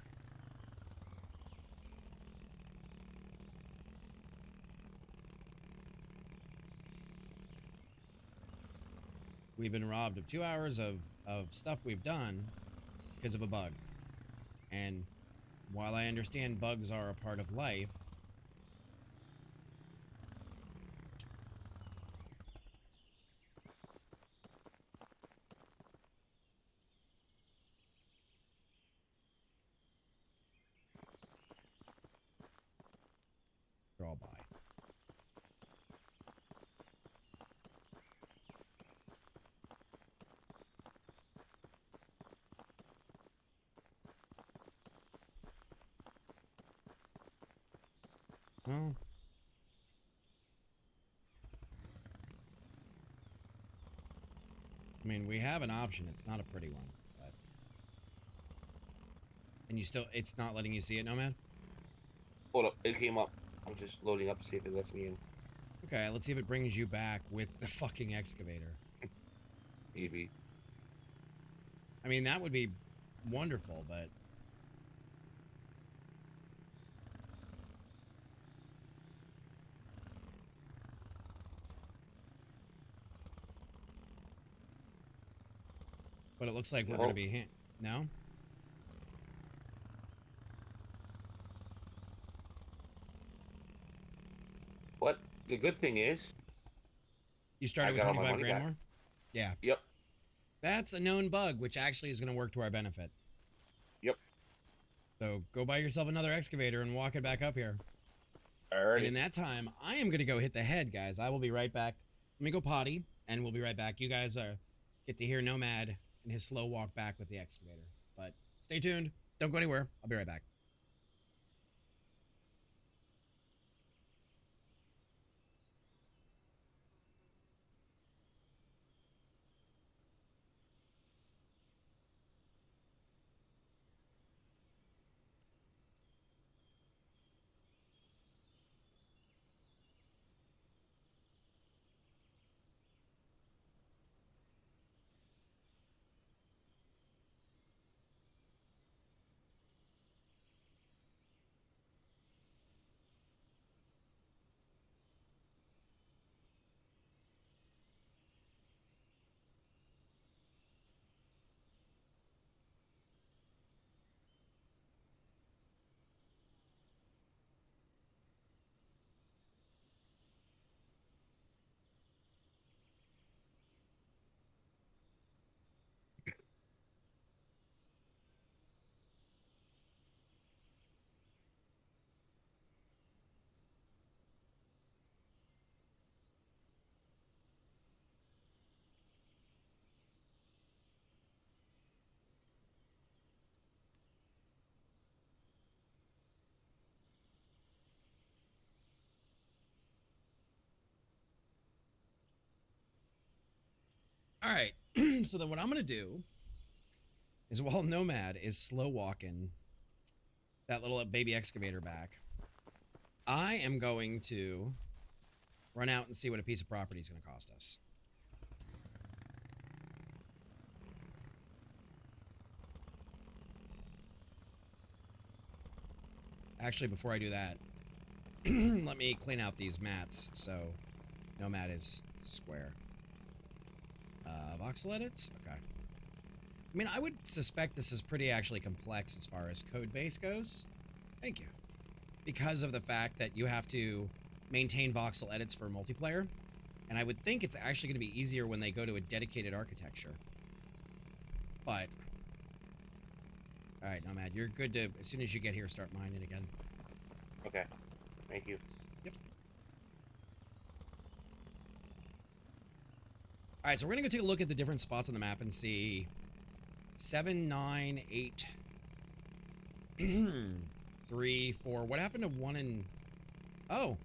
[SPEAKER 1] We've been robbed of 2 hours of stuff we've done because of a bug. And while I understand bugs are a part of life, they're all by. Well, I mean, we have an option. It's not a pretty one, but... And you still... It's not letting you see it, Nomad?
[SPEAKER 3] Hold up. It came up. I'm just loading up to see if it lets me in.
[SPEAKER 1] Okay, let's see if it brings you back with the fucking excavator.
[SPEAKER 3] Maybe.
[SPEAKER 1] I mean, that would be wonderful, but... But it looks like we're
[SPEAKER 3] No.
[SPEAKER 1] going to be... No?
[SPEAKER 3] But the good thing is,
[SPEAKER 1] You started
[SPEAKER 3] I
[SPEAKER 1] with
[SPEAKER 3] got all my
[SPEAKER 1] 25
[SPEAKER 3] money
[SPEAKER 1] grand
[SPEAKER 3] back.
[SPEAKER 1] more? Yeah.
[SPEAKER 3] Yep.
[SPEAKER 1] That's a known bug, which actually is going to work to our benefit.
[SPEAKER 3] Yep.
[SPEAKER 1] So go buy yourself another excavator and walk it back up here.
[SPEAKER 3] Alrighty.
[SPEAKER 1] And in that time, I am going to go hit the head, guys. I will be right back. Let me go potty, and we'll be right back. You guys get to hear Nomad and his slow walk back with the excavator. But stay tuned. Don't go anywhere. I'll be right back. All right. So then what I'm going to do is while Nomad is slow walking that little baby excavator back, I am going to run out and see what a piece of property is going to cost us. Actually, before I do that, let me clean out these mats so Nomad is square. Voxel edits? Okay. I mean, I would suspect this is pretty actually complex as far as code base goes. Thank you. Because of the fact that you have to maintain voxel edits for multiplayer. And I would think it's actually going to be easier when they go to a dedicated architecture. But... Alright, Nomad, you're good to, as soon as you get here, start mining again.
[SPEAKER 3] Okay. Thank you.
[SPEAKER 1] Yep. Alright, so we're going to go take a look at the different spots on the map and see 7, 9, 8, 3, 4. What happened to 1 and... Oh.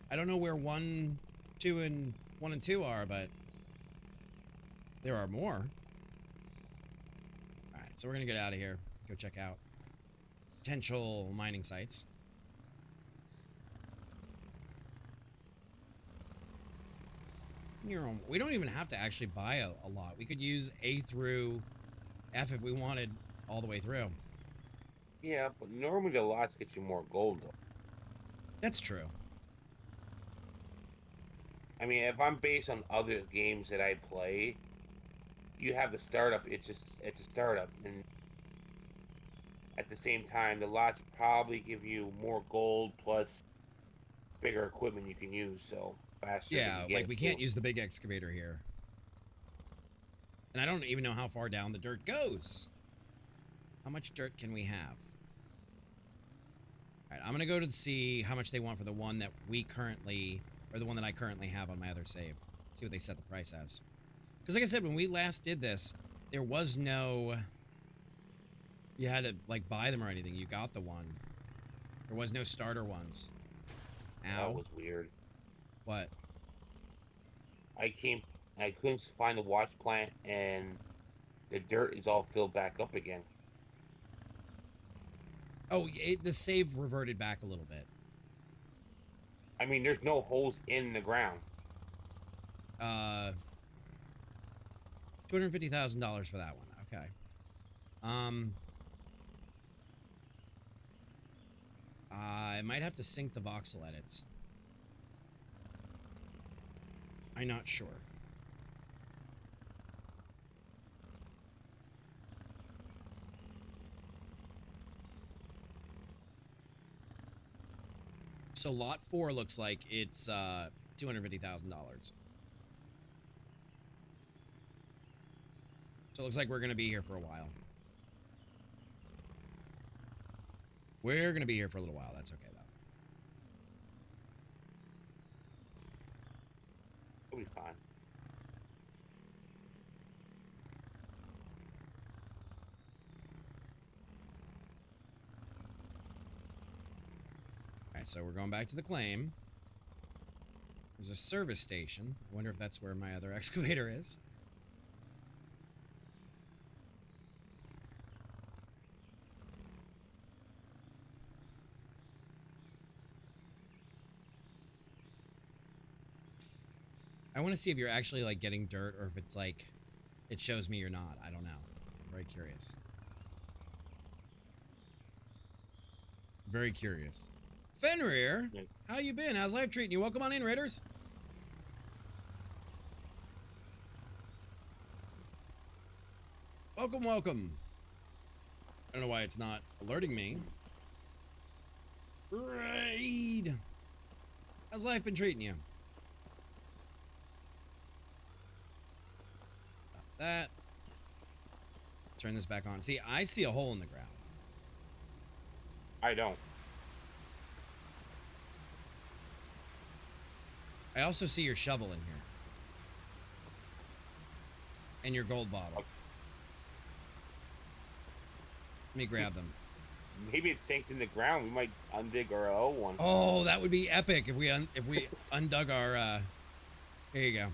[SPEAKER 1] I don't know where 1, 2, and 1 and 2 are, but there are more. Alright, so we're going to get out of here. Go check out potential mining sites. We don't even have to actually buy a lot. We could use A through F if we wanted all the way through.
[SPEAKER 3] Yeah, but normally the lots get you more gold, though.
[SPEAKER 1] That's true.
[SPEAKER 3] I mean, if I'm based on other games that I play, you have the startup. It's a startup, and at the same time, the lots probably give you more gold plus bigger equipment you can use. So faster.
[SPEAKER 1] Yeah, like we can't
[SPEAKER 3] too.
[SPEAKER 1] use the big excavator here. And I don't even know how far down the dirt goes. How much dirt can we have? All right, I'm gonna go to see how much they want for the one that we currently, or the one that I currently have on my other save. See what they set the price as. Because like I said, when we last did this, there was no... You had to, like, buy them or anything. You got the one. There was no starter ones. Ow.
[SPEAKER 3] That was weird.
[SPEAKER 1] What?
[SPEAKER 3] I couldn't find the watch plant, and the dirt is all filled back up again.
[SPEAKER 1] Oh, the save reverted back a little bit.
[SPEAKER 3] I mean, there's no holes in the ground.
[SPEAKER 1] $250,000 for that one. Okay. I might have to sync the voxel edits. I'm not sure. So lot 4 looks like it's $250,000. So it looks like we're gonna be here for a while. We're gonna be here for a little while. That's okay though.
[SPEAKER 3] It'll be fine.
[SPEAKER 1] Alright, so we're going back to the claim. There's a service station. I wonder if that's where my other excavator is. I want to see if you're actually like getting dirt or if it's like it shows me you're not. I don't know. I'm very curious. Very curious. Fenrir, how you been? How's life treating you? Welcome on in, Raiders. Welcome, welcome. I don't know why it's not alerting me. Raid. How's life been treating you? Stop that. Turn this back on. See, I see a hole in the ground.
[SPEAKER 3] I don't.
[SPEAKER 1] I also see your shovel in here. And your gold bottle. Let me grab them.
[SPEAKER 3] Maybe it's sank in the ground. We might undig our old one.
[SPEAKER 1] Oh, that would be epic if we undug our here you go.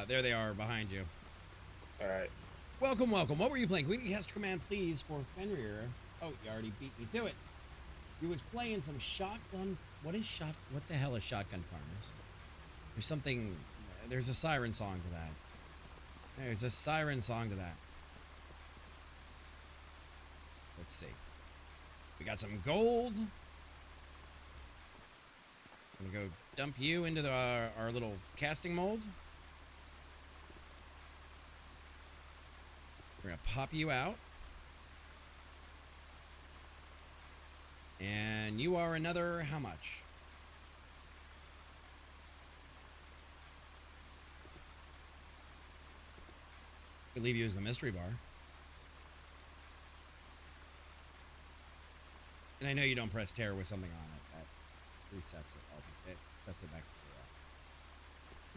[SPEAKER 1] There they are behind you.
[SPEAKER 3] Alright.
[SPEAKER 1] Welcome, welcome. What were you playing? Can we cast a command, please, for Fenrir? Oh, you already beat me to it. You was playing some shotgun. What the hell is Shotgun Farmers? There's something. There's a siren song to that. There's a siren song to that. Let's see. We got some gold. I'm gonna go dump you into our little casting mold. We're gonna pop you out. And you are another, how much? Could leave you as the mystery bar. And I know you don't press tear with something on it. That resets it. It sets it back to 0.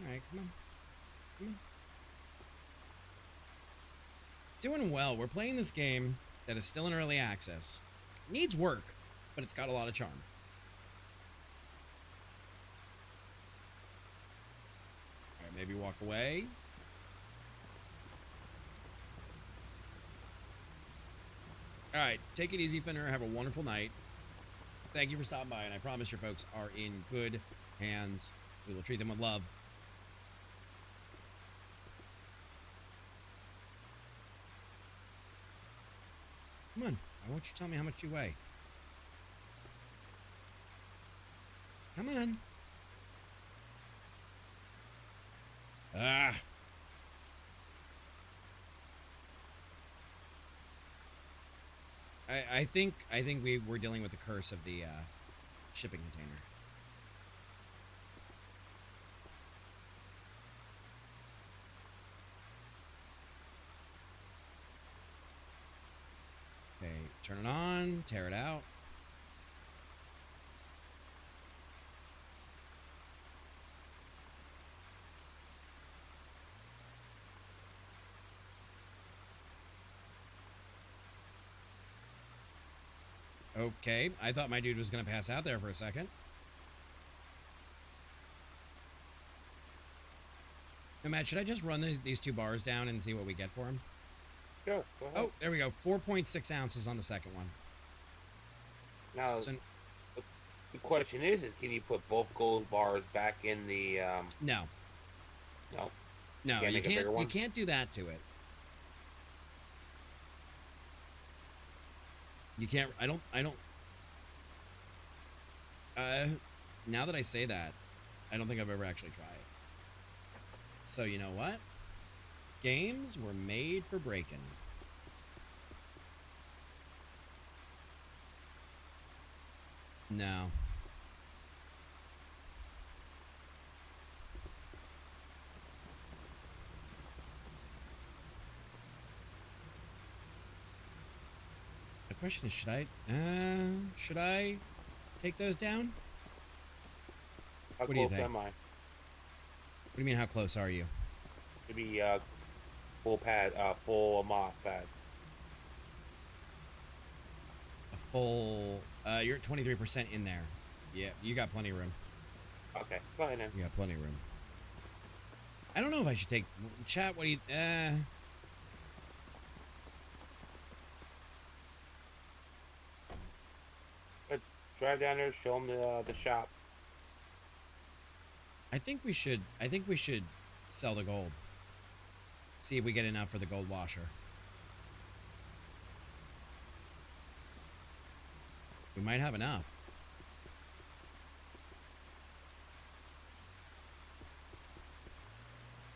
[SPEAKER 1] Alright, come on. Come on. Doing well. We're playing this game that is still in early access. Needs work, but it's got a lot of charm. Alright, maybe walk away. Alright, take it easy, Fenrir. Have a wonderful night. Thank you for stopping by, and I promise your folks are in good hands. We will treat them with love. Come on. I want you to tell me how much you weigh. Come on. Ah. I think we're dealing with the curse of the shipping container. Okay, turn it on, tear it out. Okay, I thought my dude was going to pass out there for a second. Now, Matt, should I just run these 2 bars down and see what we get for him?
[SPEAKER 3] Go ahead.
[SPEAKER 1] Oh, there we go. 4.6 ounces on the second one.
[SPEAKER 3] Now,
[SPEAKER 1] So,
[SPEAKER 3] the question is can you put both gold bars back in the,
[SPEAKER 1] no.
[SPEAKER 3] No?
[SPEAKER 1] No,
[SPEAKER 3] Can't
[SPEAKER 1] you
[SPEAKER 3] make a bigger
[SPEAKER 1] can't. You
[SPEAKER 3] one?
[SPEAKER 1] can't do that to it. You can't. I don't. Now that I say that, I don't think I've ever actually tried it. So you know what? Games were made for breaking. No. The question is, should I take those down?
[SPEAKER 3] How
[SPEAKER 1] What do you
[SPEAKER 3] close
[SPEAKER 1] think?
[SPEAKER 3] am I?
[SPEAKER 1] What do you mean, how close are you?
[SPEAKER 3] To be full pad, full moth pad.
[SPEAKER 1] A full, you're at 23% in there. Yeah, you got plenty of room.
[SPEAKER 3] Okay, go ahead then.
[SPEAKER 1] You got plenty of room. I don't know if I should take, chat, what do you,
[SPEAKER 3] But drive down there, show them the shop.
[SPEAKER 1] I think we should sell the gold. See if we get enough for the gold washer. We might have enough.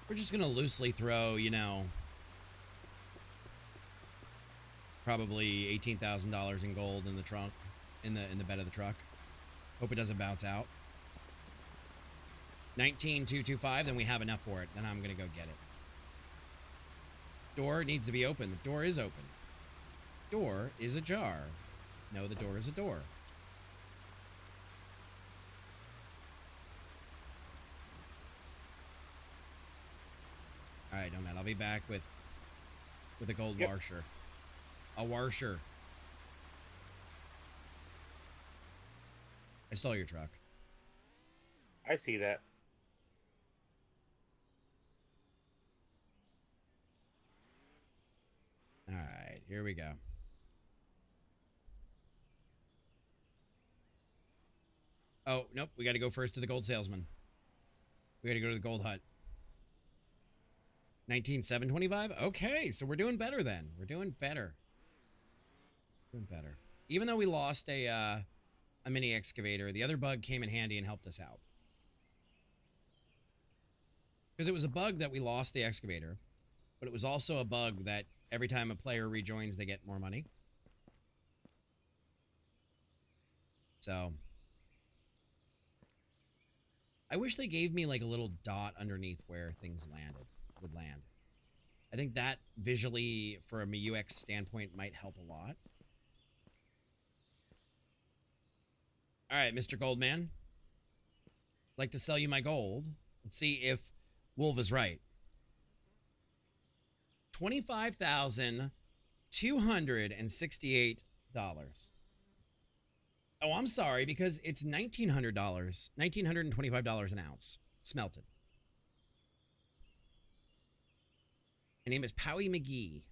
[SPEAKER 1] We're just gonna loosely throw, you know, probably $18,000 in gold in the trunk, in the bed of the truck. Hope it doesn't bounce out. 19,225, then we have enough for it. Then I'm gonna go get it. Door needs to be open. The door is open. Door is ajar. No, the door is a door. All right, Nomad. I'll be back with a gold washer. A washer. I stole your truck.
[SPEAKER 3] I see that.
[SPEAKER 1] All right, here we go. Oh, nope. We got to go first to the gold salesman. We got to go to the gold hut. 19,725? Okay, so we're doing better then. We're doing better. Doing better. Even though we lost a mini excavator, the other bug came in handy and helped us out. Because it was a bug that we lost the excavator, but it was also a bug that every time a player rejoins, they get more money. So I wish they gave me like a little dot underneath where things would land. I think that visually, from a UX standpoint, might help a lot. All right, Mr. Goldman. I'd like to sell you my gold. Let's see if Wolf is right. $25,268. Oh, I'm sorry, because it's $1,900, $1,925 an ounce smelted. My name is Powie McGee.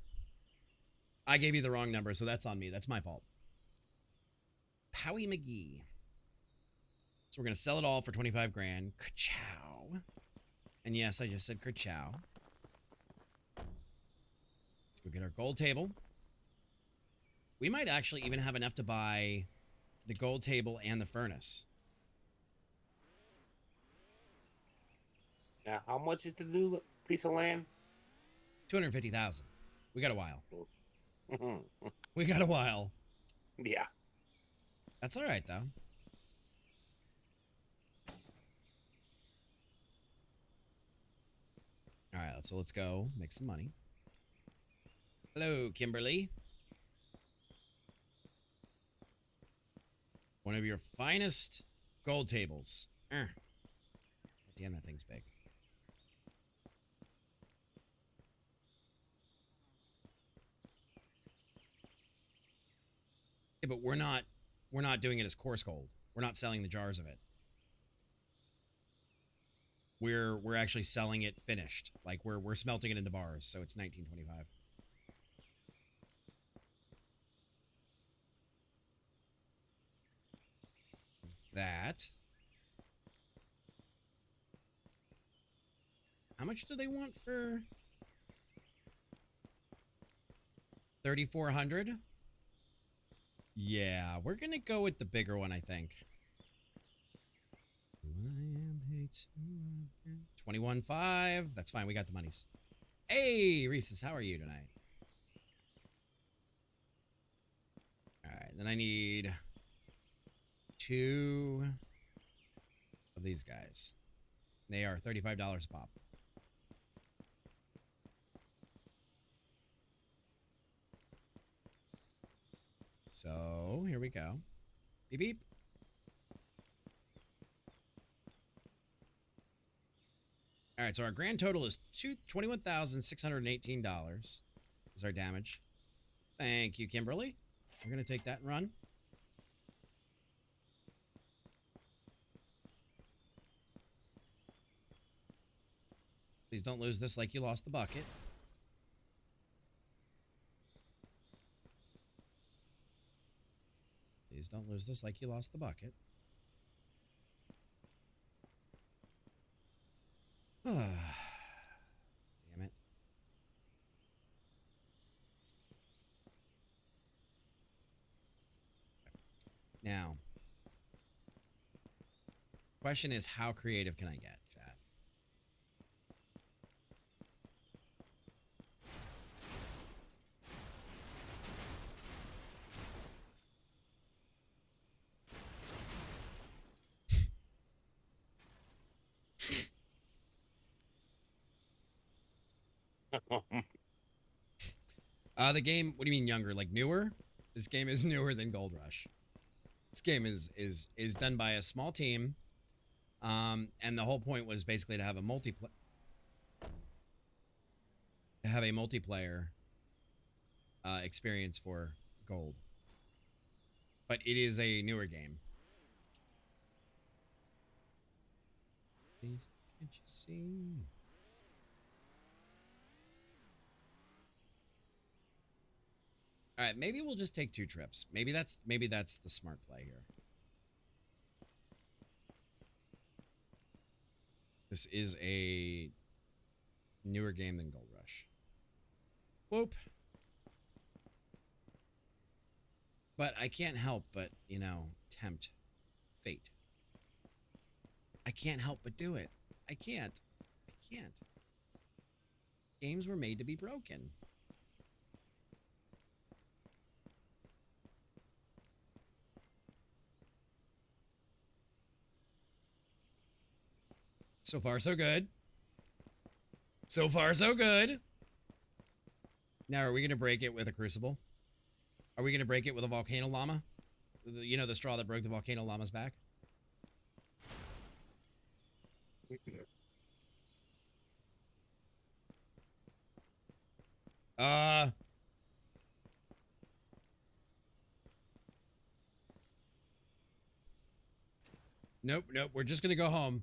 [SPEAKER 1] I gave you the wrong number, so that's on me. That's my fault. Powie McGee. So we're going to sell it all for 25 grand. Ka-chow. And yes, I just said ka-chow. Let's go get our gold table. We might actually even have enough to buy the gold table and the furnace.
[SPEAKER 3] Now, how much is the new piece of land?
[SPEAKER 1] 250,000. We got a while. We got a while.
[SPEAKER 3] Yeah.
[SPEAKER 1] That's all right, though. All right, so let's go make some money. Hello, Kimberly. One of your finest gold tables. Damn, that thing's big. Yeah, but we're not doing it as coarse gold. We're not selling the jars of it. We're actually selling it finished. Like we're smelting it into bars, so it's 1925. There's that. How much do they want for 3,400? Yeah, we're gonna go with the bigger one, I think. 21.5. That's fine. We got the monies. Hey, Reese's, how are you tonight? All right, then I need 2 of these guys. They are $35 a pop. So here we go. Beep beep. All right, so our grand total is $21,618 is our damage. Thank you, Kimberly. We're going to take that and run. Please don't lose this like you lost the bucket. Please don't lose this like you lost the bucket. Damn it. Now, question is, how creative can I get, chat? The game, what do you mean younger? Like newer? This game is newer than Gold Rush. This game is done by a small team. And the whole point was basically to have a multiplayer experience for Gold. But it is a newer game. Please, can't you see? All right, maybe we'll just take 2 trips. Maybe that's the smart play here. This is a newer game than Gold Rush. Whoop. But I can't help but, you know, tempt fate. I can't help but do it. I can't. Games were made to be broken. So far, so good. So far, so good. Now, are we going to break it with a crucible? Are we going to break it with a volcano llama? You know, the straw that broke the volcano llama's back? Nope. We're just going to go home.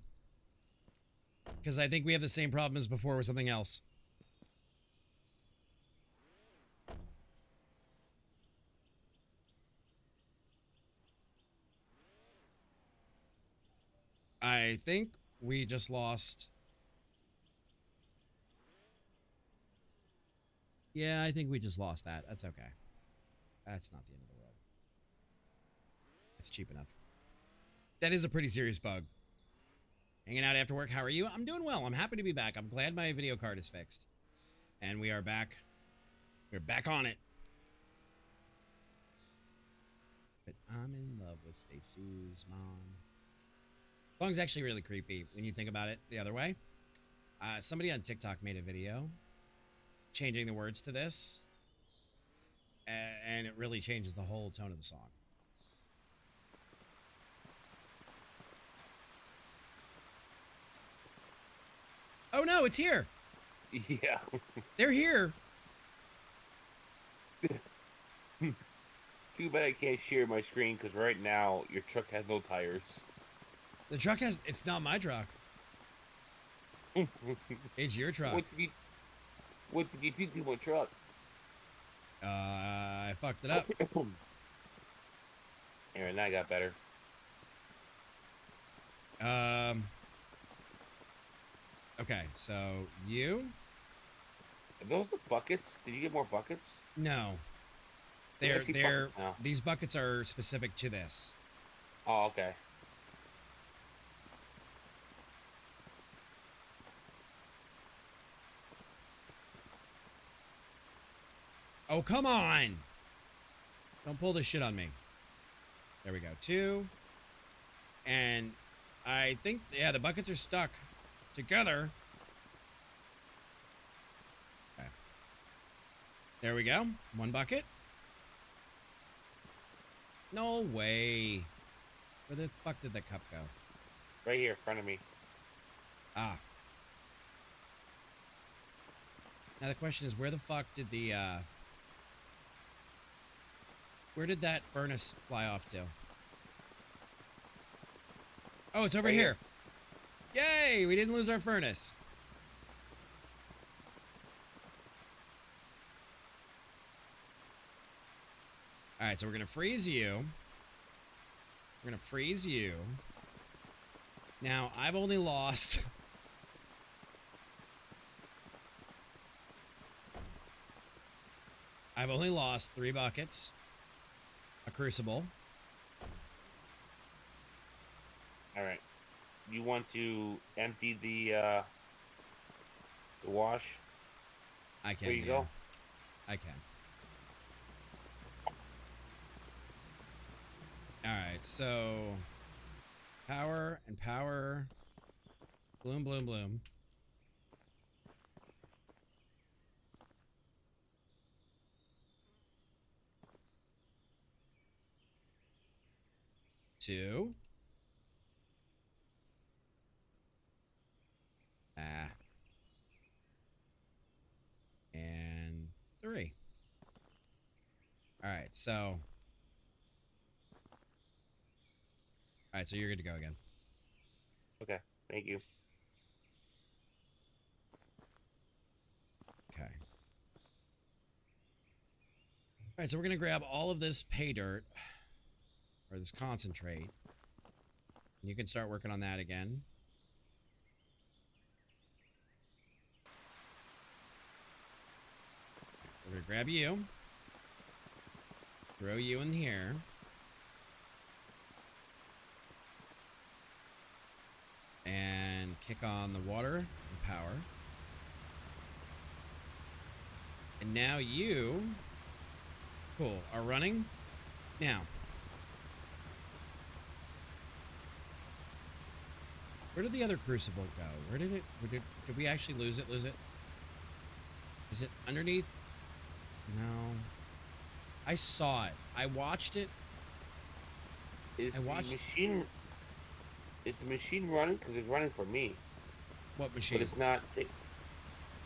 [SPEAKER 1] Because I think we have the same problem as before with something else. I think we just lost. Yeah, I think we just lost that. That's okay. That's not the end of the world. It's cheap enough. That is a pretty serious bug. Hanging out after work. How are you? I'm doing well. I'm happy to be back. I'm glad my video card is fixed. And we are back. We're back on it. But I'm in love with Stacy's mom. The song's actually really creepy when you think about it the other way. Somebody on TikTok made a video changing the words to this. And it really changes the whole tone of the song. Oh no, it's here.
[SPEAKER 3] Yeah.
[SPEAKER 1] They're here.
[SPEAKER 3] Too bad I can't share my screen because right now your truck has no tires.
[SPEAKER 1] The truck has, it's not my truck. It's your truck.
[SPEAKER 3] What did you do to my truck?
[SPEAKER 1] I fucked it up.
[SPEAKER 3] Aaron, that got better.
[SPEAKER 1] Okay, so you?
[SPEAKER 3] Are those the buckets? Did you get more buckets?
[SPEAKER 1] No.
[SPEAKER 3] I see
[SPEAKER 1] They're,
[SPEAKER 3] buckets now.
[SPEAKER 1] these buckets are specific to this.
[SPEAKER 3] Oh, okay.
[SPEAKER 1] Oh, come on. Don't pull this shit on me. There we go. 2. And I think, yeah, the buckets are stuck together. Okay. There we go. 1 bucket. No way. Where the fuck did the cup go?
[SPEAKER 3] Right here in front of me.
[SPEAKER 1] Ah. Now the question is, where the fuck did the, where did that furnace fly off to? Oh, it's over
[SPEAKER 3] Right
[SPEAKER 1] here. Yay! We didn't lose our furnace. Alright, so we're gonna freeze you. We're gonna freeze you. Now, I've only lost... I've only lost 3 buckets. A crucible.
[SPEAKER 3] Alright. You want to empty the wash?
[SPEAKER 1] I can.
[SPEAKER 3] There you go.
[SPEAKER 1] I can. Alright, so... Power and power. Bloom, bloom, bloom. Two. And 3. Alright, so... Alright, so you're good to go again.
[SPEAKER 3] Okay, thank you.
[SPEAKER 1] Okay. Alright, so we're gonna grab all of this pay dirt. Or this concentrate. And you can start working on that again. We're gonna grab you. Throw you in here. And kick on the water and power. And now you, cool, are running. Now, where did the other crucible go? Where did it, did we actually lose it? Is it underneath? No. I saw it. I watched it.
[SPEAKER 3] Is the machine running? Because it's running for me.
[SPEAKER 1] What machine?
[SPEAKER 3] But it's not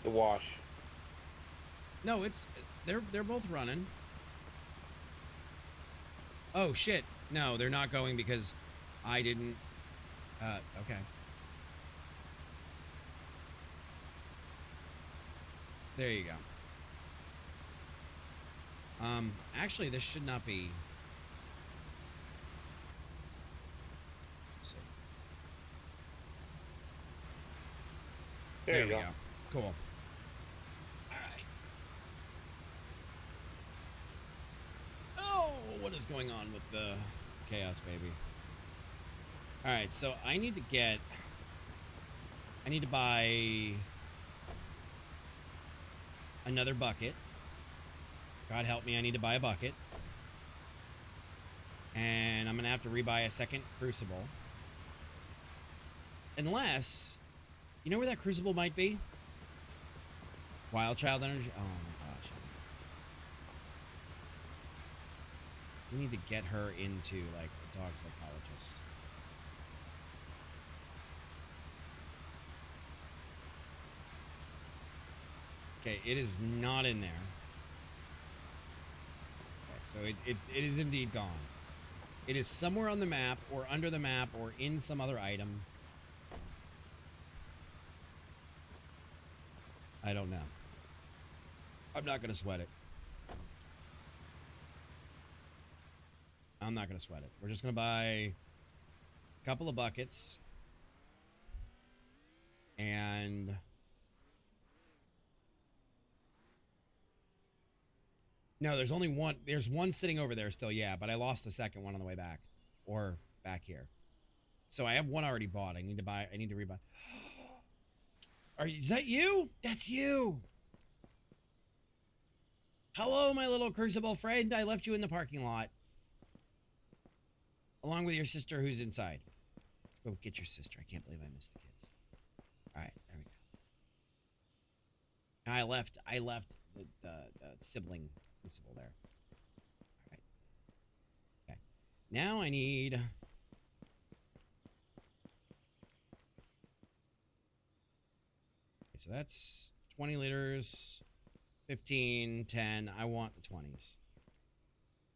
[SPEAKER 3] the wash.
[SPEAKER 1] No, it's they're both running. Oh shit. No, they're not going because I didn't okay. There you go. Actually this should not be. Let's see.
[SPEAKER 3] There you
[SPEAKER 1] we
[SPEAKER 3] go.
[SPEAKER 1] Cool. Alright. Oh, what is going on with the chaos, baby? Alright, so I need to buy another bucket. God help me, I need to buy a bucket. And I'm gonna have to rebuy a second crucible. Unless, you know where that crucible might be? Wild Child Energy? Oh my gosh. We need to get her into, like, a dog psychologist. Okay, it is not in there. Okay, so it is indeed gone. It is somewhere on the map, or under the map, or in some other item. I don't know. I'm not going to sweat it. I'm not going to sweat it. We're just going to buy a couple of buckets. And... no, there's only one. There's one sitting over there still, yeah, but I lost the second one on the way back. Or back here. So I have one already bought. I need to rebuy. Is that you? That's you! Hello, my little crucible friend. I left you in the parking lot. Along with your sister who's inside. Let's go get your sister. I can't believe I missed the kids. All right, there we go. I left the sibling crucible there. All right. Okay. Now I need... Okay, so that's 20 liters, 15, 10. I want the 20s.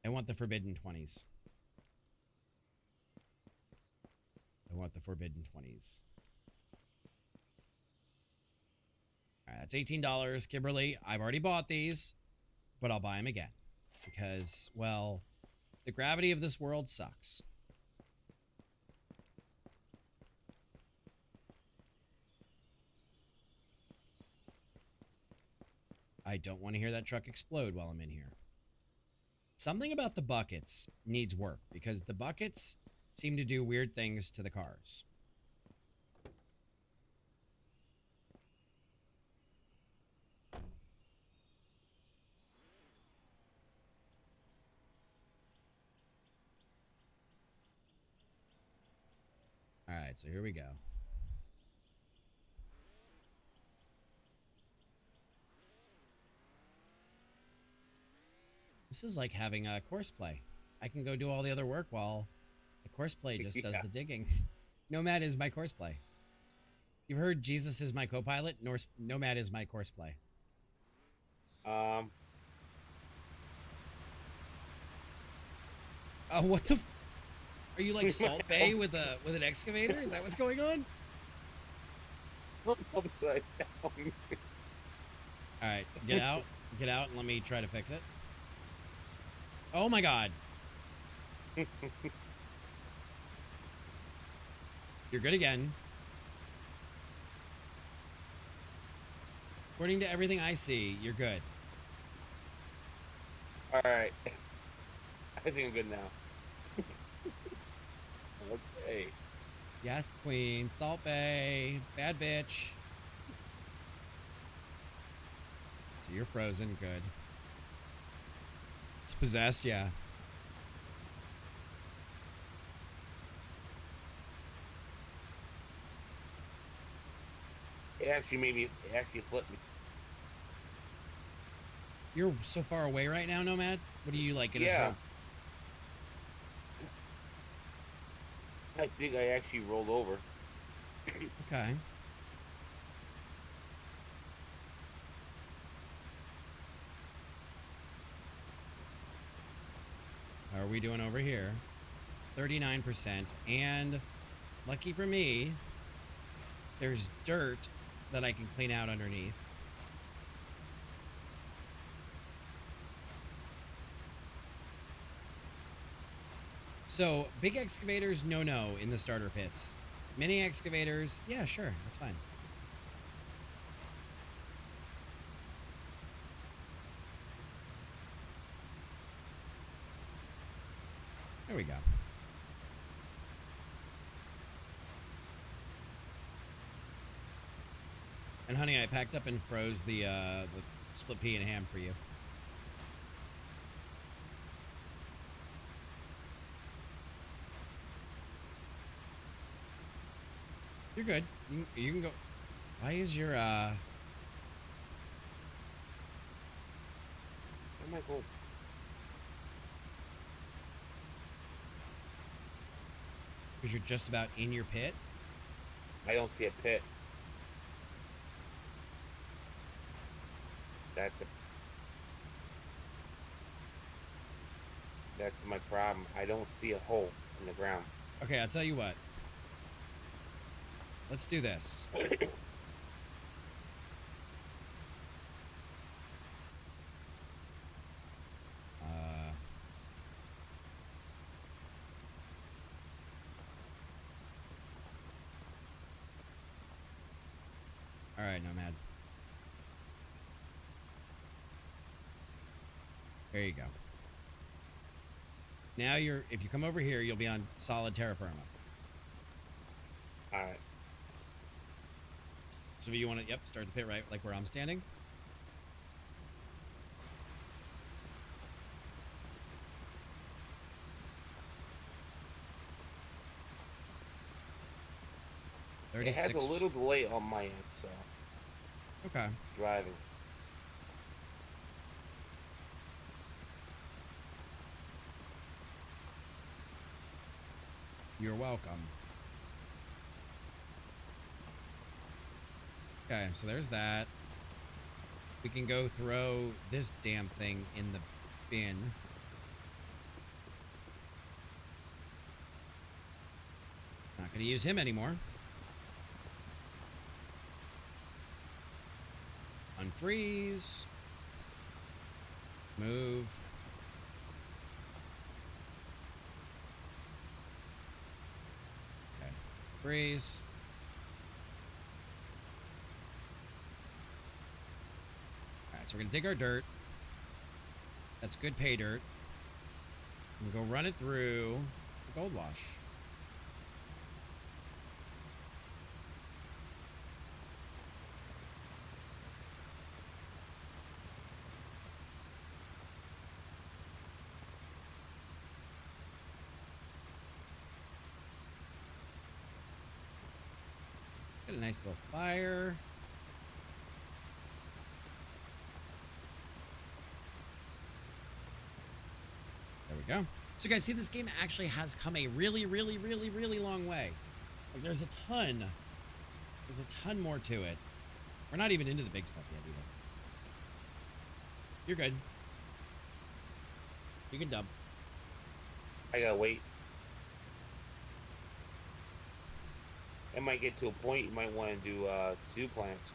[SPEAKER 1] I want the forbidden 20s. I want the forbidden 20s. All right, that's $18. Kimberly, I've already bought these, but I'll buy them again. Because, well, the gravity of this world sucks. I don't want to hear that truck explode while I'm in here. Something about the buckets needs work, because the buckets seem to do weird things to the cars. All right, so here we go. This is like having a course play. I can go do all the other work while the course play just does the digging. Nomad is my course play. You've heard Jesus is my co-pilot. Nomad is my course play. What the? Are you like Salt Bay with an excavator? Is that what's going on?
[SPEAKER 3] Upside down.
[SPEAKER 1] All right, get out, and let me try to fix it. Oh my God! You're good again. According to everything I see, you're good.
[SPEAKER 3] All right. I think I'm good now. Okay.
[SPEAKER 1] Yes, Queen. Salt Bay. Bad bitch. So you're frozen. Good. It's possessed, yeah.
[SPEAKER 3] It actually flipped me.
[SPEAKER 1] You're so far away right now, Nomad? What are you like in a
[SPEAKER 3] Yeah.
[SPEAKER 1] throw?
[SPEAKER 3] I think I actually rolled over.
[SPEAKER 1] Okay. How are we doing over here? 39%. And lucky for me, there's dirt that I can clean out underneath. So, big excavators, no in the starter pits. Mini excavators, yeah, sure, that's fine. There we go. And honey, I packed up and froze the split pea and ham for you. You're good. You can go. Why is your
[SPEAKER 3] Where am I going?
[SPEAKER 1] Because you're just about in your pit?
[SPEAKER 3] I don't see a pit. That's my problem. I don't see a hole in the ground.
[SPEAKER 1] Okay, I'll tell you what. Let's do this. All right, Nomad. There you go. Now if you come over here, you'll be on solid terra firma.
[SPEAKER 3] All right.
[SPEAKER 1] So you want to, start the pit right like where I'm standing?
[SPEAKER 3] It has a
[SPEAKER 1] 36.
[SPEAKER 3] little delay on my end, so
[SPEAKER 1] Okay.
[SPEAKER 3] driving.
[SPEAKER 1] You're welcome. Okay, so there's that. We can go throw this damn thing in the bin. Not gonna use him anymore. Unfreeze. Move. Okay. Freeze. Alright, so we're gonna dig our dirt. That's good pay dirt. And go run it through the gold wash. Got a nice little fire. There we go. So guys, see, this game actually has come a really, really, really, really long way. Like, there's a ton more to it. We're not even into the big stuff yet either. You're good. You can dump.
[SPEAKER 3] I gotta wait. It might get to a point you might want to do 2 plants.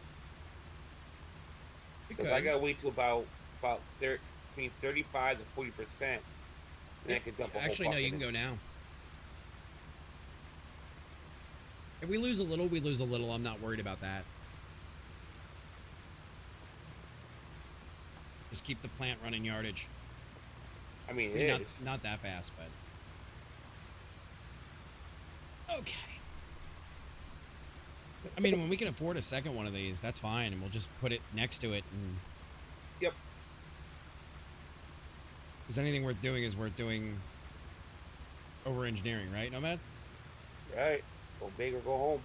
[SPEAKER 3] Because I gotta wait to about between 35 to 40%. And then I could dump a whole
[SPEAKER 1] Actually, no, you can go now. If we lose a little, we lose a little. I'm not worried about that. Just keep the plant running yardage.
[SPEAKER 3] I mean, it is.
[SPEAKER 1] Not that fast, but... Okay. I mean, when we can afford a second one of these, that's fine, and we'll just put it next to it. And...
[SPEAKER 3] Yep.
[SPEAKER 1] Because anything worth doing is worth doing over engineering, right, Nomad?
[SPEAKER 3] Right. Go big or go home.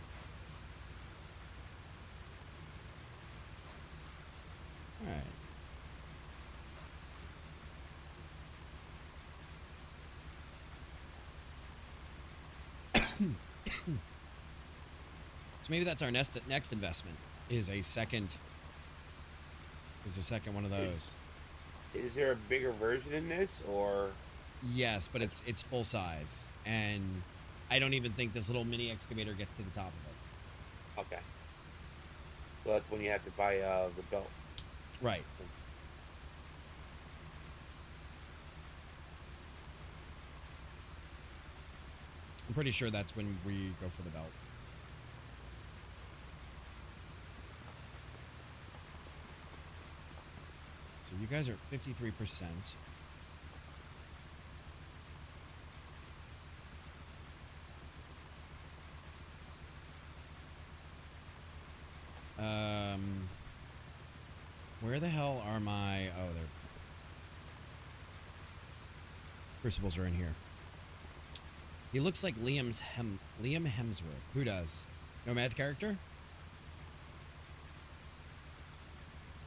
[SPEAKER 1] All right. So maybe that's our next investment is a second one of those.
[SPEAKER 3] Is there a bigger version in this, or?
[SPEAKER 1] Yes, but it's full size, and I don't even think this little mini excavator gets to the top of it.
[SPEAKER 3] Okay. So that's when you have to buy the belt.
[SPEAKER 1] Right. I'm pretty sure that's when we go for the belt. So you guys are at 53%. Where the hell are my... Oh, they're... Crucibles are in here. He looks like Liam Hemsworth. Who does? Nomad's character?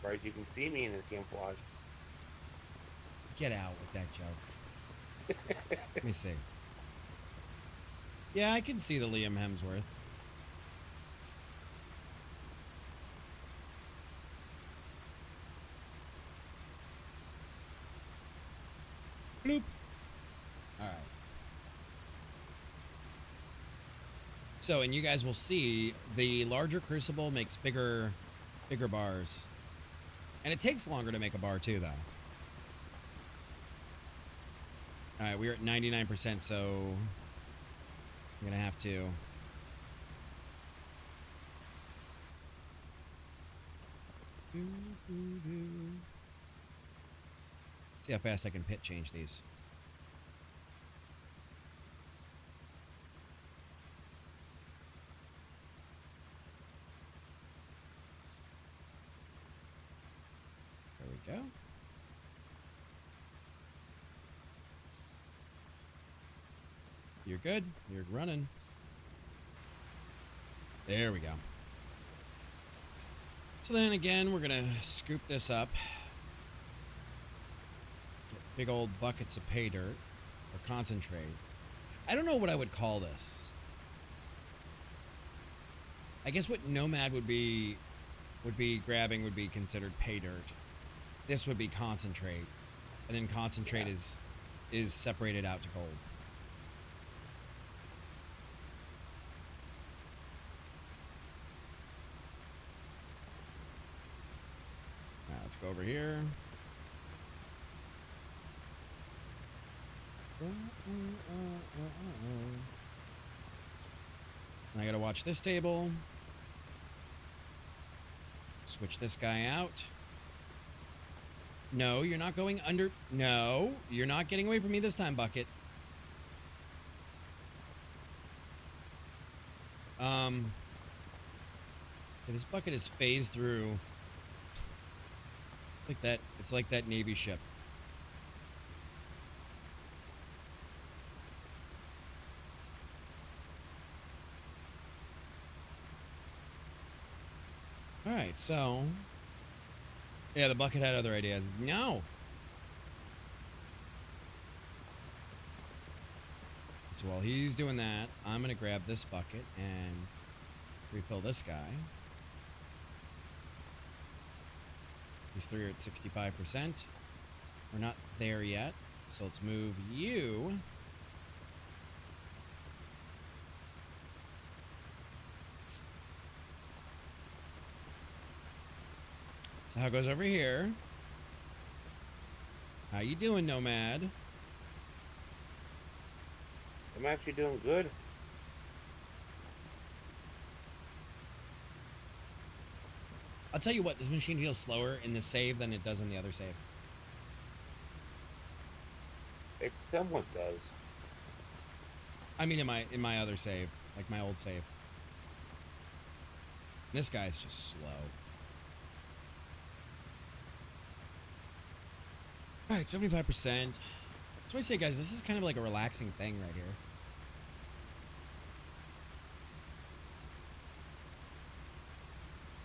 [SPEAKER 3] Right, you can see me in this camouflage.
[SPEAKER 1] Get out with that joke. Let me see. Yeah, I can see the Liam Hemsworth. Bloop. All right. So, and you guys will see the larger crucible makes bigger bars. And it takes longer to make a bar too, though. All right, we're at 99%, so I'm gonna have to. See how fast I can pit change these. There we go. You're good. You're running. There we go. So then again, we're gonna scoop this up. Get big old buckets of pay dirt or concentrate. I don't know what I would call this. I guess what Nomad would be grabbing would be considered pay dirt. This would be concentrate, and then concentrate is separated out to gold. Now let's go over here. And I gotta watch this table. Switch this guy out. No, you're not going under. No, you're not getting away from me this time, Bucket. This bucket is phased through. It's like that. It's like that Navy ship. All right, so yeah, the bucket had other ideas. No. So while he's doing that, I'm gonna grab this bucket and refill this guy. He's through at 65%. We're not there yet, so let's move you. So how goes over here? How you doing, Nomad?
[SPEAKER 3] I'm actually doing good.
[SPEAKER 1] I'll tell you what, this machine feels slower in the save than it does in the other save.
[SPEAKER 3] It somewhat does.
[SPEAKER 1] I mean, in my other save, like my old save. This guy's just slow. All right, 75%. That's why I say, guys, this is kind of like a relaxing thing right here.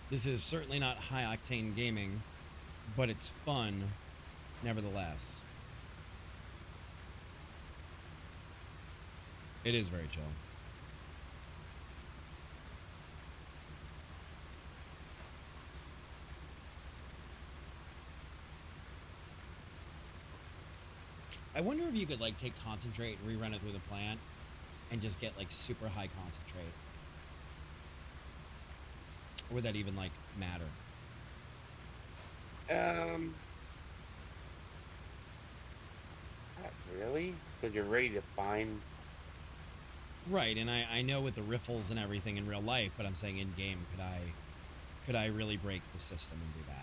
[SPEAKER 1] This is certainly not high-octane gaming, but it's fun, nevertheless. It is very chill. I wonder if you could like take concentrate and rerun it through the plant and just get like super high concentrate. Or would that even like matter?
[SPEAKER 3] Not really, because you're ready to find.
[SPEAKER 1] Right, and I know with the riffles and everything in real life, but I'm saying in game, could I really break the system and do that?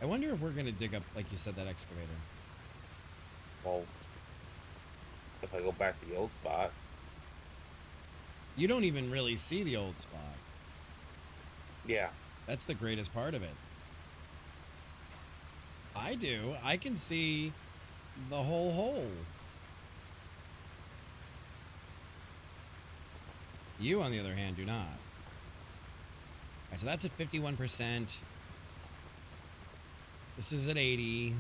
[SPEAKER 1] I wonder if we're gonna dig up, like you said, that excavator.
[SPEAKER 3] Well, if I go back to the old spot.
[SPEAKER 1] You don't even really see the old spot.
[SPEAKER 3] Yeah.
[SPEAKER 1] That's the greatest part of it. I do. I can see the whole hole. You, on the other hand, do not. All right, so that's at 51%. This is at 80.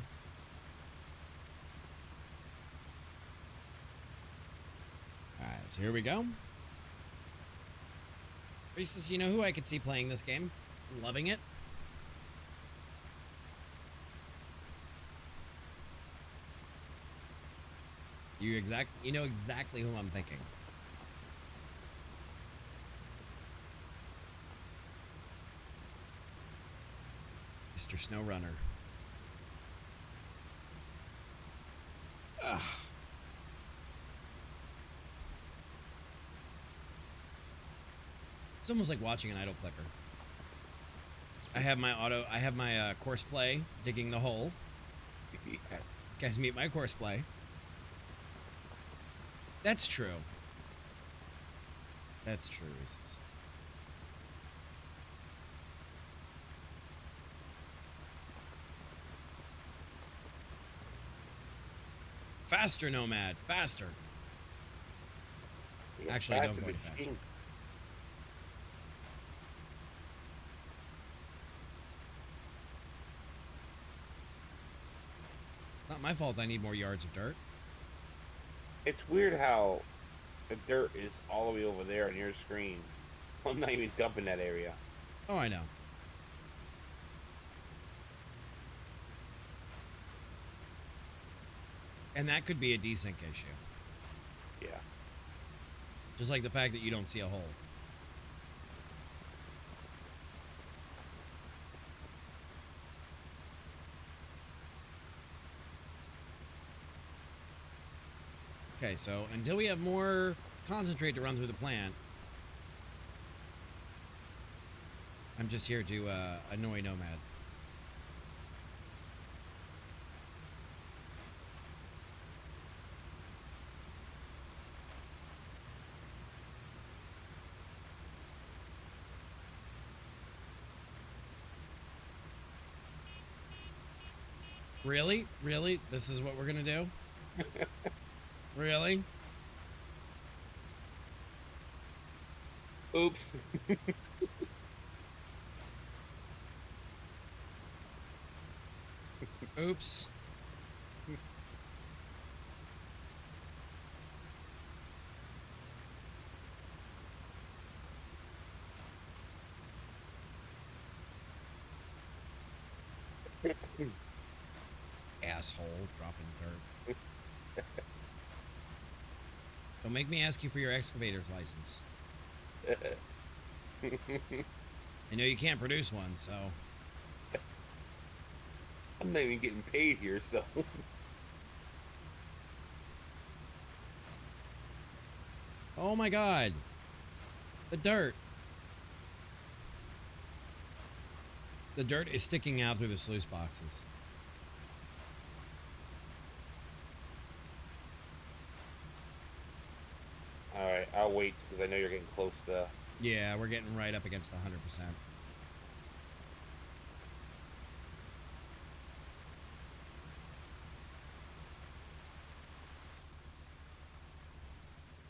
[SPEAKER 1] All right, so here we go. Reese's, you know who I could see playing this game? Loving it? You know exactly who I'm thinking. Mr. Snowrunner. Ugh. It's almost like watching an idle clicker. I have my course play, digging the hole. Guys, meet my course play. That's true. That's true, Reese's. Faster, Nomad. Faster.
[SPEAKER 3] Yeah,
[SPEAKER 1] Actually, don't
[SPEAKER 3] faster
[SPEAKER 1] go any
[SPEAKER 3] machine.
[SPEAKER 1] faster. Not my fault I need more yards of dirt.
[SPEAKER 3] It's weird how the dirt is all the way over there on your screen. I'm not even dumping that area.
[SPEAKER 1] Oh, I know. And that could be a desync issue.
[SPEAKER 3] Yeah.
[SPEAKER 1] Just like the fact that you don't see a hole. Okay, so until we have more concentrate to run through the plant, I'm just here to annoy Nomad. Really? Really? This is what we're gonna do? Really?
[SPEAKER 3] Oops.
[SPEAKER 1] Oops. Asshole, dropping dirt. Don't make me ask you for your excavator's license. I know you can't produce one, so...
[SPEAKER 3] I'm not even getting paid here, so...
[SPEAKER 1] Oh my god. The dirt. The dirt is sticking out through the sluice boxes.
[SPEAKER 3] Alright, I'll wait, because I know you're getting close to...
[SPEAKER 1] Yeah, we're getting right up against 100%.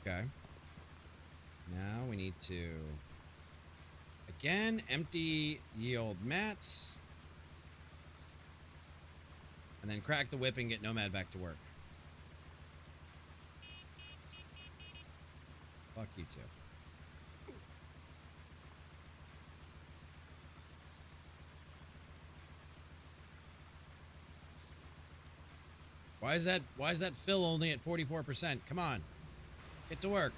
[SPEAKER 1] Okay. Now we need to... Again, empty ye old mats. And then crack the whip and get Nomad back to work. Fuck you two. Why is that fill only at 44%? Come on. Get to work.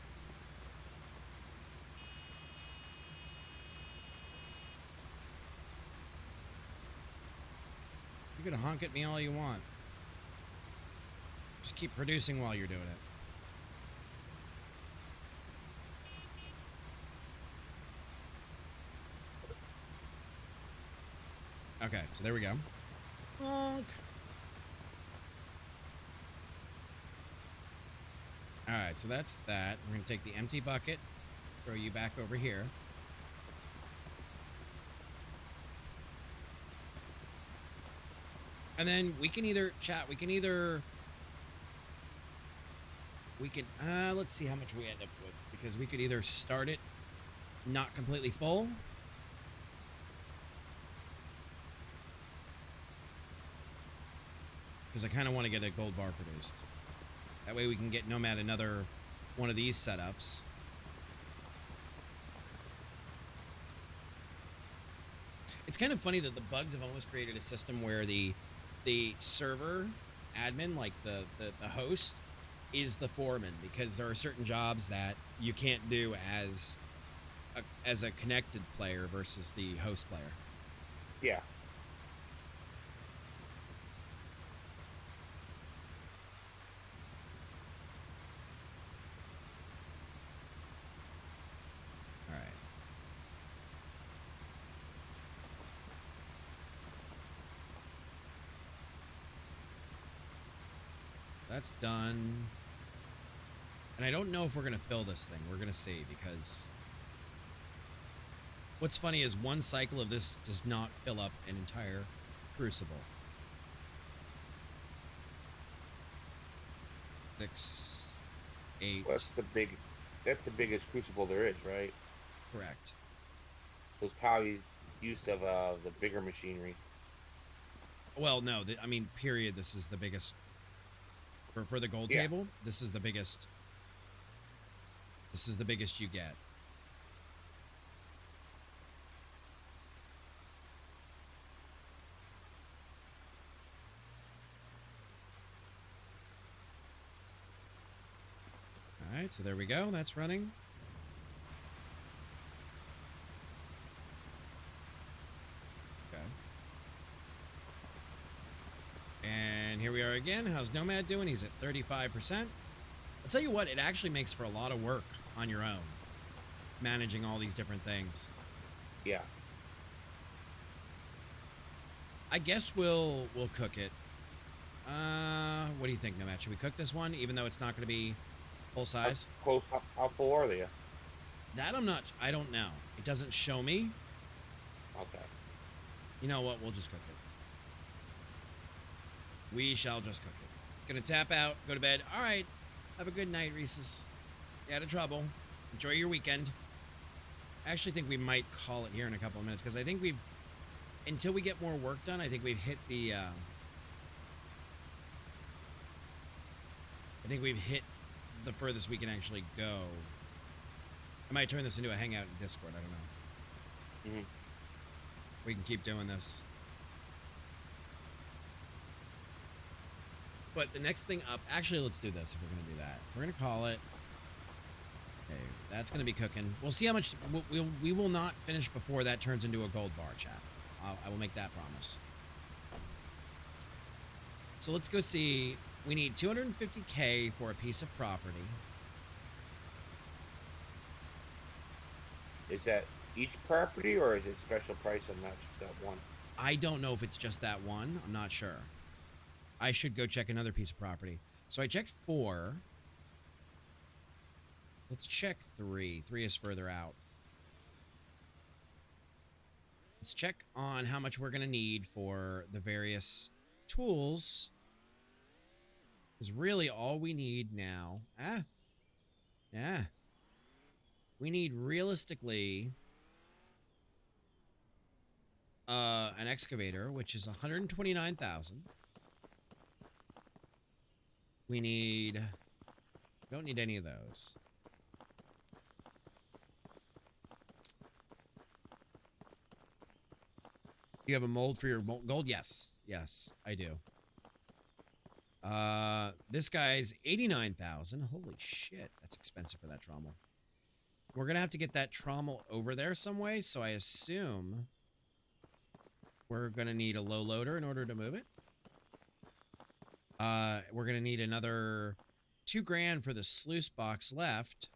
[SPEAKER 1] You're gonna honk at me all you want. Just keep producing while you're doing it. Okay, so there we go. Honk. Alright, so that's that. We're gonna take the empty bucket, throw you back over here. And then we can either, chat, we can, let's see how much we end up with. Because we could either start it not completely full. Because I kind of want to get a gold bar produced. That way we can get Nomad another one of these setups. It's kind of funny that the bugs have almost created a system where the server admin, like the host, is the foreman, because there are certain jobs that you can't do as a connected player versus the host player.
[SPEAKER 3] Yeah.
[SPEAKER 1] All right. That's done. And I don't know if we're going to fill this thing. We're going to see, because what's funny is one cycle of this does not fill up an entire crucible. 6, 8.
[SPEAKER 3] Well, that's the biggest crucible there is, right?
[SPEAKER 1] Correct.
[SPEAKER 3] So it's probably use of the bigger machinery.
[SPEAKER 1] Well, no, I mean, period. This is the biggest for the gold
[SPEAKER 3] Yeah.
[SPEAKER 1] table. This is the biggest. This is the biggest you get. All right, so there we go. That's running. Okay. And here we are again. How's Nomad doing? He's at 35%. I'll tell you what, it actually makes for a lot of work on your own, managing all these different things.
[SPEAKER 3] Yeah.
[SPEAKER 1] I guess we'll cook it. What do you think, Nomad? Should we cook this one, even though it's not going to be full size?
[SPEAKER 3] How full are they?
[SPEAKER 1] That I don't know. It doesn't show me.
[SPEAKER 3] Okay.
[SPEAKER 1] You know what? We'll just cook it. We shall just cook it. Gonna tap out, go to bed. All right. Have a good night, Reese's. Get out of trouble. Enjoy your weekend. I actually think we might call it here in a couple of minutes because I think until we get more work done, I think we've hit the, I think we've hit the furthest we can actually go. I might turn this into a hangout in Discord. I don't know.
[SPEAKER 3] Mm-hmm.
[SPEAKER 1] We can keep doing this. But the next thing up, actually, let's do this if we're going to do that. We're going to call it. Okay, that's going to be cooking. We'll see how much. We will not finish before that turns into a gold bar, chat. I will make that promise. So let's go see. We need 250K for a piece of property.
[SPEAKER 3] Is that each property or is it special price on not just that one?
[SPEAKER 1] I don't know if it's just that one. I'm not sure. I should go check another piece of property. So I checked 4. Let's check 3. 3 is further out. Let's check on how much we're going to need for the various tools. Is really all we need now. We need realistically an excavator, which is 129,000. We don't need any of those. You have a mold for your gold? Yes. Yes, I do. This guy's 89,000. Holy shit, that's expensive for that trommel. We're gonna have to get that trommel over there some way, so I assume we're gonna need a low loader in order to move it. We're gonna need another $2,000 for the sluice box left,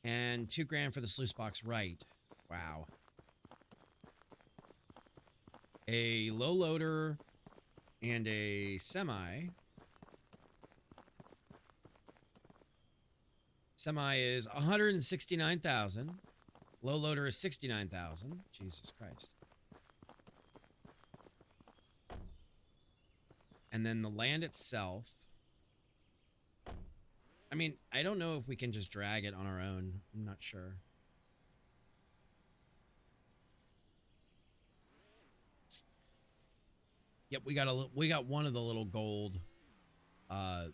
[SPEAKER 1] and $2,000 for the sluice box right. Wow. A low loader and a semi. Semi is 169,000. Low loader is 69,000. Jesus Christ. And then the land itself. I mean, I don't know if we can just drag it on our own. I'm not sure. Yep, we got one of the little gold, the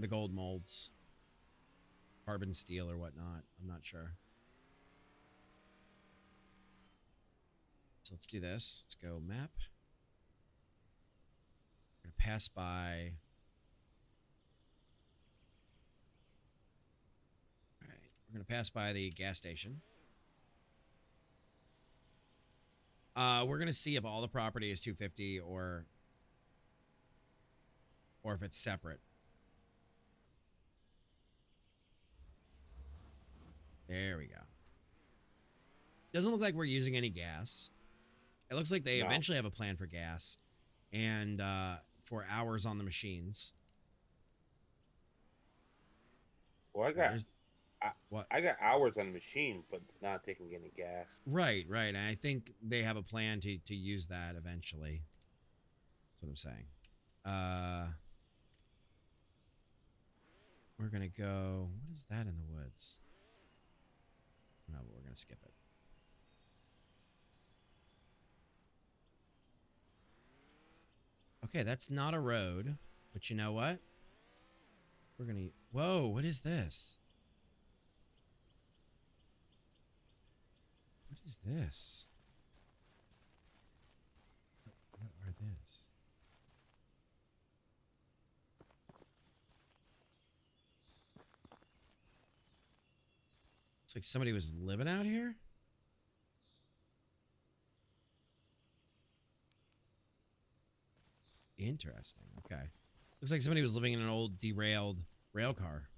[SPEAKER 1] gold molds, carbon steel or whatnot. I'm not sure. So let's do this. Let's go map. We're gonna pass by. All right, we're gonna pass by the gas station. We're gonna see if all the property is 250 or if it's separate. There we go. Doesn't look like we're using any gas. It looks like they eventually have a plan for gas and for hours on the machines.
[SPEAKER 3] Well, I got hours on the machine, but it's not taking any gas.
[SPEAKER 1] Right. And I think they have a plan to use that eventually. That's what I'm saying. we're gonna go. What is that in the woods? No, but we're gonna skip it. Okay, that's not a road, but you know what? We're gonna. Whoa! What is this? What is this? What are this? Looks like somebody was living out here. Interesting. Okay. Looks like somebody was living in an old derailed rail car.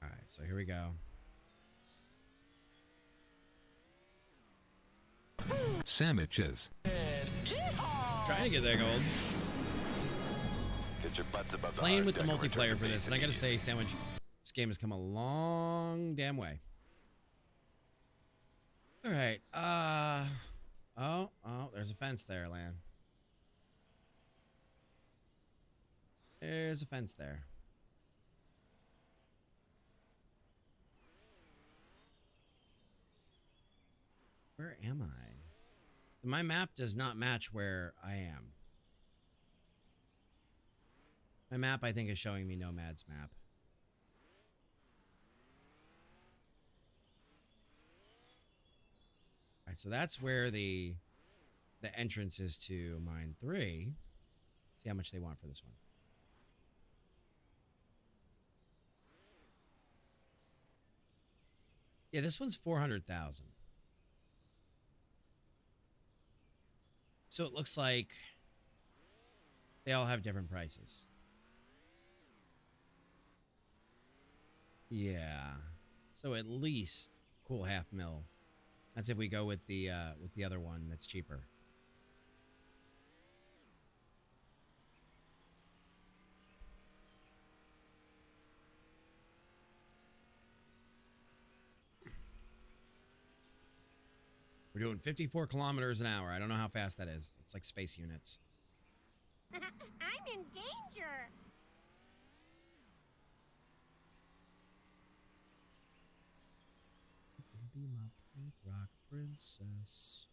[SPEAKER 1] All right, so here we go.
[SPEAKER 6] Sandwiches.
[SPEAKER 1] Trying to get that gold.
[SPEAKER 7] Get your butts above
[SPEAKER 1] Playing with the
[SPEAKER 7] hard deck and
[SPEAKER 1] multiplayer
[SPEAKER 7] return
[SPEAKER 1] for
[SPEAKER 7] to
[SPEAKER 1] this,
[SPEAKER 7] base
[SPEAKER 1] and I gotta say,
[SPEAKER 7] immediately.
[SPEAKER 1] Sandwich, this game has come a long damn way. All right. Oh, there's a fence there, Lan. There's a fence there. Where am I? My map does not match where I am. My map, I think, is showing me Nomad's map. All right, so that's where the entrance is to mine 3. See how much they want for this one. Yeah, this one's 400,000. So it looks like they all have different prices. Yeah. So at least cool $500,000. That's if we go with the other one that's cheaper. We're doing 54 kilometers an hour. I don't know how fast that is. It's like space units.
[SPEAKER 5] I'm in danger.
[SPEAKER 1] You can be my punk rock princess.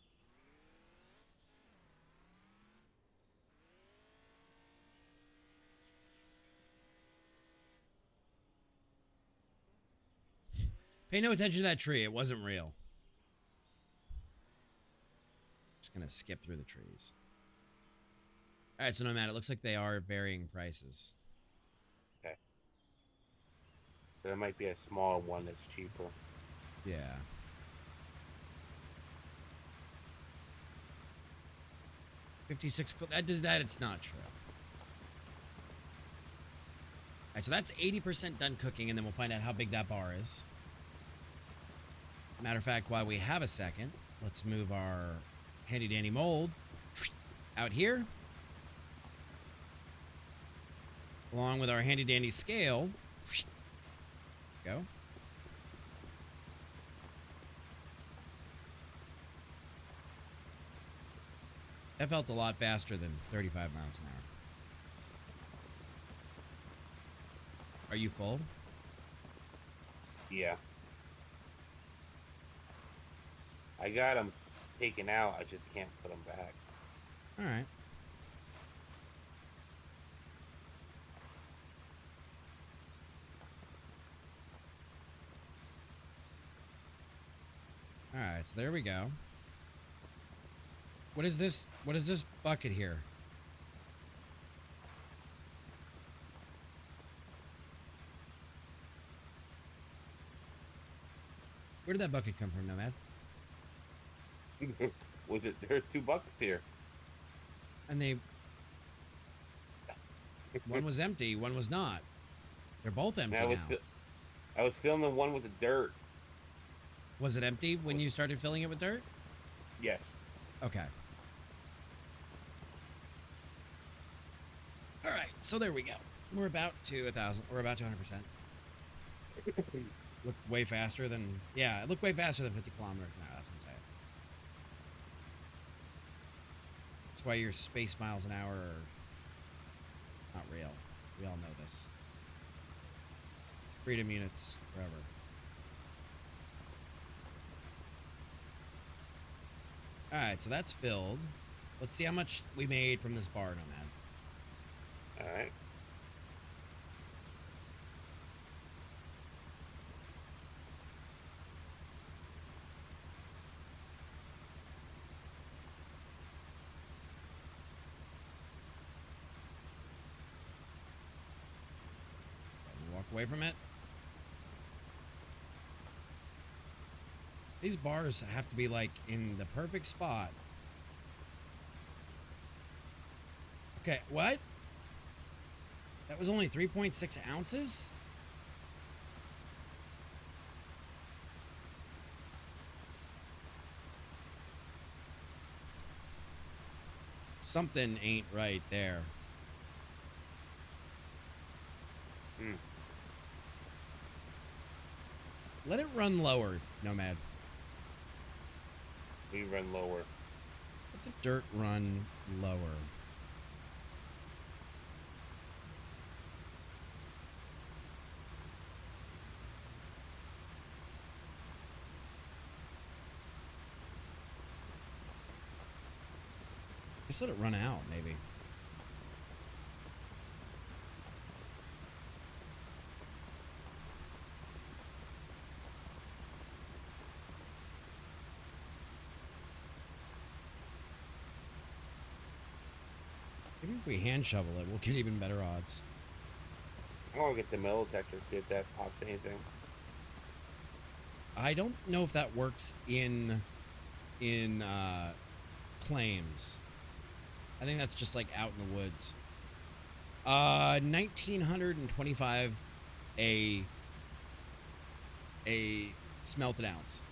[SPEAKER 1] Pay no attention to that tree. It wasn't real. Just gonna skip through the trees. All right, so no matter. It looks like they are varying prices.
[SPEAKER 3] Okay. There might be a smaller one that's cheaper.
[SPEAKER 1] Yeah. $56. That does that. It's not true. All right, so that's 80% done cooking, and then we'll find out how big that bar is. Matter of fact, while we have a second, let's move our handy dandy mold out here, along with our handy dandy scale. Let's go. That felt a lot faster than 35 miles an hour. Are you full?
[SPEAKER 3] Yeah. I got them taken out. I just can't put them back.
[SPEAKER 1] All right. All right, so there we go. What is this? What is this bucket here? Where did that bucket come from, Nomad?
[SPEAKER 3] Was it? There's 2 buckets here.
[SPEAKER 1] And they... One was empty, one was not. They're both empty
[SPEAKER 3] And
[SPEAKER 1] now.
[SPEAKER 3] I was filling the one with the dirt.
[SPEAKER 1] Was it empty when you started filling it with dirt?
[SPEAKER 3] Yes.
[SPEAKER 1] Okay. All right, so there we go. We're about to 1,000. We're about to 100%. Looked way faster than... Yeah, it looked way faster than 50 kilometers an hour. That's what I'm saying. That's why your space miles an hour are not real. We all know this. Freedom units forever. Alright, so that's filled. Let's see how much we made from this bar, Nomad.
[SPEAKER 3] Alright.
[SPEAKER 1] Walk away from it. These bars have to be like in the perfect spot. Okay, what? That was only 3.6 ounces? Something ain't right there.
[SPEAKER 3] Hmm.
[SPEAKER 1] Let it run lower, Nomad.
[SPEAKER 3] We run lower.
[SPEAKER 1] Let the dirt run lower. Just let it run out, maybe. Maybe if we hand shovel it, we'll get even better odds.
[SPEAKER 3] I'm gonna get the metal detector, see if that pops anything.
[SPEAKER 1] I don't know if that works in claims. I think that's just like out in the woods. 1925 a smelted ounce.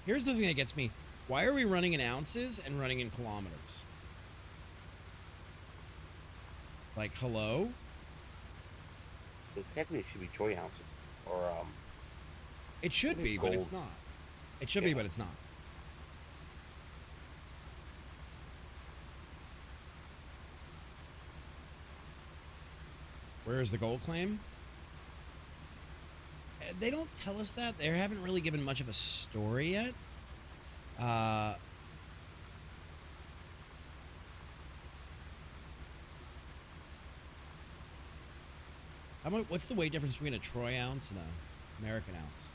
[SPEAKER 1] Here's the thing that gets me. Why are we running in ounces and running in kilometers? Like, hello?
[SPEAKER 3] Because technically it should be troy ounces. Or,
[SPEAKER 1] It should
[SPEAKER 3] Maybe
[SPEAKER 1] be, but it's
[SPEAKER 3] gold.
[SPEAKER 1] not. It should be,
[SPEAKER 3] Yeah.
[SPEAKER 1] but it's not. Where's the gold claim? They don't tell us that. They haven't really given much of a story yet. What's the weight difference between a troy ounce and an American ounce?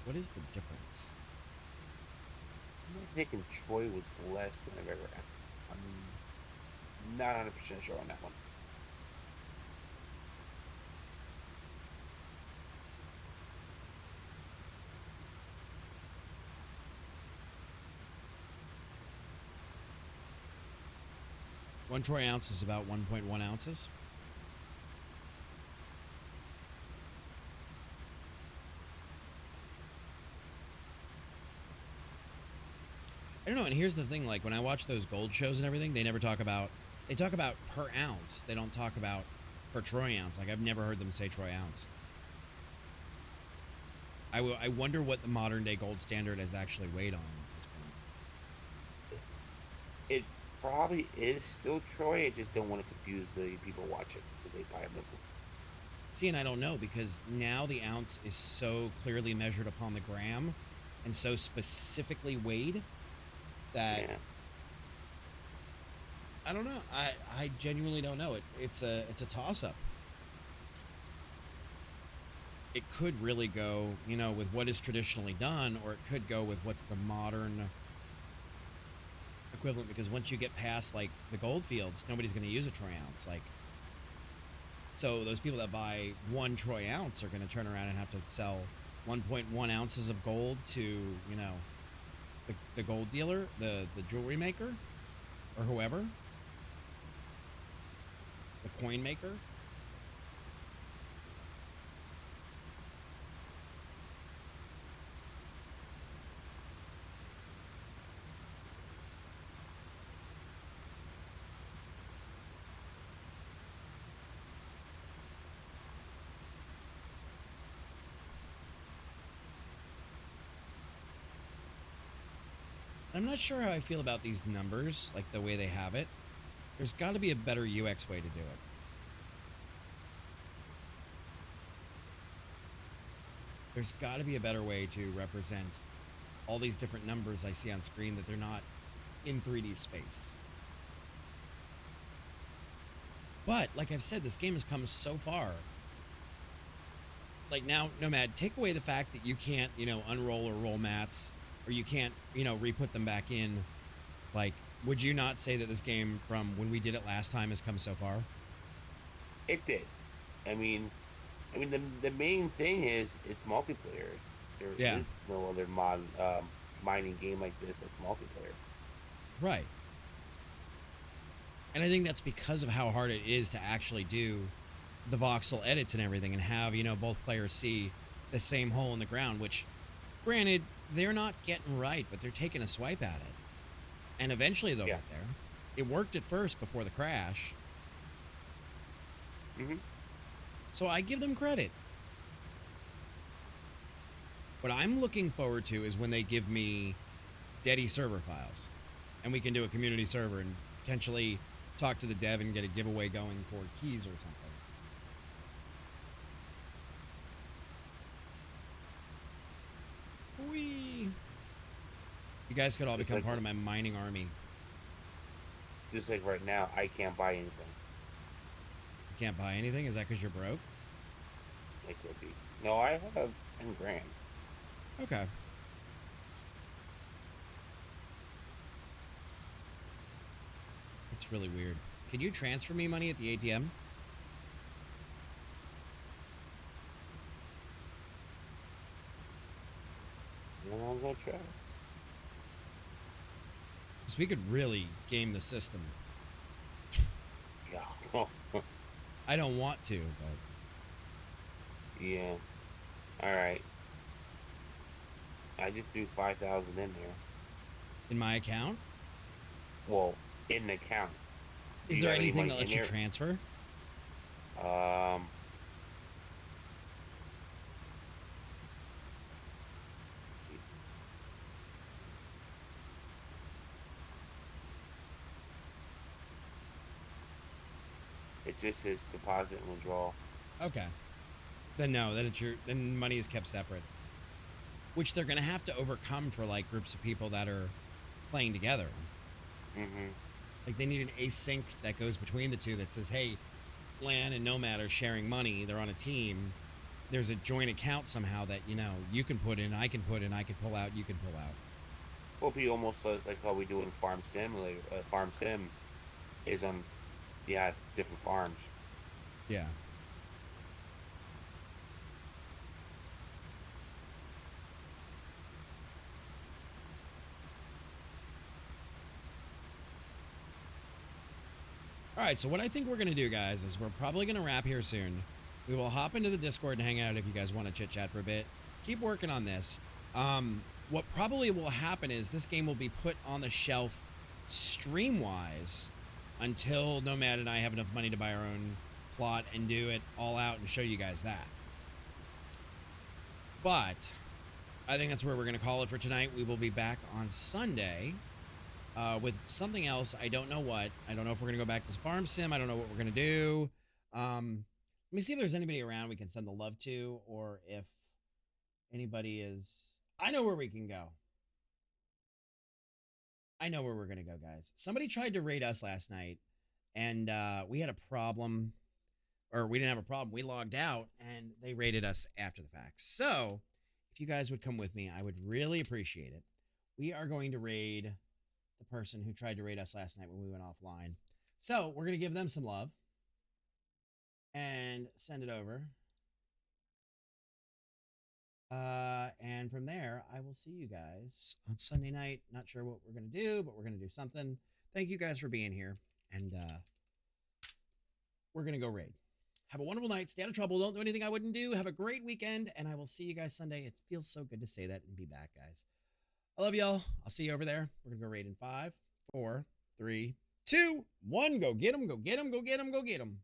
[SPEAKER 1] What is the difference?
[SPEAKER 3] I'm thinking troy was less than I've ever had. I'm not 100% sure on that one.
[SPEAKER 1] One troy ounce is about 1.1 ounces. I don't know, and here's the thing, like when I watch those gold shows and everything, they talk about per ounce. They don't talk about per troy ounce. Like I've never heard them say troy ounce. I wonder what the modern day gold standard is actually weighed on at this point.
[SPEAKER 3] It probably is still troy. I just don't want to confuse the people watching because they buy them.
[SPEAKER 1] See, and I don't know because now the ounce is so clearly measured upon the gram and so specifically weighed that
[SPEAKER 3] Yeah.
[SPEAKER 1] I don't know. I genuinely don't know. It's a toss up. It could really go, with what is traditionally done, or it could go with what's the modern equivalent. Because once you get past like the gold fields, nobody's going to use a troy ounce. Like, so those people that buy 1 troy ounce are going to turn around and have to sell 1.1 ounces of gold to the gold dealer, the jewelry maker, or whoever, the coin maker. I'm not sure how I feel about these numbers, like the way they have it. There's got to be a better UX way to do it. There's got to be a better way to represent all these different numbers I see on screen that they're not in 3D space. But, like I've said, this game has come so far. Like now, Nomad, take away the fact that you can't, unroll or roll mats, or you can't, re-put them back in. Like, would you not say that this game from when we did it last time has come so far?
[SPEAKER 3] It did. I mean, the main thing is it's multiplayer. There is no other mining game like this that's multiplayer.
[SPEAKER 1] Right. And I think that's because of how hard it is to actually do the voxel edits and everything and have, both players see the same hole in the ground, which, granted, they're not getting right, but they're taking a swipe at it. And eventually they'll get there. It worked at first before the crash.
[SPEAKER 3] Mm-hmm.
[SPEAKER 1] So I give them credit. What I'm looking forward to is when they give me Deddy server files. And we can do a community server and potentially talk to the dev and get a giveaway going for keys or something. Whee! You guys could all become part of my mining army.
[SPEAKER 3] Just like right now, I can't buy anything.
[SPEAKER 1] You can't buy anything? Is that because you're broke?
[SPEAKER 3] It could be. No, I have 10 grand.
[SPEAKER 1] Okay. It's really weird. Can you transfer me money at the ATM?
[SPEAKER 3] No, I'm gonna try.
[SPEAKER 1] Because we could really game the system.
[SPEAKER 3] Yeah.
[SPEAKER 1] I don't want to, but...
[SPEAKER 3] Yeah. Alright. I just threw 5,000 in there.
[SPEAKER 1] In my account?
[SPEAKER 3] Well, in the account.
[SPEAKER 1] Is there anything that lets you transfer?
[SPEAKER 3] It just says deposit and withdrawal.
[SPEAKER 1] Okay. Then no, then money is kept separate. Which they're gonna have to overcome for like groups of people that are playing together.
[SPEAKER 3] Mm-hmm.
[SPEAKER 1] Like they need an async that goes between the two that says, hey, Lan and Nomad are sharing money, they're on a team. There's a joint account somehow that, you can put in, I can put in, I can pull out, you can pull out.
[SPEAKER 3] Will be almost like how we do in Farm Sim. Farm Sim is on, different farms.
[SPEAKER 1] Yeah. All right, so what I think we're going to do, guys, is we're probably going to wrap here soon. We will hop into the Discord and hang out if you guys want to chit-chat for a bit. Keep working on this. What probably will happen is this game will be put on the shelf stream-wise until Nomad and I have enough money to buy our own plot and do it all out and show you guys that. But I think that's where we're going to call it for tonight. We will be back on Sunday with something else. I don't know what. I don't know if we're going to go back to Farm Sim. I don't know what we're going to do. Let me see if there's anybody around we can send the love to, or if anybody is... I know where we can go. I know where we're going to go, guys. Somebody tried to raid us last night, and we had a problem. Or we didn't have a problem. We logged out, and they raided us after the fact. So, if you guys would come with me, I would really appreciate it. We are going to raid the person who tried to raid us last night when we went offline. So, we're going to give them some love and send it over. And from there, I will see you guys on Sunday night. Not sure what we're going to do, but we're going to do something. Thank you guys for being here. And we're going to go raid. Have a wonderful night. Stay out of trouble. Don't do anything I wouldn't do. Have a great weekend. And I will see you guys Sunday. It feels so good to say that and be back, guys. I love y'all. I'll see you over there. We're going to go raid in 5, 4, 3, 2, 1. Go get them. Go get them. Go get them. Go get them.